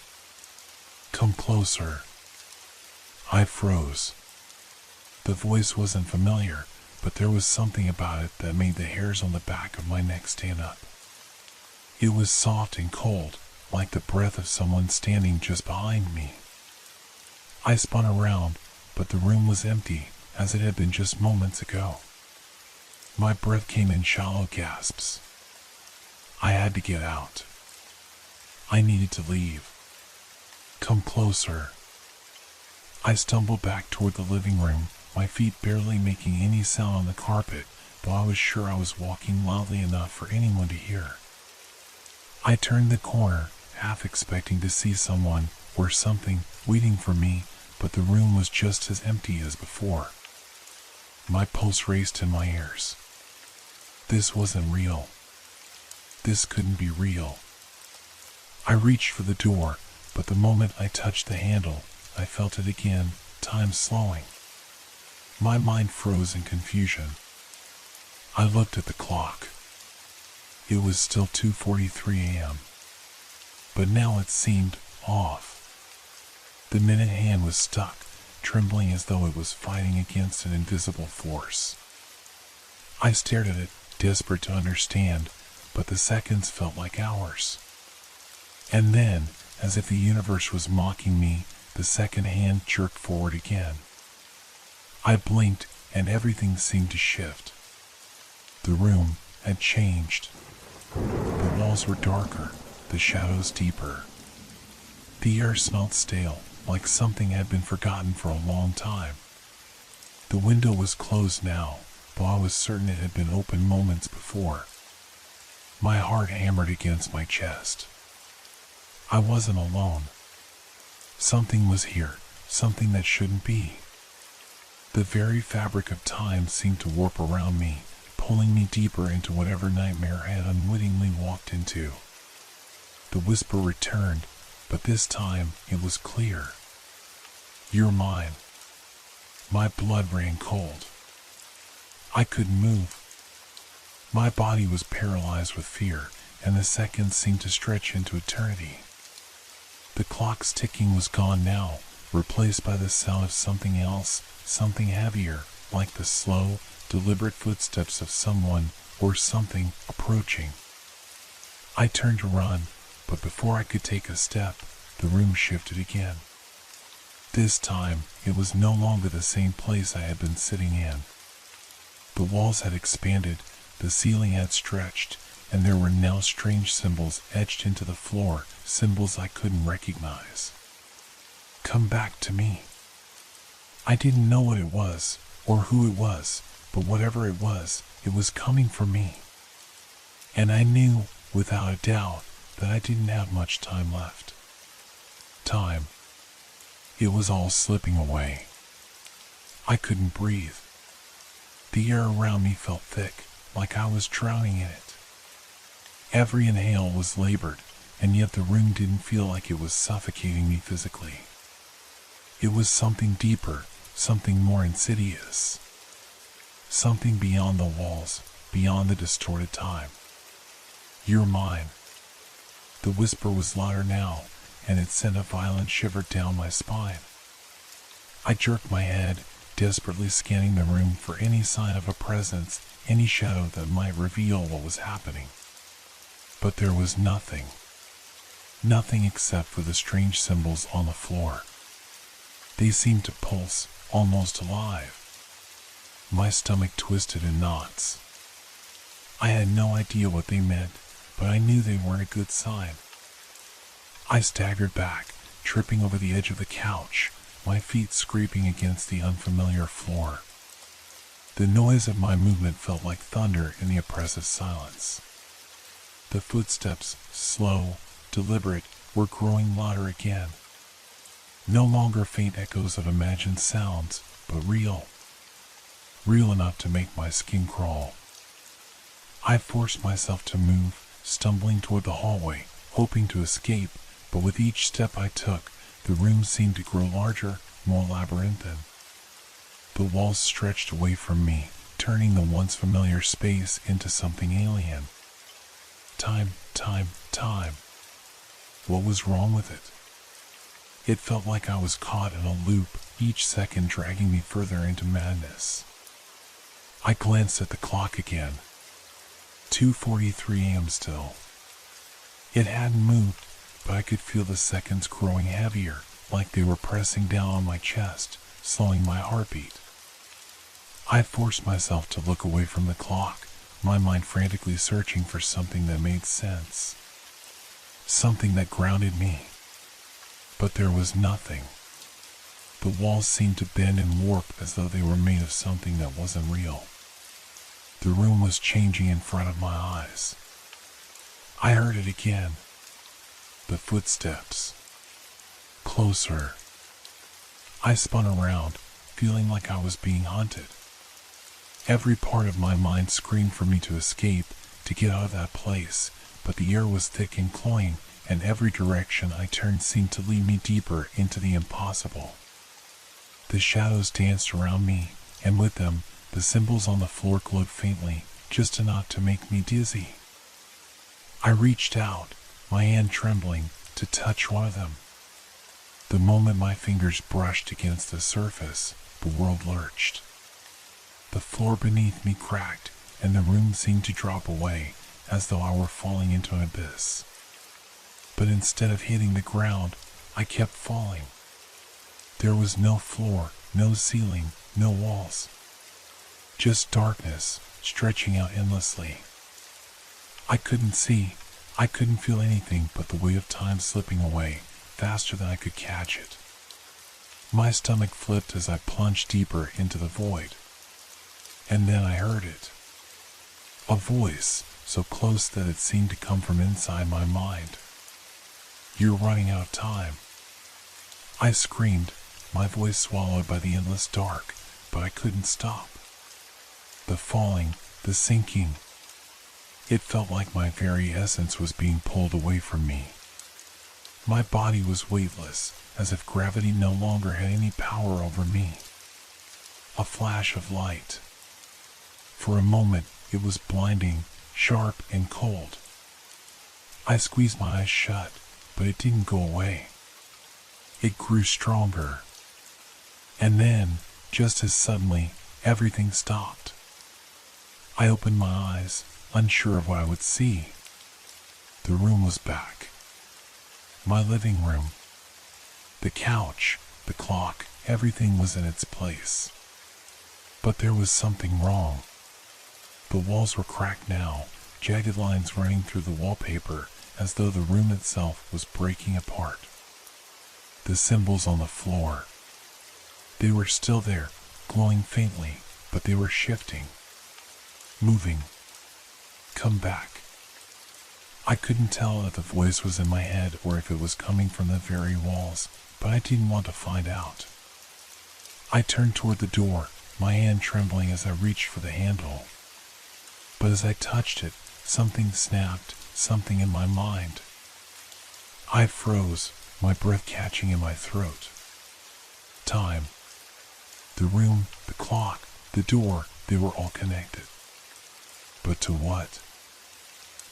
Come closer. I froze. The voice wasn't familiar, but there was something about it that made the hairs on the back of my neck stand up. It was soft and cold, like the breath of someone standing just behind me. I spun around, but the room was empty, as it had been just moments ago. My breath came in shallow gasps. I had to get out. I needed to leave. Come closer. I stumbled back toward the living room, my feet barely making any sound on the carpet, though I was sure I was walking loudly enough for anyone to hear. I turned the corner, half expecting to see someone or something waiting for me, but the room was just as empty as before. My pulse raced in my ears. This wasn't real. This couldn't be real. I reached for the door, but the moment I touched the handle, I felt it again, time slowing. My mind froze in confusion. I looked at the clock. It was still 2:43 a.m., but now it seemed off. The minute hand was stuck, trembling as though it was fighting against an invisible force. I stared at it, desperate to understand, but the seconds felt like hours. And then, as if the universe was mocking me, the second hand jerked forward again. I blinked, and everything seemed to shift. The room had changed. The walls were darker, the shadows deeper. The air smelled stale, like something had been forgotten for a long time. The window was closed now, though I was certain it had been open moments before. My heart hammered against my chest. I wasn't alone. Something was here, something that shouldn't be. The very fabric of time seemed to warp around me, pulling me deeper into whatever nightmare I had unwittingly walked into. The whisper returned, but this time it was clear. You're mine. My blood ran cold. I couldn't move. My body was paralyzed with fear, and the seconds seemed to stretch into eternity. The clock's ticking was gone now, replaced by the sound of something else, something heavier, like the slow, deliberate footsteps of someone or something approaching. I turned to run, but before I could take a step, the room shifted again. This time, it was no longer the same place I had been sitting in. The walls had expanded, the ceiling had stretched, and there were now strange symbols etched into the floor, symbols I couldn't recognize. Come back to me. I didn't know what it was, or who it was, but whatever it was coming for me. And I knew, without a doubt, that I didn't have much time left. Time. It was all slipping away. I couldn't breathe. The air around me felt thick, like I was drowning in it. Every inhale was labored, and yet the room didn't feel like it was suffocating me physically. It was something deeper, something more insidious. Something beyond the walls, beyond the distorted time. "You're mine." The whisper was louder now, and it sent a violent shiver down my spine. I jerked my head, desperately scanning the room for any sign of a presence, any shadow that might reveal what was happening. But there was nothing. Nothing except for the strange symbols on the floor. They seemed to pulse, almost alive. My stomach twisted in knots. I had no idea what they meant, but I knew they weren't a good sign. I staggered back, tripping over the edge of the couch, my feet scraping against the unfamiliar floor. The noise of my movement felt like thunder in the oppressive silence. The footsteps, slow, deliberate, were growing louder again. No longer faint echoes of imagined sounds, but real. Real enough to make my skin crawl. I forced myself to move, stumbling toward the hallway, hoping to escape, but with each step I took, the room seemed to grow larger, more labyrinthine. The walls stretched away from me, turning the once familiar space into something alien. Time. What was wrong with it? It felt like I was caught in a loop, each second dragging me further into madness. I glanced at the clock again. 2:43 a.m. still. It hadn't moved, but I could feel the seconds growing heavier, like they were pressing down on my chest, slowing my heartbeat. I forced myself to look away from the clock, my mind frantically searching for something that made sense. Something that grounded me. But there was nothing. The walls seemed to bend and warp as though they were made of something that wasn't real. The room was changing in front of my eyes. I heard it again. The footsteps. Closer. I spun around, feeling like I was being hunted. Every part of my mind screamed for me to escape, to get out of that place, but the air was thick and cloying, and every direction I turned seemed to lead me deeper into the impossible. The shadows danced around me, and with them, the symbols on the floor glowed faintly, just enough to make me dizzy. I reached out, my hand trembling, to touch one of them. The moment my fingers brushed against the surface, the world lurched. The floor beneath me cracked, and the room seemed to drop away, as though I were falling into an abyss. But instead of hitting the ground, I kept falling. There was no floor, no ceiling, no walls. Just darkness, stretching out endlessly. I couldn't see, I couldn't feel anything but the weight of time slipping away, faster than I could catch it. My stomach flipped as I plunged deeper into the void. And then I heard it. A voice, so close that it seemed to come from inside my mind. "You're running out of time." I screamed, my voice swallowed by the endless dark, but I couldn't stop. The falling, the sinking. It felt like my very essence was being pulled away from me. My body was weightless, as if gravity no longer had any power over me. A flash of light. For a moment, it was blinding, sharp, and cold. I squeezed my eyes shut, but it didn't go away. It grew stronger. And then, just as suddenly, everything stopped. I opened my eyes, unsure of what I would see. The room was back. My living room. The couch, the clock, everything was in its place. But there was something wrong. The walls were cracked now, jagged lines running through the wallpaper, as though the room itself was breaking apart. The symbols on the floor. They were still there, glowing faintly, but they were shifting. Moving. Come back. I couldn't tell if the voice was in my head or if it was coming from the very walls, but I didn't want to find out. I turned toward the door, my hand trembling as I reached for the handle. But as I touched it, something snapped, something in my mind. I froze, my breath catching in my throat. Time. The room, the clock, the door, they were all connected. But to what?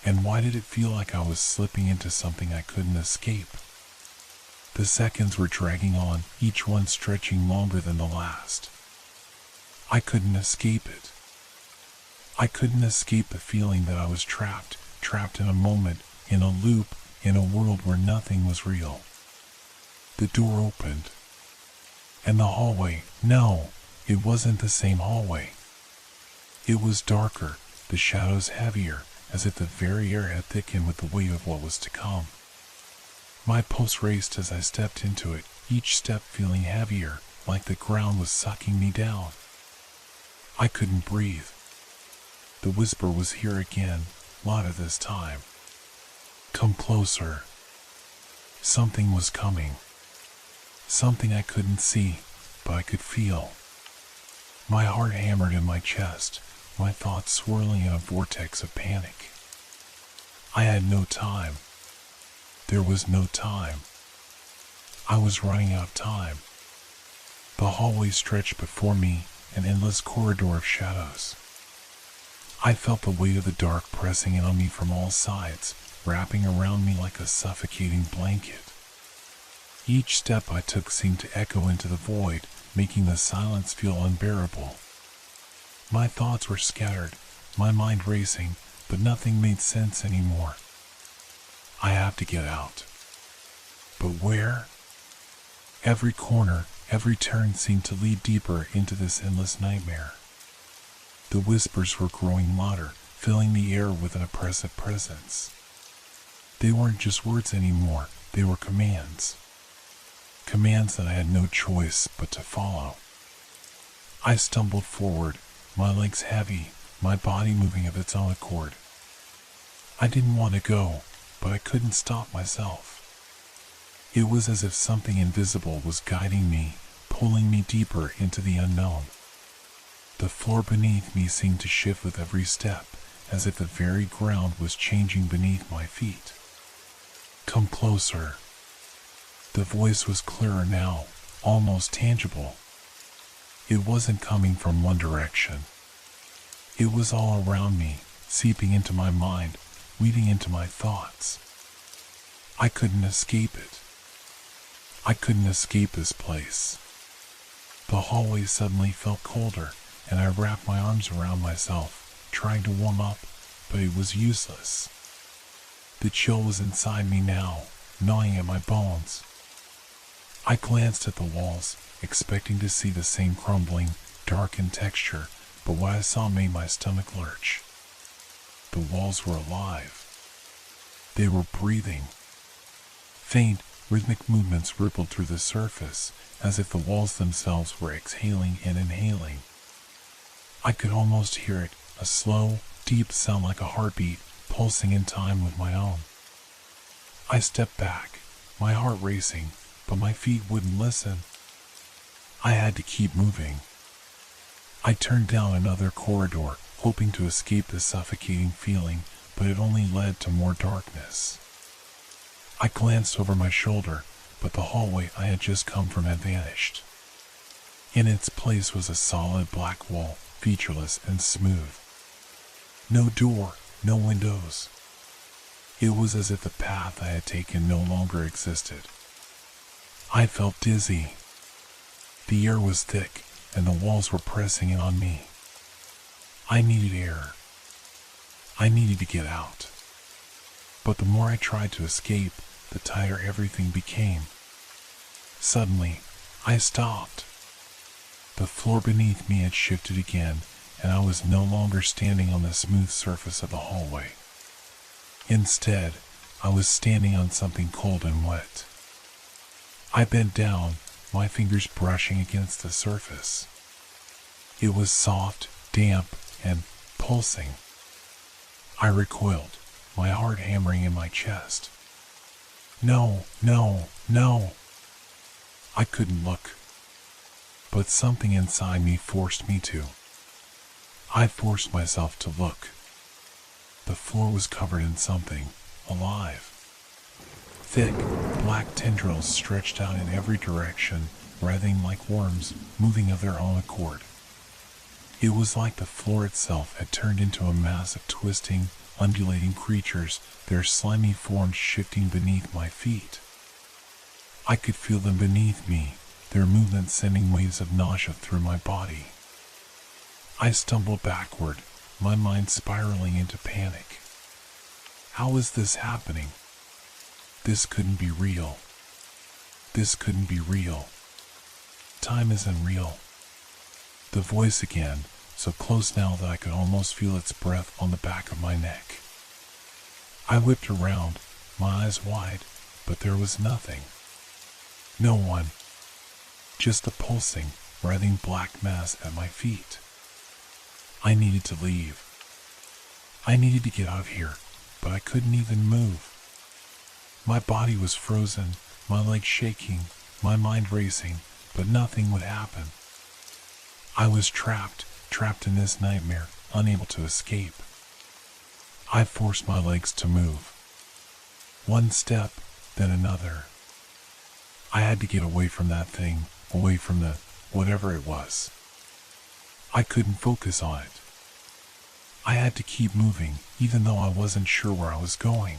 And why did it feel like I was slipping into something I couldn't escape? The seconds were dragging on, each one stretching longer than the last. I couldn't escape it. I couldn't escape the feeling that I was trapped in a moment, in a loop, in a world where nothing was real. The door opened. And the hallway, no, it wasn't the same hallway. It was darker, the shadows heavier, as if the very air had thickened with the weight of what was to come. My pulse raced as I stepped into it, each step feeling heavier, like the ground was sucking me down. I couldn't breathe. The whisper was here again, louder this time. Come closer. Something was coming. Something I couldn't see, but I could feel. My heart hammered in my chest, my thoughts swirling in a vortex of panic. I had no time. There was no time. I was running out of time. The hallway stretched before me, an endless corridor of shadows. I felt the weight of the dark pressing in on me from all sides, wrapping around me like a suffocating blanket. Each step I took seemed to echo into the void, making the silence feel unbearable. My thoughts were scattered, my mind racing, but nothing made sense anymore. I have to get out. But where? Every corner, every turn seemed to lead deeper into this endless nightmare. The whispers were growing louder, filling the air with an oppressive presence. They weren't just words anymore, they were commands. Commands that I had no choice but to follow. I stumbled forward, my legs heavy, my body moving of its own accord. I didn't want to go, but I couldn't stop myself. It was as if something invisible was guiding me, pulling me deeper into the unknown. The floor beneath me seemed to shift with every step, as if the very ground was changing beneath my feet. Come closer. The voice was clearer now, almost tangible. It wasn't coming from one direction. It was all around me, seeping into my mind, weaving into my thoughts. I couldn't escape it. I couldn't escape this place. The hallway suddenly felt colder, and I wrapped my arms around myself, trying to warm up, but it was useless. The chill was inside me now, gnawing at my bones. I glanced at the walls, expecting to see the same crumbling, darkened texture, but what I saw made my stomach lurch. The walls were alive. They were breathing. Faint, rhythmic movements rippled through the surface, as if the walls themselves were exhaling and inhaling. I could almost hear it, a slow, deep sound like a heartbeat, pulsing in time with my own. I stepped back, my heart racing, but my feet wouldn't listen. I had to keep moving. I turned down another corridor, hoping to escape the suffocating feeling, but it only led to more darkness. I glanced over my shoulder, but the hallway I had just come from had vanished. In its place was a solid black wall, featureless and smooth. No door, no windows. It was as if the path I had taken no longer existed. I felt dizzy. The air was thick, and the walls were pressing in on me. I needed air. I needed to get out. But the more I tried to escape, the tighter everything became. Suddenly, I stopped. The floor beneath me had shifted again, and I was no longer standing on the smooth surface of the hallway. Instead, I was standing on something cold and wet. I bent down, my fingers brushing against the surface. It was soft, damp, and pulsing. I recoiled, my heart hammering in my chest. No, no, no. I couldn't look. But something inside me forced me to. I forced myself to look. The floor was covered in something alive. Thick, black tendrils stretched out in every direction, writhing like worms, moving of their own accord. It was like the floor itself had turned into a mass of twisting, undulating creatures, their slimy forms shifting beneath my feet. I could feel them beneath me, their movements sending waves of nausea through my body. I stumbled backward, my mind spiraling into panic. How was this happening? This couldn't be real. This couldn't be real. Time isn't real. The voice again, so close now that I could almost feel its breath on the back of my neck. I whipped around, my eyes wide, but there was nothing. No one. Just a pulsing, writhing black mass at my feet. I needed to leave. I needed to get out of here, but I couldn't even move. My body was frozen, my legs shaking, my mind racing, but nothing would happen. I was trapped in this nightmare, unable to escape. I forced my legs to move. One step, then another. I had to get away from that thing, away from the whatever it was. I couldn't focus on it. I had to keep moving, even though I wasn't sure where I was going.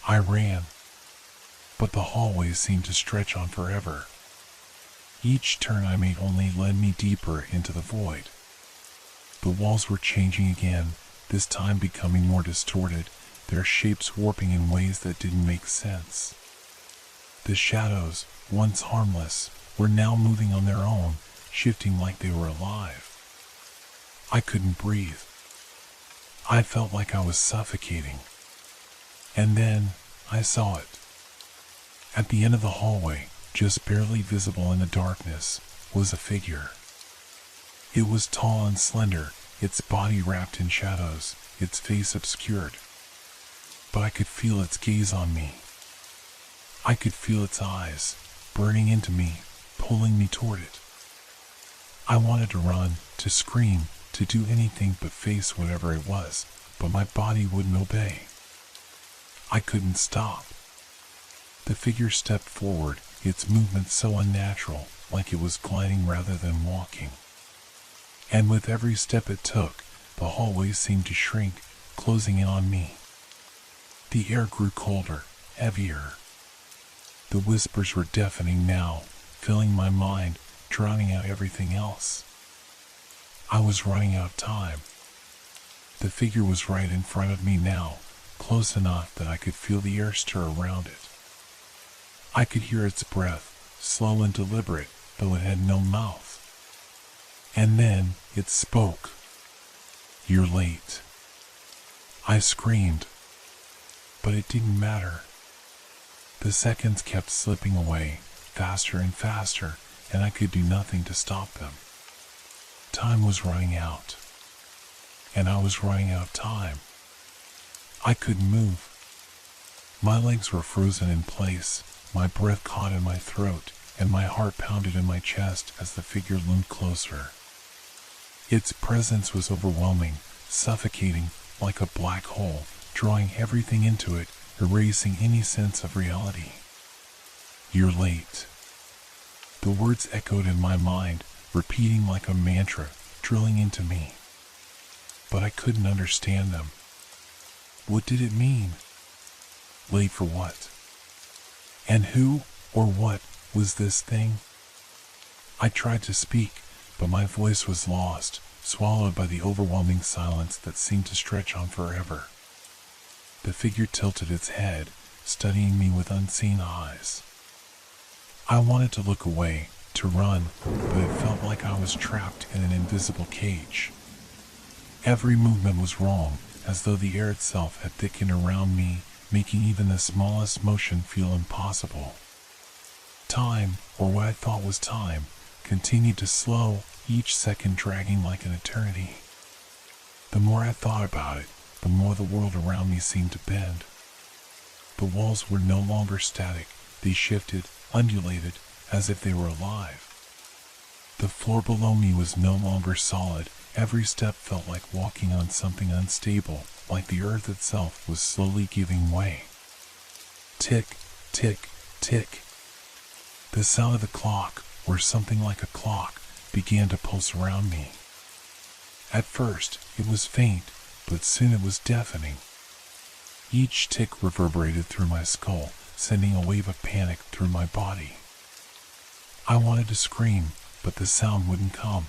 I ran, but the hallways seemed to stretch on forever. Each turn I made only led me deeper into the void. The walls were changing again, this time becoming more distorted, their shapes warping in ways that didn't make sense. The shadows, once harmless, were now moving on their own, shifting like they were alive. I couldn't breathe. I felt like I was suffocating. And then I saw it. At the end of the hallway, just barely visible in the darkness, was a figure. It was tall and slender, its body wrapped in shadows, its face obscured. But I could feel its gaze on me. I could feel its eyes, burning into me, pulling me toward it. I wanted to run, to scream, to do anything but face whatever it was, but my body wouldn't obey. I couldn't stop. The figure stepped forward, its movement so unnatural, like it was gliding rather than walking. And with every step it took, the hallway seemed to shrink, closing in on me. The air grew colder, heavier. The whispers were deafening now, filling my mind, drowning out everything else. I was running out of time. The figure was right in front of me now, close enough that I could feel the air stir around it. I could hear its breath, slow and deliberate, though it had no mouth. And then it spoke. "You're late." I screamed, but it didn't matter. The seconds kept slipping away, faster and faster, and I could do nothing to stop them. Time was running out, and I was running out of time. I couldn't move. My legs were frozen in place, my breath caught in my throat, and my heart pounded in my chest as the figure loomed closer. Its presence was overwhelming, suffocating, like a black hole, drawing everything into it, erasing any sense of reality. "You're late." The words echoed in my mind, repeating like a mantra, drilling into me. But I couldn't understand them. What did it mean? Late for what? And who or what was this thing? I tried to speak, but my voice was lost, swallowed by the overwhelming silence that seemed to stretch on forever. The figure tilted its head, studying me with unseeing eyes. I wanted to look away, to run, but it felt like I was trapped in an invisible cage. Every movement was wrong, as though the air itself had thickened around me, making even the smallest motion feel impossible. Time, or what I thought was time, continued to slow, each second dragging like an eternity. The more I thought about it, the more the world around me seemed to bend. The walls were no longer static, they shifted, undulated, as if they were alive. The floor below me was no longer solid, every step felt like walking on something unstable, like the earth itself was slowly giving way. Tick, tick, tick. The sound of the clock, or something like a clock, began to pulse around me. At first, it was faint, but soon it was deafening. Each tick reverberated through my skull, sending a wave of panic through my body. I wanted to scream, but the sound wouldn't come.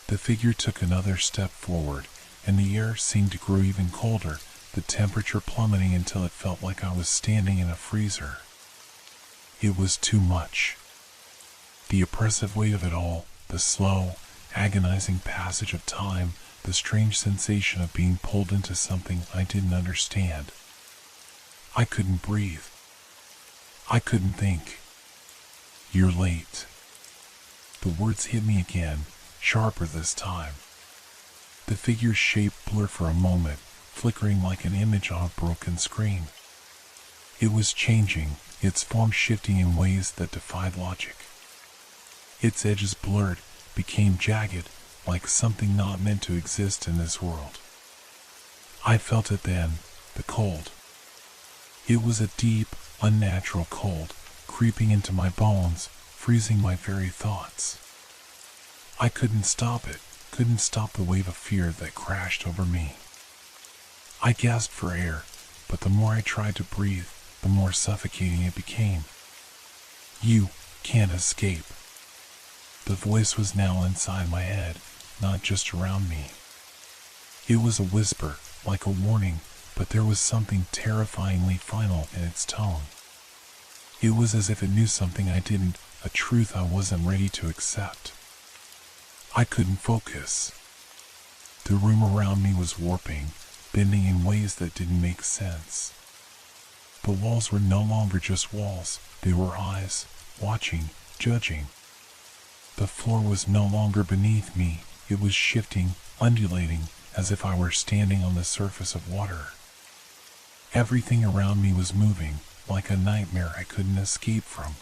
The figure took another step forward, and the air seemed to grow even colder, the temperature plummeting until it felt like I was standing in a freezer. It was too much. The oppressive weight of it all, the slow, agonizing passage of time, the strange sensation of being pulled into something I didn't understand. I couldn't breathe. I couldn't think. "You're late." The words hit me again, sharper this time. The figure's shape blurred for a moment, flickering like an image on a broken screen. It was changing, its form shifting in ways that defied logic. Its edges blurred, became jagged, like something not meant to exist in this world. I felt it then, the cold. It was a deep, unnatural cold, creeping into my bones, freezing my very thoughts. I couldn't stop it, couldn't stop the wave of fear that crashed over me. I gasped for air, but the more I tried to breathe, the more suffocating it became. "You can't escape." The voice was now inside my head, not just around me. It was a whisper, like a warning, but there was something terrifyingly final in its tone. It was as if it knew something I didn't, a truth I wasn't ready to accept. I couldn't focus. The room around me was warping, bending in ways that didn't make sense. The walls were no longer just walls, they were eyes, watching, judging. The floor was no longer beneath me, it was shifting, undulating, as if I were standing on the surface of water. Everything around me was moving, like a nightmare I couldn't escape from.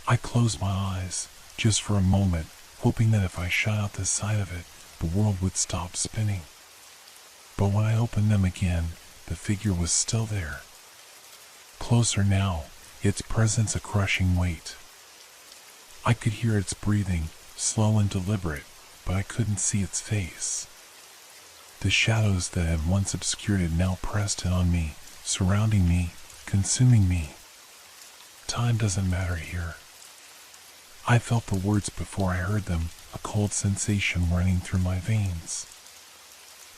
I closed my eyes, just for a moment, hoping that if I shut out the sight of it, the world would stop spinning. But when I opened them again, the figure was still there. Closer now, its presence a crushing weight. I could hear its breathing, slow and deliberate, but I couldn't see its face. The shadows that had once obscured it now pressed in on me, surrounding me, consuming me. Time doesn't matter here. I felt the words before I heard them, a cold sensation running through my veins.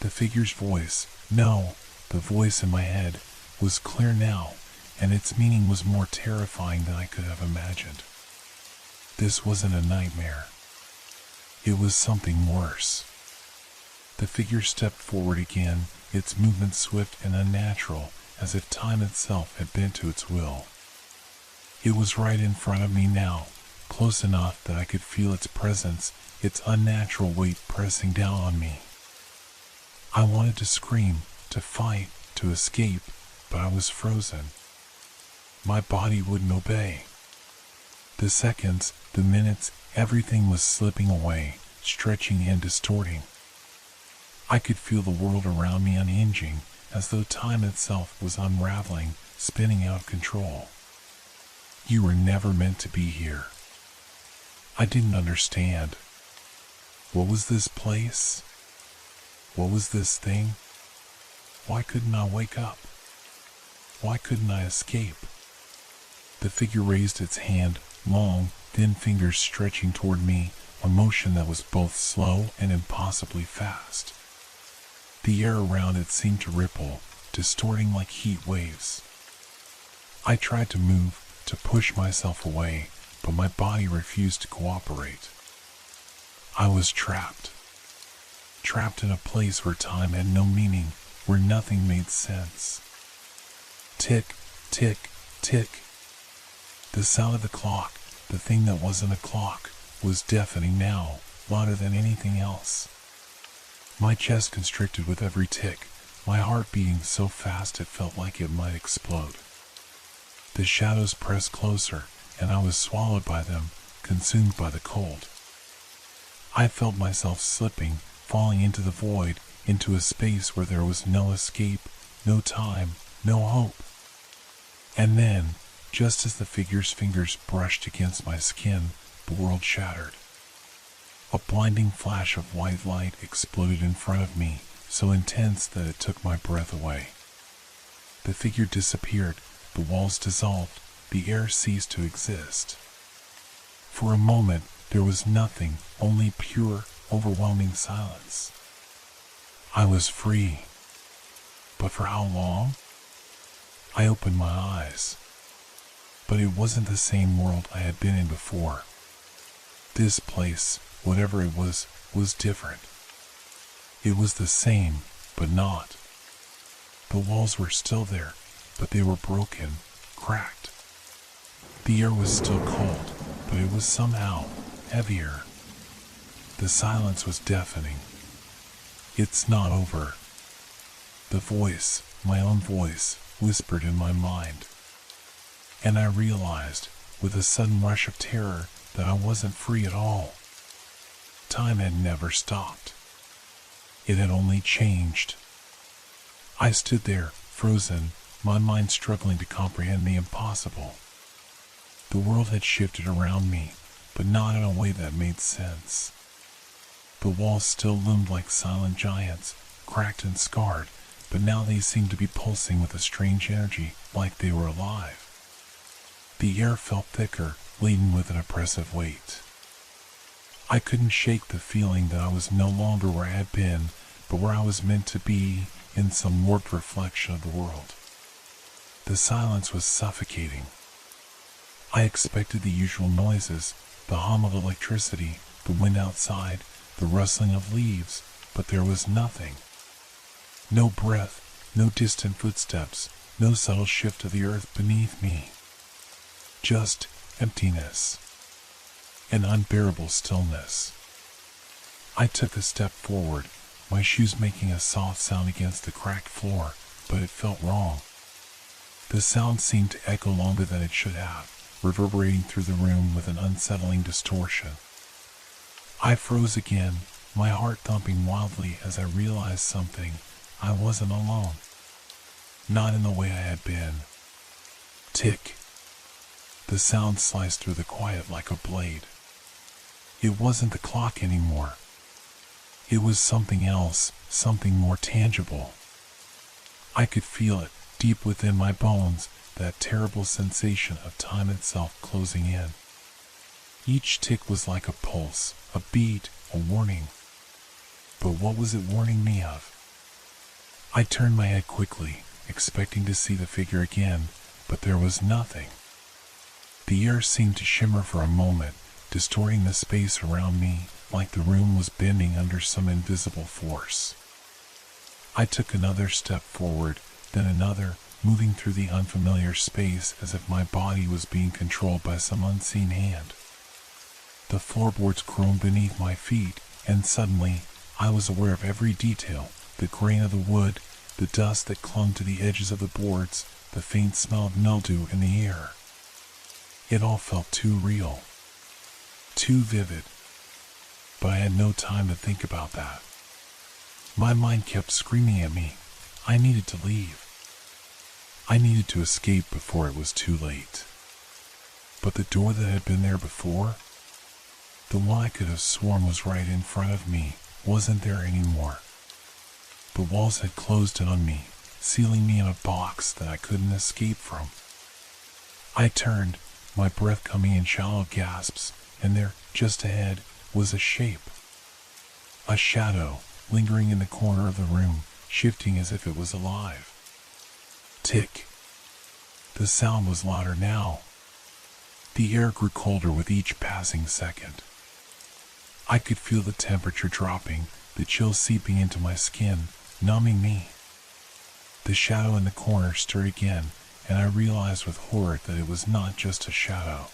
The figure's voice, no, the voice in my head, was clear now, and its meaning was more terrifying than I could have imagined. This wasn't a nightmare. It was something worse. The figure stepped forward again, its movement swift and unnatural, as if time itself had bent to its will. It was right in front of me now, close enough that I could feel its presence, its unnatural weight pressing down on me. I wanted to scream, to fight, to escape, but I was frozen. My body wouldn't obey. The seconds, the minutes, everything was slipping away, stretching and distorting. I could feel the world around me unhinging, as though time itself was unraveling, spinning out of control. You were never meant to be here. I didn't understand. What was this place? What was this thing? Why couldn't I wake up? Why couldn't I escape? The figure raised its hand, long, thin fingers stretching toward me, a motion that was both slow and impossibly fast. The air around it seemed to ripple, distorting like heat waves. I tried to move, to push myself away, but my body refused to cooperate. I was trapped. Trapped in a place where time had no meaning, where nothing made sense. Tick, tick, tick. The sound of the clock, the thing that wasn't a clock, was deafening now, louder than anything else. My chest constricted with every tick, my heart beating so fast it felt like it might explode. The shadows pressed closer, and I was swallowed by them, consumed by the cold. I felt myself slipping, falling into the void, into a space where there was no escape, no time, no hope. And then, just as the figure's fingers brushed against my skin, the world shattered. A blinding flash of white light exploded in front of me, so intense that it took my breath away. The figure disappeared, the walls dissolved, the air ceased to exist. For a moment, there was nothing, only pure, overwhelming silence. I was free. But for how long? I opened my eyes. But it wasn't the same world I had been in before. This place, whatever it was different. It was the same, but not. The walls were still there, but they were broken, cracked. The air was still cold, but it was somehow heavier. The silence was deafening. It's not over. The voice, my own voice, whispered in my mind. And I realized, with a sudden rush of terror, that I wasn't free at all. Time had never stopped. It had only changed. I stood there, frozen, my mind struggling to comprehend the impossible. The world had shifted around me, but not in a way that made sense. The walls still loomed like silent giants, cracked and scarred, but now they seemed to be pulsing with a strange energy, like they were alive. The air felt thicker, laden with an oppressive weight. I couldn't shake the feeling that I was no longer where I had been, but where I was meant to be, in some warped reflection of the world. The silence was suffocating. I expected the usual noises, the hum of electricity, the wind outside, the rustling of leaves, but there was nothing. No breath, no distant footsteps, no subtle shift of the earth beneath me. Just emptiness. An unbearable stillness. I took a step forward, my shoes making a soft sound against the cracked floor, but it felt wrong. The sound seemed to echo longer than it should have, reverberating through the room with an unsettling distortion. I froze again, my heart thumping wildly as I realized something. I wasn't alone. Not in the way I had been. Tick. The sound sliced through the quiet like a blade. It wasn't the clock anymore. It was something else, something more tangible. I could feel it, deep within my bones, that terrible sensation of time itself closing in. Each tick was like a pulse, a beat, a warning. But what was it warning me of? I turned my head quickly, expecting to see the figure again, but there was nothing. The air seemed to shimmer for a moment, distorting the space around me, like the room was bending under some invisible force. I took another step forward, then another, moving through the unfamiliar space as if my body was being controlled by some unseen hand. The floorboards groaned beneath my feet, and suddenly, I was aware of every detail, the grain of the wood, the dust that clung to the edges of the boards, the faint smell of mildew in the air. It all felt too real, too vivid. But I had no time to think about that. My mind kept screaming at me. I needed to leave. I needed to escape before it was too late. But the door that had been there before, the one I could have sworn was right in front of me, wasn't there anymore. The walls had closed in on me, sealing me in a box that I couldn't escape from. I turned, my breath coming in shallow gasps, and there, just ahead, was a shape. A shadow, lingering in the corner of the room, shifting as if it was alive. Tick. The sound was louder now. The air grew colder with each passing second. I could feel the temperature dropping, the chill seeping into my skin, numbing me. The shadow in the corner stirred again, and I realized with horror that it was not just a shadow.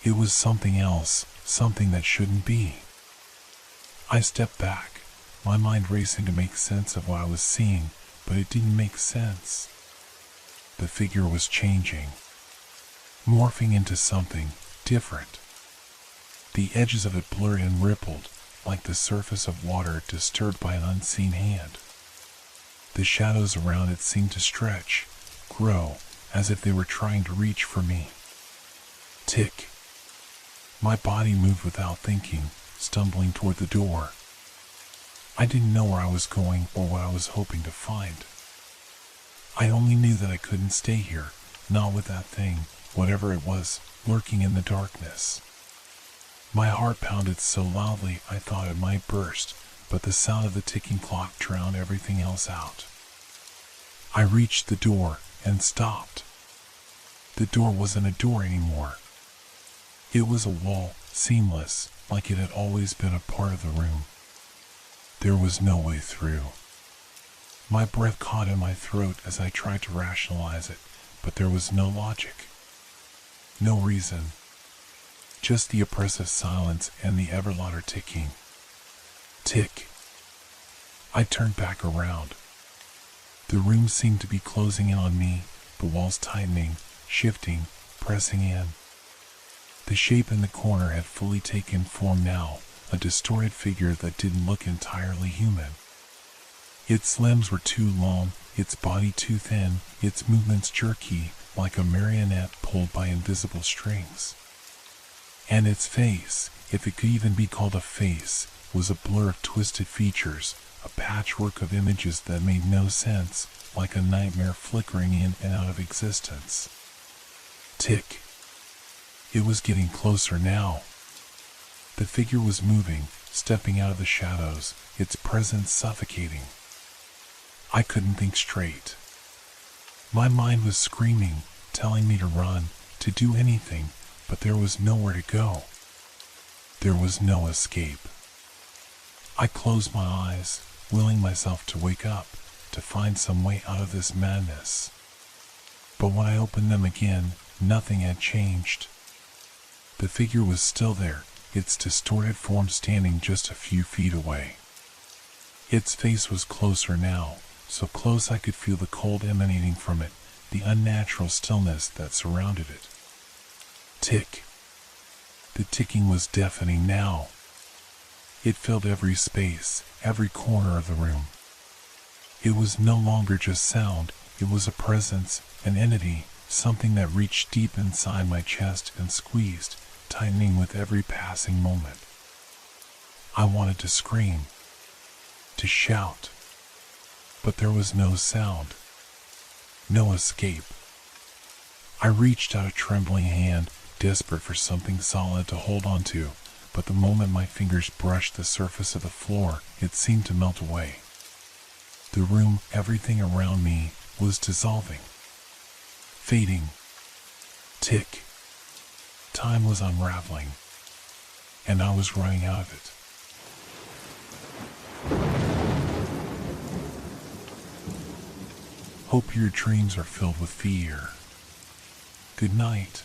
It was something else, something that shouldn't be. I stepped back, my mind racing to make sense of what I was seeing, but it didn't make sense. The figure was changing, morphing into something different. The edges of it blurred and rippled, like the surface of water disturbed by an unseen hand. The shadows around it seemed to stretch, grow, as if they were trying to reach for me. Tick. My body moved without thinking, stumbling toward the door. I didn't know where I was going or what I was hoping to find. I only knew that I couldn't stay here, not with that thing, whatever it was, lurking in the darkness. My heart pounded so loudly I thought it might burst, but the sound of the ticking clock drowned everything else out. I reached the door and stopped. The door wasn't a door anymore. It was a wall, seamless, like it had always been a part of the room. There was no way through. My breath caught in my throat as I tried to rationalize it, but there was no logic. No reason. Just the oppressive silence and the ever louder ticking. Tick. I turned back around. The room seemed to be closing in on me, the walls tightening, shifting, pressing in. The shape in the corner had fully taken form now, a distorted figure that didn't look entirely human. Its limbs were too long, its body too thin, its movements jerky, like a marionette pulled by invisible strings. And its face, if it could even be called a face, was a blur of twisted features, a patchwork of images that made no sense, like a nightmare flickering in and out of existence. Tick. It was getting closer now. The figure was moving, stepping out of the shadows, its presence suffocating. I couldn't think straight. My mind was screaming, telling me to run, to do anything, but there was nowhere to go. There was no escape. I closed my eyes, willing myself to wake up, to find some way out of this madness. But when I opened them again, nothing had changed. The figure was still there, its distorted form standing just a few feet away. Its face was closer now, so close I could feel the cold emanating from it, the unnatural stillness that surrounded it. Tick. The ticking was deafening now. It filled every space, every corner of the room. It was no longer just sound, it was a presence, an entity, something that reached deep inside my chest and squeezed, tightening with every passing moment. I wanted to scream, to shout, but there was no sound, no escape. I reached out a trembling hand, desperate for something solid to hold on to, but the moment my fingers brushed the surface of the floor, it seemed to melt away. The room, everything around me, was dissolving, fading. Tick. Time was unraveling, and I was running out of it. Hope your dreams are filled with fear. Good night.